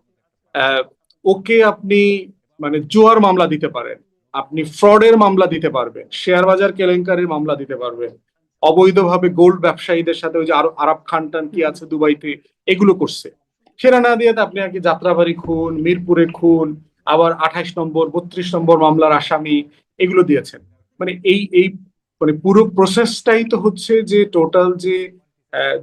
ওকে আপনি মানে জুয়ার মামলা দিতে পারেন, আপনি ফ্রডের মামলা দিতে পারবেন, শেয়ার বাজার কেলেঙ্কারির মামলা দিতে পারবেন, অবৈধভাবে গোল্ড ব্যবসায়ীদের সাথে ওই যে আরো আরব খান টান কি হুম। আছে দুবাইতে, এগুলো করছে। সেটা না দিয়ে তো আপনি আর কি যাত্রাবাড়ি খুন, মিরপুরে খুন, আবার 28 নম্বর 32 নম্বর মামলার আসামি, এগুলো দিয়েছেন। মানে এই এই মানে পুরো প্রসেসটাই তো হচ্ছে যে টোটাল যে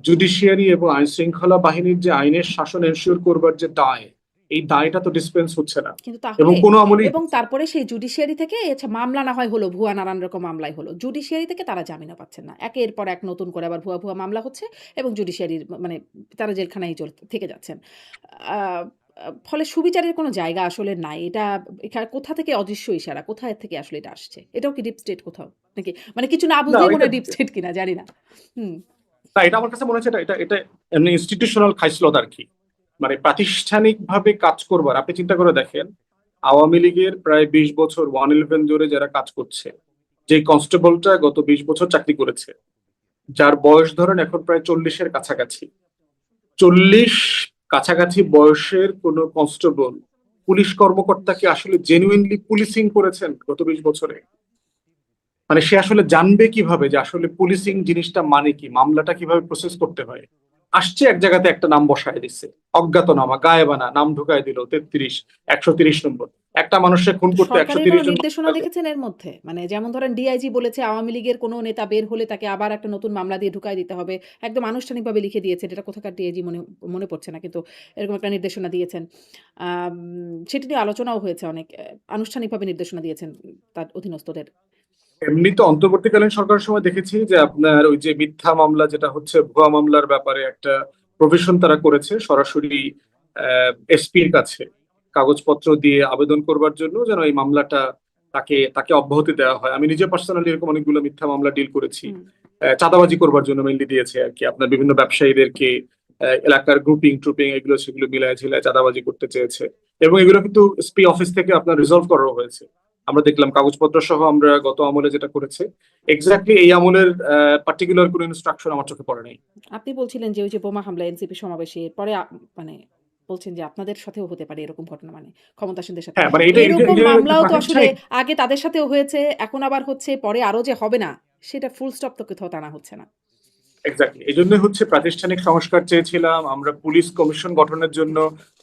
জুডিশিয়ারি এবং আইন শৃঙ্খলা বাহিনীর যে আইনের শাসন এনশিওর করবার যে দায়, এই দায়টা তো ডিসপেন্স হচ্ছে না, কিন্তু এবং তাহলে, কোনো আমলেই এবং হচ্ছে না। তারপরে সেই জুডিশিয়ারি থেকে, আচ্ছা মামলা না হয় হলো, ভুয়া নানান রকম মামলাই হলো। জুডিশিয়ারি থেকে তারা জামিনও পাচ্ছেন না। একের পর এক নতুন করে আবার ভুয়া, ভুয়া মামলা হচ্ছে এবং জুডিশিয়ারির মানে তারা জেলখানায় থেকে যাচ্ছেন। আ ফলে সুবিচারের কোনো জায়গা আসলে নাই। এটা কোথা থেকে অদৃশ্য ইশারা? কোথায় থেকে আসলে এটা আসছে? এটাও কি ডিপ স্টেট কোথাও? নাকি মানে কিছু না না, বুঝলেই মনে এটা হয় ডিপ স্টেট কিনা জানি না। হুম। না, এটা আমার কাছে মনে হচ্ছে এটা এটা এটা এমনি ইনস্টিটিউশনাল খাইসলত আর কি। মানে প্রাতিষ্ঠানিক ভাবে কাজ করবার, আপনি চিন্তা করে দেখেন, আওয়ামী লীগের প্রায় 20 বছর 111 জোরে যারা কাজ করছে, যে কনস্টেবলটা গত 20 বছর চাকরি করেছে, যার বয়স ধরেন এখন প্রায় 40-এর কাছাকাছি, 40 কাছাকাছি বয়সের কোন কনস্টেবল পুলিশ কর্মকর্তাকে আসলে জেনুইনলি পুলিশিং করেছেন গত 20 বছরে? মানে সে আসলে জানবে কিভাবে যে আসলে পুলিশিং জিনিসটা মানে কি, মামলাটা কিভাবে প্রসেস করতে হয়? আসছে এক জায়গাতে একটা নাম বসায় দিচ্ছে, অজ্ঞাতনামা, গায়েবানা নাম ঢুকায় দিল 33, 130 নম্বর। একটা মানুষের খুন তো করতে একশো সরকারের কোনো তিরিশ জন মানুষ নির্দেশনা লাগে। দেখেছেন এর মধ্যে? মানে যেমন ধরেন ডিআইজি বলেছে আওয়ামী লীগের কোনো নেতা বের হলে তাকে আবার একটা নতুন মামলা দিয়ে ঢুকায় দিতে হবে। একদম আনুষ্ঠানিকভাবে লিখে দিয়েছেন। এটা কোথাকার ডিআইজি মনে মনে পড়ছে না। কিন্তু এরকম একটা নির্দেশনা দিয়েছেন। আম সেটি নিয়ে আলোচনাও হয়েছে অনেক। আনুষ্ঠানিকভাবে নির্দেশনা দিয়েছেন তার অধীনস্থদের। এমনি তো অন্তর্বর্তীকালীন সরকারের সময় দেখেছি যে আপনার ওই যে মিথ্যা মামলা যেটা হচ্ছে ভুয়া মামলার ব্যাপারে একটা প্রভিশন তারা করেছে, সরাসরি এসপির কাছে কাগজপত্র দিয়ে আবেদন করবার জন্য, যেন এই মামলাটা তাকে তাকে অব্যাহতি দেওয়া হয়। আমি নিজে পার্সোনালি এরকম অনেকগুলো মিথ্যা মামলা ডিল করেছি। হুম। চাঁদাবাজি করবার জন্য মেনলি দিয়েছে আর কি, আপনার বিভিন্ন ব্যবসায়ীদেরকে এলাকার গ্রুপিং ট্রুপিং এগুলো সেগুলো মিলায় ঝিলায় চাঁদাবাজি করতে চেয়েছে, এবং এগুলো কিন্তু এসপি অফিস থেকে আপনার রিজলভ করাও হয়েছে। আমরা দেখলাম কাগজপত্র সহ আমরা গত আমলে যেটা করেছে, এক্স্যাক্টলি এই আমলের পার্টিকুলার কোনো ইনস্ট্রাকশন আমার চোখে পড়ে নাই। আপনি বলছিলেন যে ওই যে বোমা হামলা এনসিপি সমাবেশে পরে মানে বলছেন যে আপনাদের সাথেও হতে পারে এরকম ঘটনা, মানে ক্ষমতাসীনদের সাথে। হ্যাঁ, মানে এটা এই যে এরকম এই যে মামলাও তো আসলে প্রাতিষ্ঠানিক। আগে তাদের সাথেও হয়েছে, এখন আবার হচ্ছে, পরে আরো যে হবে না সেটা ফুল স্টপ তো কোথাও টানা হচ্ছে না। এক্স্যাক্টলি এই জন্য হচ্ছে প্রাতিষ্ঠানিক সংস্কার চেয়েছিলাম আমরা, পুলিশ কমিশন গঠনের জন্য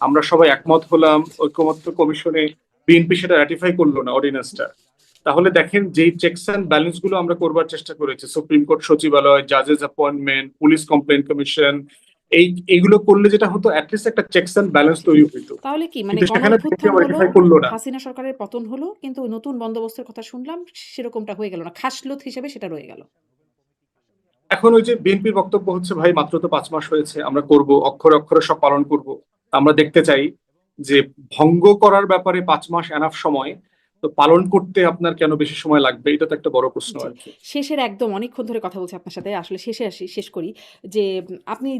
আমরা সবাই একমত হলাম, ঐকমত্য কমিশনে বিএনপি সেটা রাটিফাই করলো না অর্ডিন্যান্সটা। তাহলে দেখেন যেই চেকস অ্যান্ড ব্যালেন্স গুলো আমরা করবার চেষ্টা করেছি, সুপ্রিম কোর্ট সচিবালয়, জাজেস অ্যাপয়েন্টমেন্ট, পুলিশ কমপ্লেন্ট কমিশন, এইগুলো করলে যেটা হতো অ্যাটলিস্ট একটা চেকস অ্যান্ড ব্যালেন্স তৈরি হইতো। তাহলে কি মানে কিন্তু গণ সেখানে অভ্যুত্থান হলো, রাটিফাই করলো না। হাসিনা সরকারের পতন হলো, কিন্তু ওই নতুন বন্দোবস্তের কথা শুনলাম সেরকমটা হয়ে গেল না, খাসলত হিসেবে সেটা রয়ে গেল। এখন ওই যে বিএনপির বক্তব্য হচ্ছে ভাই মাত্র তো 5 মাস হয়েছে, আমরা করব, অক্ষরে অক্ষরে সব পালন করব। আমরা দেখতে চাই যে ভঙ্গ করার ব্যাপারে 5 মাস এনাফ সময়, তো পালন করতে আপনার কেন বেশি সময় লাগবে, এটা তো একটা বড় প্রশ্ন জি। আর কি। শেষের একদম অনেকক্ষণ ধরে কথা বলছি আপনার সাথে। আসলে শেষে আসি, শেষ করি যে আপনি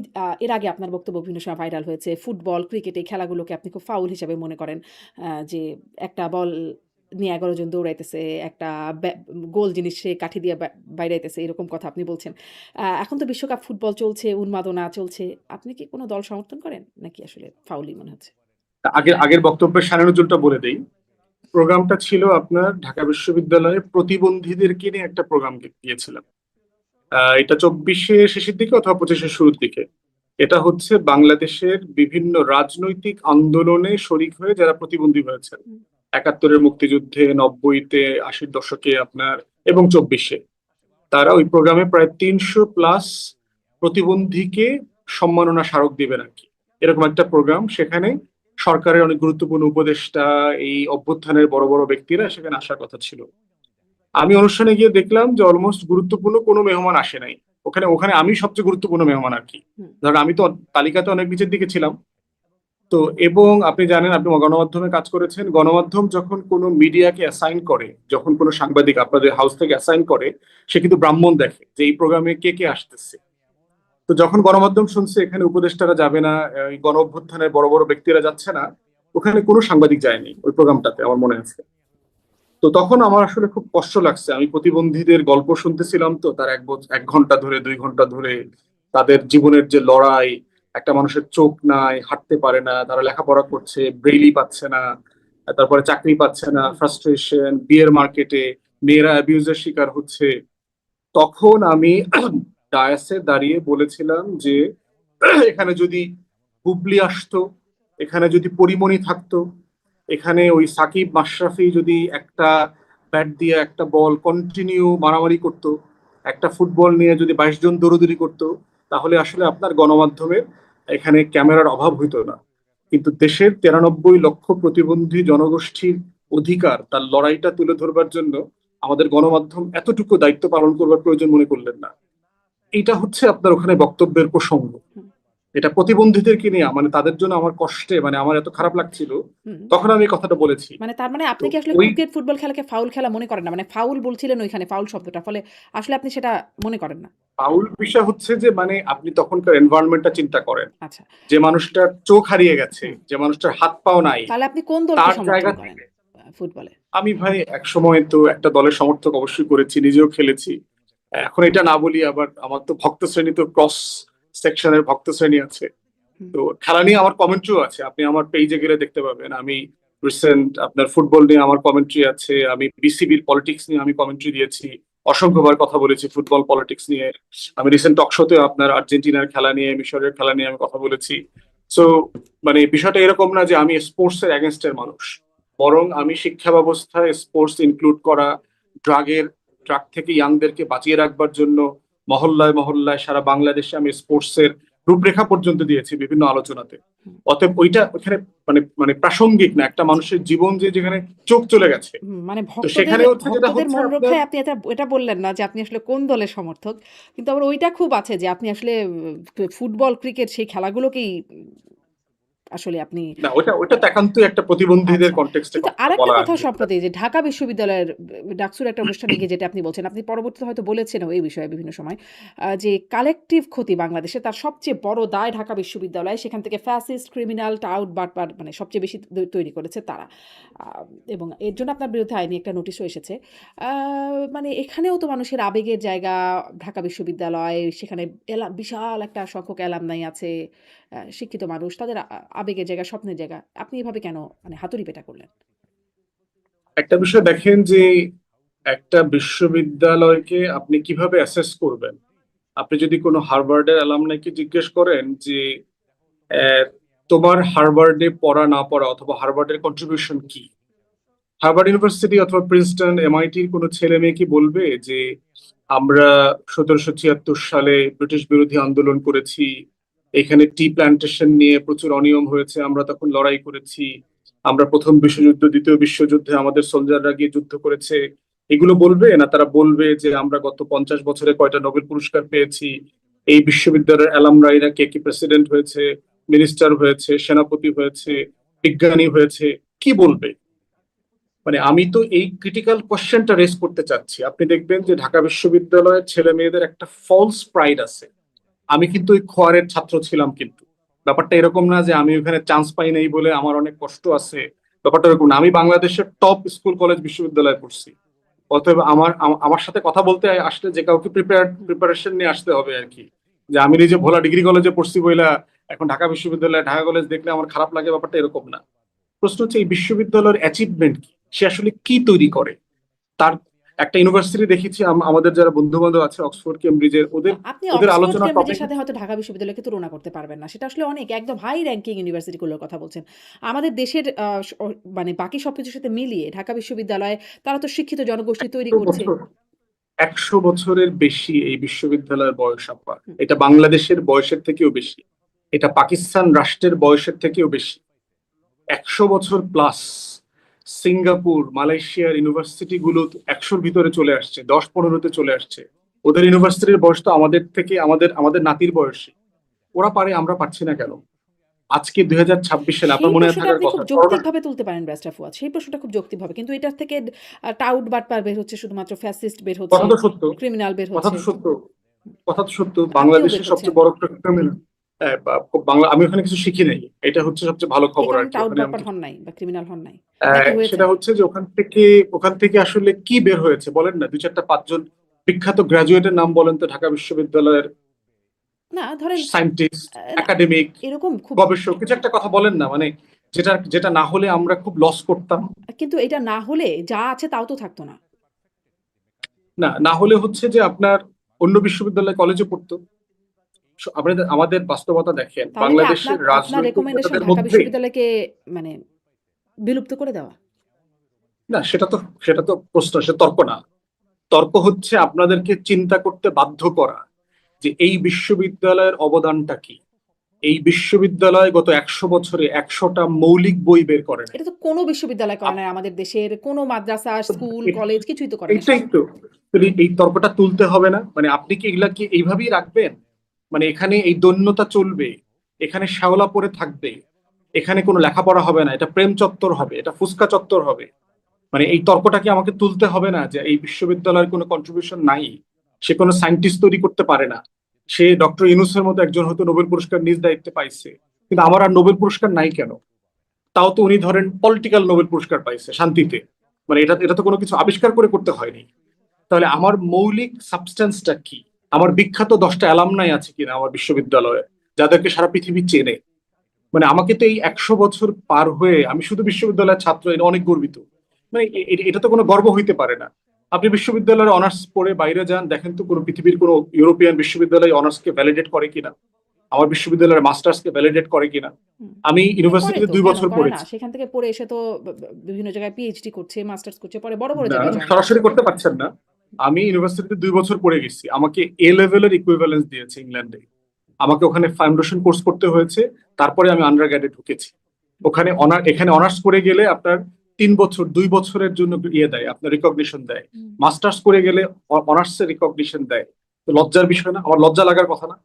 এর আগে আপনার বক্তব্য বিভিন্ন সময় ভাইরাল হয়েছে। ফুটবল, ক্রিকেট এই খেলাগুলোকে আপনি খুব ফাউল হিসেবে মনে করেন। যে একটা বল নিয়ে ১১ জন দৌড়াইতেছে, একটা গোল জিনিস সে কাঠি দিয়ে বাইরাইতেছে, এরকম কথা আপনি বলছেন। এখন তো বিশ্বকাপ ফুটবল চলছে, উন্মাদনা চলছে। আপনি কি কোনো দল সমর্থন করেন? নাকি আসলে ফাউলই মনে হচ্ছে? আগের আগের বক্তব্যের সারনজুলটা বলে দেই। প্রোগ্রামটা ছিল আপনার ঢাকা বিশ্ববিদ্যালয়ে প্রতিবন্ধীদেরকে নিয়ে একটা প্রোগ্রাম গিয়েছিলাম। এটা 24-এর শেষের দিকে অথবা 25-এর শুরুর দিকে। এটা হচ্ছে বাংলাদেশের বিভিন্ন রাজনৈতিক আন্দোলনে শরিক হয়ে যারা প্রতিবন্ধী হয়েছেন, ৭১-এর মুক্তিযুদ্ধে, ৯০-তে, ৮০-র দশকে আপনার এবং ২৪-এ, তারা ওই প্রোগ্রামে প্রায় ৩০০+ প্রতিবন্ধীকে সম্মাননা স্মারক দিবেন আর কি, এরকম একটা প্রোগ্রাম। সেখানে সরকারের অনেক গুরুত্বপূর্ণ উপদেষ্টা, এই অভ্যুত্থানের বড় বড় ব্যক্তিরা সেখানে আসার কথা ছিল। আমি অনুষ্ঠানে গিয়ে দেখলাম যে অলমোস্ট গুরুত্বপূর্ণ কোনো মেহমান আসে নাই। ওখানে ওখানে আমি সবচেয়ে গুরুত্বপূর্ণ মেহমান আর কি। ধরেন আমি তো তালিকাতে অনেক নিচের দিকে ছিলাম। তো এবং আপনি জানেন, আপনি গণমাধ্যমে কাজ করেছেন, গণমাধ্যম যখন কোনো মিডিয়াকে অ্যাসাইন করে, যখন কোনো সাংবাদিক আপনাদের হাউস থেকে অ্যাসাইন করে, সে কিন্তু ব্রাহ্মণ দেখে যে এই প্রোগ্রামে কে কে আসতেছে। তো যখন গণমাধ্যম শুনছে এখানে উপদেষ্টারা যাবে না, এই গণ অভ্যুত্থানের বড় বড় ব্যক্তিরা যাচ্ছে না, ওখানে কোনো সাংবাদিক যায়নি ওই প্রোগ্রামটাতে, আমার মনে আছে। তো তখন আমার আসলে খুব কষ্ট লাগছে। আমি প্রতিবন্ধীদের গল্প শুনতেছিলাম, তো তার ১ ঘন্টা ধরে, ২ ঘন্টা ধরে তাদের জীবনের যে লড়াই, একটা মানুষের চোখ নাই, হাঁটতে পারে না, তারা লেখাপড়া করছে, ব্রেইলি পাচ্ছে না, তারপরে চাকরি পাচ্ছে না, ফ্রাস্ট্রেশন, বিয়ের মার্কেটে মেয়েরা অ্যাবিউজের শিকার হচ্ছে। তখন আমি ডায়াসে দাঁড়িয়ে বলেছিলাম যে এখানে যদি বুবলি আসতো, এখানে যদি পরিমণি থাকতো, এখানে ওই সাকিব মাশরাফি যদি একটা ব্যাট দিয়ে একটা বল কন্টিনিউ মারামারি করতো, একটা ফুটবল নিয়ে যদি ২২ জন দৌড়দৌড়ি করতো, তাহলে আসলে আপনার গণমাধ্যমের এখানে ক্যামেরার অভাব হইতো না। কিন্তু দেশের ৯৩ লক্ষ প্রতিবন্ধী জনগোষ্ঠীর অধিকার, তার লড়াইটা তুলে ধরবার জন্য আমাদের গণমাধ্যম এতটুকু দায়িত্ব পালন করবার প্রয়োজন মনে করলেন না। এটা হচ্ছে আপনার ওখানে বক্তব্যের প্রসঙ্গ। এটা প্রতিবন্ধীদেরকে নিয়ে, মানে তাদের জন্য আমার কষ্টে, মানে আমার এত খারাপ লাগছিল, তখন আমি এই কথাটা বলেছি। মানে তার মানে আপনি তো কি আসলে ওই ক্রিকেট ফুটবল খেলাকে ফাউল খেলা মনে করেন না? মানে ফাউল বলছিলেন ওইখানে, ফাউল শব্দটা। ফলে আসলে আপনি সেটা মনে করেন না। ফাউল বিষয় হচ্ছে যে, মানে আপনি তখনকার এনভায়রনমেন্টটা চিন্তা করেন, আচ্ছা। যে মানুষটার চোখ হারিয়ে গেছে, হুম। যে মানুষটার হাত পাও নাই, তাহলে আপনি কোন দলকে তার সমর্থন জায়গা করেন থেকে ফুটবলে? আমি ভাই একসময় তো একটা দলের সমর্থক অবশ্যই করেছি, নিজেও খেলেছি। এখন এটা না বলি আবার, আমার তো ভক্ত শ্রেণী, তো ক্রস সেকশনের ভক্ত শ্রেণী আছে। হুম। তো খেলা নিয়ে আমার কমেন্ট্রিও আছে, আপনি আমার পেজে গেলে দেখতে পাবেন। আমি রিসেন্ট আপনার ফুটবল নিয়ে আমার কমেন্ট্রি আছে, আমি বিসিবির পলিটিক্স নিয়ে আমি কমেন্ট্রি দিয়েছি, অসংখ্যবার কথা বলেছি ফুটবল পলিটিক্স নিয়ে। আমি রিসেন্ট টক শোতে আপনার আর্জেন্টিনার খেলা নিয়ে, মিশরের খেলা নিয়ে আমি কথা বলেছি। সো মানে বিষয়টা এরকম না যে আমি স্পোর্টস এর এগেনস্টের মানুষ, বরং আমি শিক্ষা ব্যবস্থায় স্পোর্টস ইনক্লুড করা, ড্রাগ থেকে ইয়াংদেরকে বাঁচিয়ে রাখবার জন্য মহল্লায় মহল্লায় সারা বাংলাদেশে আমি স্পোর্টস এর রূপরেখা পর্যন্ত দিয়েছি বিভিন্ন আলোচনাতে। অতএব ওইটা ওখানে মানে মানে প্রাসঙ্গিক না, একটা জি। মানুষের জীবন যে যেখানে চোখ চলে গেছে। মানে তো ভক্তদের সেখানে হচ্ছে যেটা ভক্তদের হচ্ছে মন আপনার, রক্ষায় আপনি এটা বললেন না যে আপনি আসলে কোন দলের সমর্থক। কিন্তু আবার ওইটা খুব আছে যে আপনি আসলে ফুটবল, ক্রিকেট সেই খেলাগুলোকেই আসলে আপনি না ওটা ওটা তো একান্তই একটা প্রতিবন্ধীদের আচ্ছা। কনটেক্সটে কিন্তু কথা আরেকটা বলা আর কথা কি। সম্প্রতি যে ঢাকা বিশ্ববিদ্যালয়ের ডাকসুর একটা অনুষ্ঠানে গিয়ে যেটা আপনি বলছেন, আপনি পরবর্তীতে হয়তো বলেছেনও এই বিষয়ে বিভিন্ন সময়। যে কালেক্টিভ ক্ষতি বাংলাদেশে তার সবচেয়ে বড় দায় ঢাকা বিশ্ববিদ্যালয়। সেখান থেকে ফ্যাসিস্ট, ক্রিমিনাল, টাউট, বাটপার মানে সবচেয়ে বেশি তৈরি করেছে তারা। আ এবং এর জন্য আপনার বিরুদ্ধে আইনি একটা নোটিশও এসেছে। আ মানে এখানেও তো মানুষের আবেগের জায়গা ঢাকা বিশ্ববিদ্যালয়। সেখানে বিশাল একটা সংখ্যক অ্যালামনাই আছে। শিক্ষিত মানুষ, তাদের আবেগের জায়গা, স্বপ্নের জায়গা। আপনি এভাবে কেন মানে হাতুড়ি পেটা করলেন? একটা বিষয় দেখেন যে একটা বিশ্ববিদ্যালয়কে আপনি কিভাবে অ্যাসেস করবেন। আপনি যদি কোনো হার্ভার্ডের অ্যালামনাইকে জিজ্ঞেস করেন যে আহ, তোমার হার্ভার্ডে পড়া না পড়া অথবা হার্ভার্ডের কন্ট্রিবিউশন কি, হার্ভার্ড ইউনিভার্সিটি অথবা প্রিন্সটন, এমআইটির কোনো ছেলে মেয়ে কি বলবে যে আমরা ১৭৭৬ সালে ব্রিটিশ বিরোধী আন্দোলন করেছি, এখানে টি প্ল্যান্টেশন নিয়ে প্রচুর অনিয়ম হয়েছে, আমরা তখন লড়াই করেছি, আমরা প্রথম বিশ্বযুদ্ধ, দ্বিতীয় বিশ্বযুদ্ধে আমাদের সোলজাররা গিয়ে যুদ্ধ করেছে, এগুলো বলবে? না তারা বলবে যে আমরা গত 50 বছরে কয়টা নোবেল পুরস্কার পেয়েছি, এই বিশ্ববিদ্যালয়ের অ্যালামনাইরা কে কি প্রেসিডেন্ট হয়েছে, মিনিস্টার হয়েছে, সেনাপতি হয়েছে, বিজ্ঞানী হয়েছে, কি বলবে? মানে আমি তো এই ক্রিটিক্যাল কোশ্চেনটা রেজ করতে চাচ্ছি। আপনি দেখবেন যে ঢাকা বিশ্ববিদ্যালয়ের ছেলে মেয়েদের একটা ফলস প্রাইড আছে। আমি কিন্তু ওই খোয়ারের ছাত্র ছিলাম, কিন্তু ব্যাপারটা এরকম না যে আমি ওখানে চান্স পাই নাই বলে আমার অনেক কষ্ট আছে। ব্যাপারটা এরকম না, আমি বাংলাদেশের টপ স্কুল কলেজ বিশ্ববিদ্যালয়ে পড়ছি। অতএব আমার সাথে কথা বলতে আসলে যে কাউকে প্রিপারেশন নিয়ে আসতে হবে আর কি। যে আমি নিজে ভোলা ডিগ্রি কলেজে পড়ছি বইলা এখন ঢাকা বিশ্ববিদ্যালয়, ঢাকা কলেজ দেখলে আমার খারাপ লাগে, ব্যাপারটা এরকম না। প্রশ্ন হচ্ছে এই বিশ্ববিদ্যালয়ের অ্যাচিভমেন্ট কি, সে আসলে কি তৈরি করে। তার একটা ইউনিভার্সিটি দেখেছি আমাদের যারা বন্ধু বান্ধব আছে অক্সফোর্ড কেমব্রিজের, ওদের আপনি ওদের অক্সফোর্ড আলোচনার কেমব্রিজের টপিক সাথে হয়তো ঢাকা বিশ্ববিদ্যালয়কে তুলনা করতে পারবেন না। সেটা আসলে অনেক একদম হাই র‍্যাংকিং ইউনিভার্সিটিগুলোর কথা বলছেন। আমাদের দেশের মানে বাকি সবকিছুর সাথে মিলিয়ে ঢাকা বিশ্ববিদ্যালয় তারা তো শিক্ষিত জনগোষ্ঠী তৈরি 100 করছে। বছর 100 বছরের বেশি এই বিশ্ববিদ্যালয়ের বয়স আপা। হুম। এটা বাংলাদেশের বয়সের থেকেও বেশি, এটা পাকিস্তান রাষ্ট্রের বয়সের থেকেও বেশি। 100 বছর প্লাস। সিঙ্গাপুর, মালয়েশিয়ার ইউনিভার্সিটি গুলো 100-র ভিতরে চলে আসছে, 10-15-তে চলে আসছে। ওদের ইউনিভার্সিটির বয়স তো আমাদের থেকে আমাদের নাতির বয়সী। ওরা পারে, আমরা পারছি না কেন? আজকে 2026 সালে আপনার সেই মনে প্রশ্নটা থাকার আপনি কথা খুব করোনা। যৌক্তিকভাবে তুলতে পারেন ব্যারিস্টার ফুয়াদ। সেই প্রশ্নটা খুব যৌক্তিকভাবে। কিন্তু এটার থেকে টাউট বাটপার বের হচ্ছে, শুধুমাত্র ফ্যাসিস্ট বের হচ্ছে, কথা তো সত্য, ক্রিমিনাল বের কথা হচ্ছে। তো সত্য, কথা তো সত্য। আপনিও বের বাংলাদেশের হচ্ছেন। সবচেয়ে বড় ক্রিমিনাল, বাংলা, আমি ওখানে কিছু শিখি নাই, এটা হচ্ছে সবচেয়ে ভালো এই খবর আর কারণে কি। টাউট ওখানে আমি বাটপার কিছু হন নাই বা ক্রিমিনাল হন নাই। নাকি সেটা হয়েছেন? হচ্ছে যে ওখান থেকে আসলে কি বের হয়েছে বলেন না, 2-4-5 জন বিখ্যাত গ্রাজুয়েটের নাম বলেন তো ঢাকা বিশ্ববিদ্যালয়ের, না ধরেন সায়েন্টিস্ট, না একাডেমিক, এরকম খুব গবেষক, কিছু একটা কথা বলেন না, মানে যেটা যেটা না হলে আমরা খুব লস করতাম। কিন্তু এটা না হলে যা আছে তাও তো থাকতো না। না, না হলে হচ্ছে যে আপনার অন্য বিশ্ববিদ্যালয় কলেজে পড়তো। আমাদের বাস্তবতা দেখেন, তাহলে কি বাংলাদেশের আপনার রাজনৈতিক রেকমেন্ডেশন নেতাদের ঢাকা মধ্যে, বিশ্ববিদ্যালয়কে মানে বিলুপ্ত করে দেওয়া? না সেটা তো প্রশ্ন, সে তর্ক না। তর্ক হচ্ছে আপনাদেরকে চিন্তা করতে বাধ্য করা যে এই বিশ্ববিদ্যালয়ের অবদানটা কি। এই বিশ্ববিদ্যালয় গত 100 বছরে 100টা মৌলিক বই বের করে নাই। এটা তো কোনো বিশ্ববিদ্যালয় করে নাই, আপ- আমাদের দেশের কোনো মাদ্রাসা, স্কুল, এ- কলেজ কিছুই তো করে নাই। এইটাই তো, তাহলে এই তর্কটা তুলতে হবে না? মানে আপনি কি এগুলা কি এইভাবেই রাখবেন? মানে এখানে এই দৈন্যতা চলবে, এখানে শ্যাওলা পড়ে থাকবে, এখানে কোনো লেখাপড়া হবে না, এটা প্রেম চত্বর হবে, এটা ফুসকা চত্বর হবে। মানে এই তর্কটা কি আমাকে তুলতে হবে না যে এই বিশ্ববিদ্যালয়ের কোনো কন্ট্রিবিউশন নাই, সে কোনো সায়েন্টিস্ট তৈরি করতে পারে না, সে ডক্টর ইউনূসের মতো একজন হয়তো নোবেল পুরস্কার নিজ দায়িত্বে পাইছে, কিন্তু আমার আর নোবেল পুরস্কার নাই কেন? তাও তো উনি ধরেন পলিটিক্যাল নোবেল পুরস্কার পাইছে শান্তিতে, মানে এটা তো কোনো কিছু আবিষ্কার করে করতে হয়নি। তাহলে আমার মৌলিক সাবস্টেন্সটা কি? আমার বিখ্যাত 10টা অ্যালামনাই আছে কিনা আমার বিশ্ববিদ্যালয়ে, যাদেরকে সারা পৃথিবী চেনে? মানে আমাকে তো এই 100 বছর পার হয়ে আমি শুধু বিশ্ববিদ্যালয়ের ছাত্র, এটা অনেক গর্বিত। মানে এটা তো কোনো গর্ব হইতে পারে না। আপনি বিশ্ববিদ্যালয়ের অনার্স পড়ে বাইরে যান, দেখেন তো কোনো পৃথিবীর কোনো ইউরোপিয়ান বিশ্ববিদ্যালয় অনার্সকে ভ্যালিডেট করে কিনা, আমার বিশ্ববিদ্যালয়ের মাস্টার্সকে ভ্যালিডেট করে কিনা। হুম। আমি করে ইউনিভার্সিটিতে তো, 2 বছর করে না? পড়েছি। সেখান থেকে পড়ে এসে তো বিভিন্ন জায়গায় পিএইচডি করছে, মাস্টার্স করছে, পরে বড় বড় না, জায়গায় জয়েন করছে। সরাসরি করতে পারছেন না। আমি ইউনিভার্সিটিতে 2 বছর পড়ে গেছি, আমাকে লেভেলের ইকুইভ্যালেন্স দিয়েছে ইংল্যান্ডে। আমাকে ওখানে ফাউন্ডেশন কোর্স করতে হয়েছে, তারপরে আমি আন্ডার গ্রেডে ঢুকেছি। এখানে অনার্স করে গেলে আপনার 3 বছর, 2 বছরের জন্য ইয়ে দেয়, আপনার রিকগনিশন দেয়। হুম। মাস্টার্স করে গেলে অনার্সের রিকগনিশন দেয়। তো লজ্জার বিষয় না? আমার লজ্জা লাগার কথা না?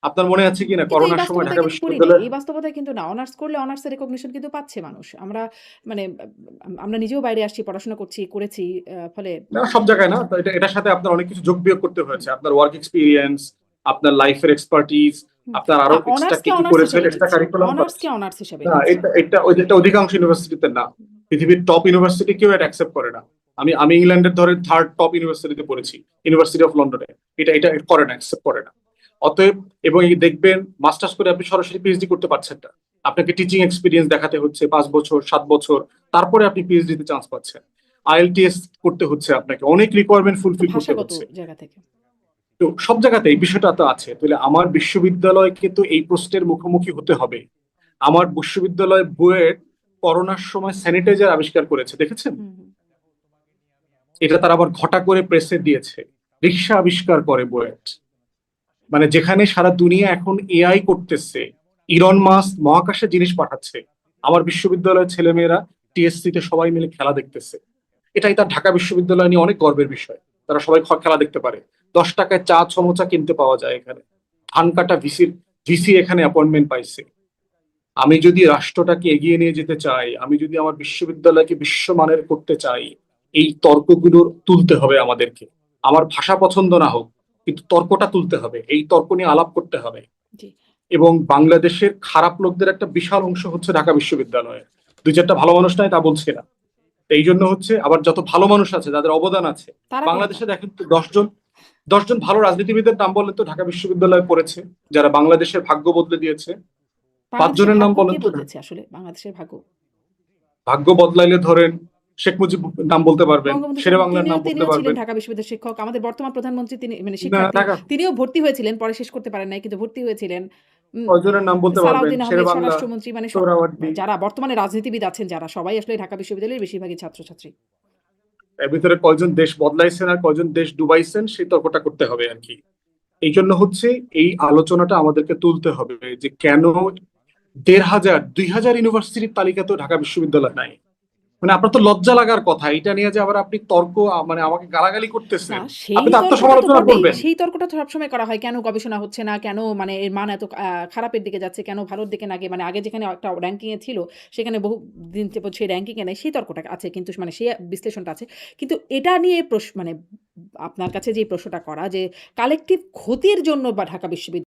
আপনার মনে আছে কিনা কিন্তু এই করোনার সময় বাস্তবতায় ঢাকা কিন্তু পড়ি নাই। বিশ্ববিদ্যালয়, এই বাস্তবতায় কিন্তু না। অনার্স করলে অনার্সের রিকগনিশন কিন্তু পাচ্ছে মানুষ। আমরা মানে আমরা নিজেও বাইরে আসছি, পড়াশোনা করছি, করেছি। ফলে না সব জায়গায় না, তো এটার সাথে আপনার অনেক কিছু যোগ বিয়োগ করতে হয়েছে, আপনার ওয়ার্ক এক্সপিরিয়েন্স, আপনার লাইফের এক্সপার্টিজ, হুম, আপনার না আরো এক্সট্রা কি অনার্সকে কি অনার্স করেছেন, হিসেবে এক্সট্রা নিচ্ছে। কারিকুলাম। অনার্সকে অনার্স হিসেবে না, নিচ্ছে। এটা অধিকাংশ ইউনিভার্সিটিতে না, পৃথিবীর টপ ইউনিভার্সিটি কেউ এটা অ্যাকসেপ্ট করে না। আমি ইংল্যান্ডের ধরে 3rd টপ ইউনিভার্সিটিতে পড়েছি, ইউনিভার্সিটি অফ লন্ডনে। এটা করে না, অ্যাকসেপ্ট করে না। অতএব, এবং এই দেখবেন মাস্টার্স করে আপনি সরাসরি পিএইচডি করতে পারছেন না, আপনাকে টিচিং এক্সপিরিয়েন্স দেখাতে হচ্ছে 5 বছর, 7 বছর, তারপরে আপনি পিএইচডি তে চান্স পাচ্ছেন। আইএলটিএস করতে হচ্ছে, আপনাকে অনেক রিকোয়ারমেন্ট তো ফুলফিল করতে ভাষাগত হচ্ছে। জায়গা থেকে। তো সব জায়গাতে এই বিষয়টা তো আছে। তাহলে আমার বিশ্ববিদ্যালয়কে তো এই প্রশ্নের মুখোমুখি হতে হবে। আমার বিশ্ববিদ্যালয় বুয়েট করোনার সময় স্যানিটাইজার আবিষ্কার করেছে, দেখেছেন? হুম, হুম। এটা তারা আবার ঘটা করে প্রেসে দিয়েছে। রিক্সা আবিষ্কার করে বুয়েট, মানে যেখানে সারা দুনিয়া এখন এআই করতেছে, ইলন মাস্ক মহাকাশে জিনিস পাঠাচ্ছে, আমার বিশ্ববিদ্যালয়ের ছেলেমেয়েরা টিএসসি তে সবাই মিলে খেলা দেখতেছে। এটাই তার ঢাকা বিশ্ববিদ্যালয় নিয়ে অনেক গর্বের বিষয়। তারা সবাই খেলা দেখতে পারে, 10 টাকায় চা সমোচা কিনতে পাওয়া যায় এখানে। ধান কাটা ভিসি এখানে অ্যাপয়েন্টমেন্ট পাইছে। আমি যদি রাষ্ট্রটাকে এগিয়ে নিয়ে যেতে চাই, আমি যদি আমার বিশ্ববিদ্যালয়কে বিশ্বমানের করতে চাই, এই তর্কগুলো তুলতে হবে আমাদেরকে। আমার ভাষা পছন্দ না হোক, কিন্তু তর্কটা তুলতে হবে, এই তর্ক নিয়ে আলাপ করতে হবে। জি। এবং বাংলাদেশের খারাপ লোকদের একটা বিশাল অংশ হচ্ছে ঢাকা বিশ্ববিদ্যালয়ে, 2-4টা ভালো মানুষ নাই তা বলছে না। এই জন্য হচ্ছে আবার যত ভালো মানুষ আছে, যাদের অবদান আছে তারা বাংলাদেশে, দেখেন তো 10জন ভালো রাজনীতিবিদের নাম বলেন তো ঢাকা বিশ্ববিদ্যালয়ে পড়েছে, যারা বাংলাদেশের ভাগ্য বদলে দিয়েছে। বাংলাদেশের 5 জনের নাম ভাগ্য বলেন কে তো। বদলেছে আসলে? বাংলাদেশের ভাগ্য? ভাগ্য বদলাইলে ধরেন শেখ মুজিব নাম বলতে পারবেন, বঙ্গবন্ধু শেরে বাংলার নাম বলতে তিনিও ছিলেন পারবেন। ঢাকা বিশ্ববিদ্যালয়ের শিক্ষক। আমাদের বর্তমান প্রধানমন্ত্রী তিনি মানে না, শিক্ষার্থী। ঢাকা তিনিও ভর্তি হয়েছিলেন, পরে শেষ করতে পারেন নাই, কিন্তু ভর্তি হয়েছিলেন। উম কয়জনের নাম বলতে পারবেন? সালাউদ্দিন শেরে আহমেদ বাংলা, স্বরাষ্ট্রমন্ত্রী, মানে সোহরাওয়ার্দী। যারা বর্তমানে রাজনীতিবিদ আছেন যারা, সবাই আসলে ঢাকা বিশ্ববিদ্যালয়ের বেশিরভাগই ছাত্রছাত্রী। এর ভিতরে কয়জন দেশ বদলাইছেন আর কয়জন দেশ ডুবাইছেন সেই তর্কটা করতে হবে আর কি। এই জন্য হচ্ছে এই আলোচনাটা আমাদেরকে তুলতে হবে যে কেন ১,৫০০ ২,০০০ ইউনিভার্সিটির তালিকাতেও ঢাকা বিশ্ববিদ্যালয় নাই। মানে আপনার তো লজ্জা লাগার কথা, এটা নিয়ে যে আবার আপনি তর্ক মানে আমাকে গালাগালি না, করতেছেন। সেই আপনি তো তর্কটা তো আত্মসমালোচনা বটেই। করবেন। সেই তর্কটা তো সবসময় করা হয়। কেন গবেষণা হচ্ছে না? কেন মানে এর মান এত খারাপের দিকে যাচ্ছে? কেন ভালোর দিকে না গিয়ে, মানে আগে যেখানে একটা র্যাঙ্কিং এ ছিল, সেখানে বহু দিন যাবত সেই র্যাঙ্কিং এ নাই। সেই তর্কটা আছে, কিন্তু মানে সেই বিশ্লেষণটা আছে। কিন্তু এটা নিয়ে মানে আপনার কাছে যে প্রশ্নটা করা যে কালেক্টিভ ক্ষতির জন্য বা ঢাকা বিশ্ববিদ্যালয়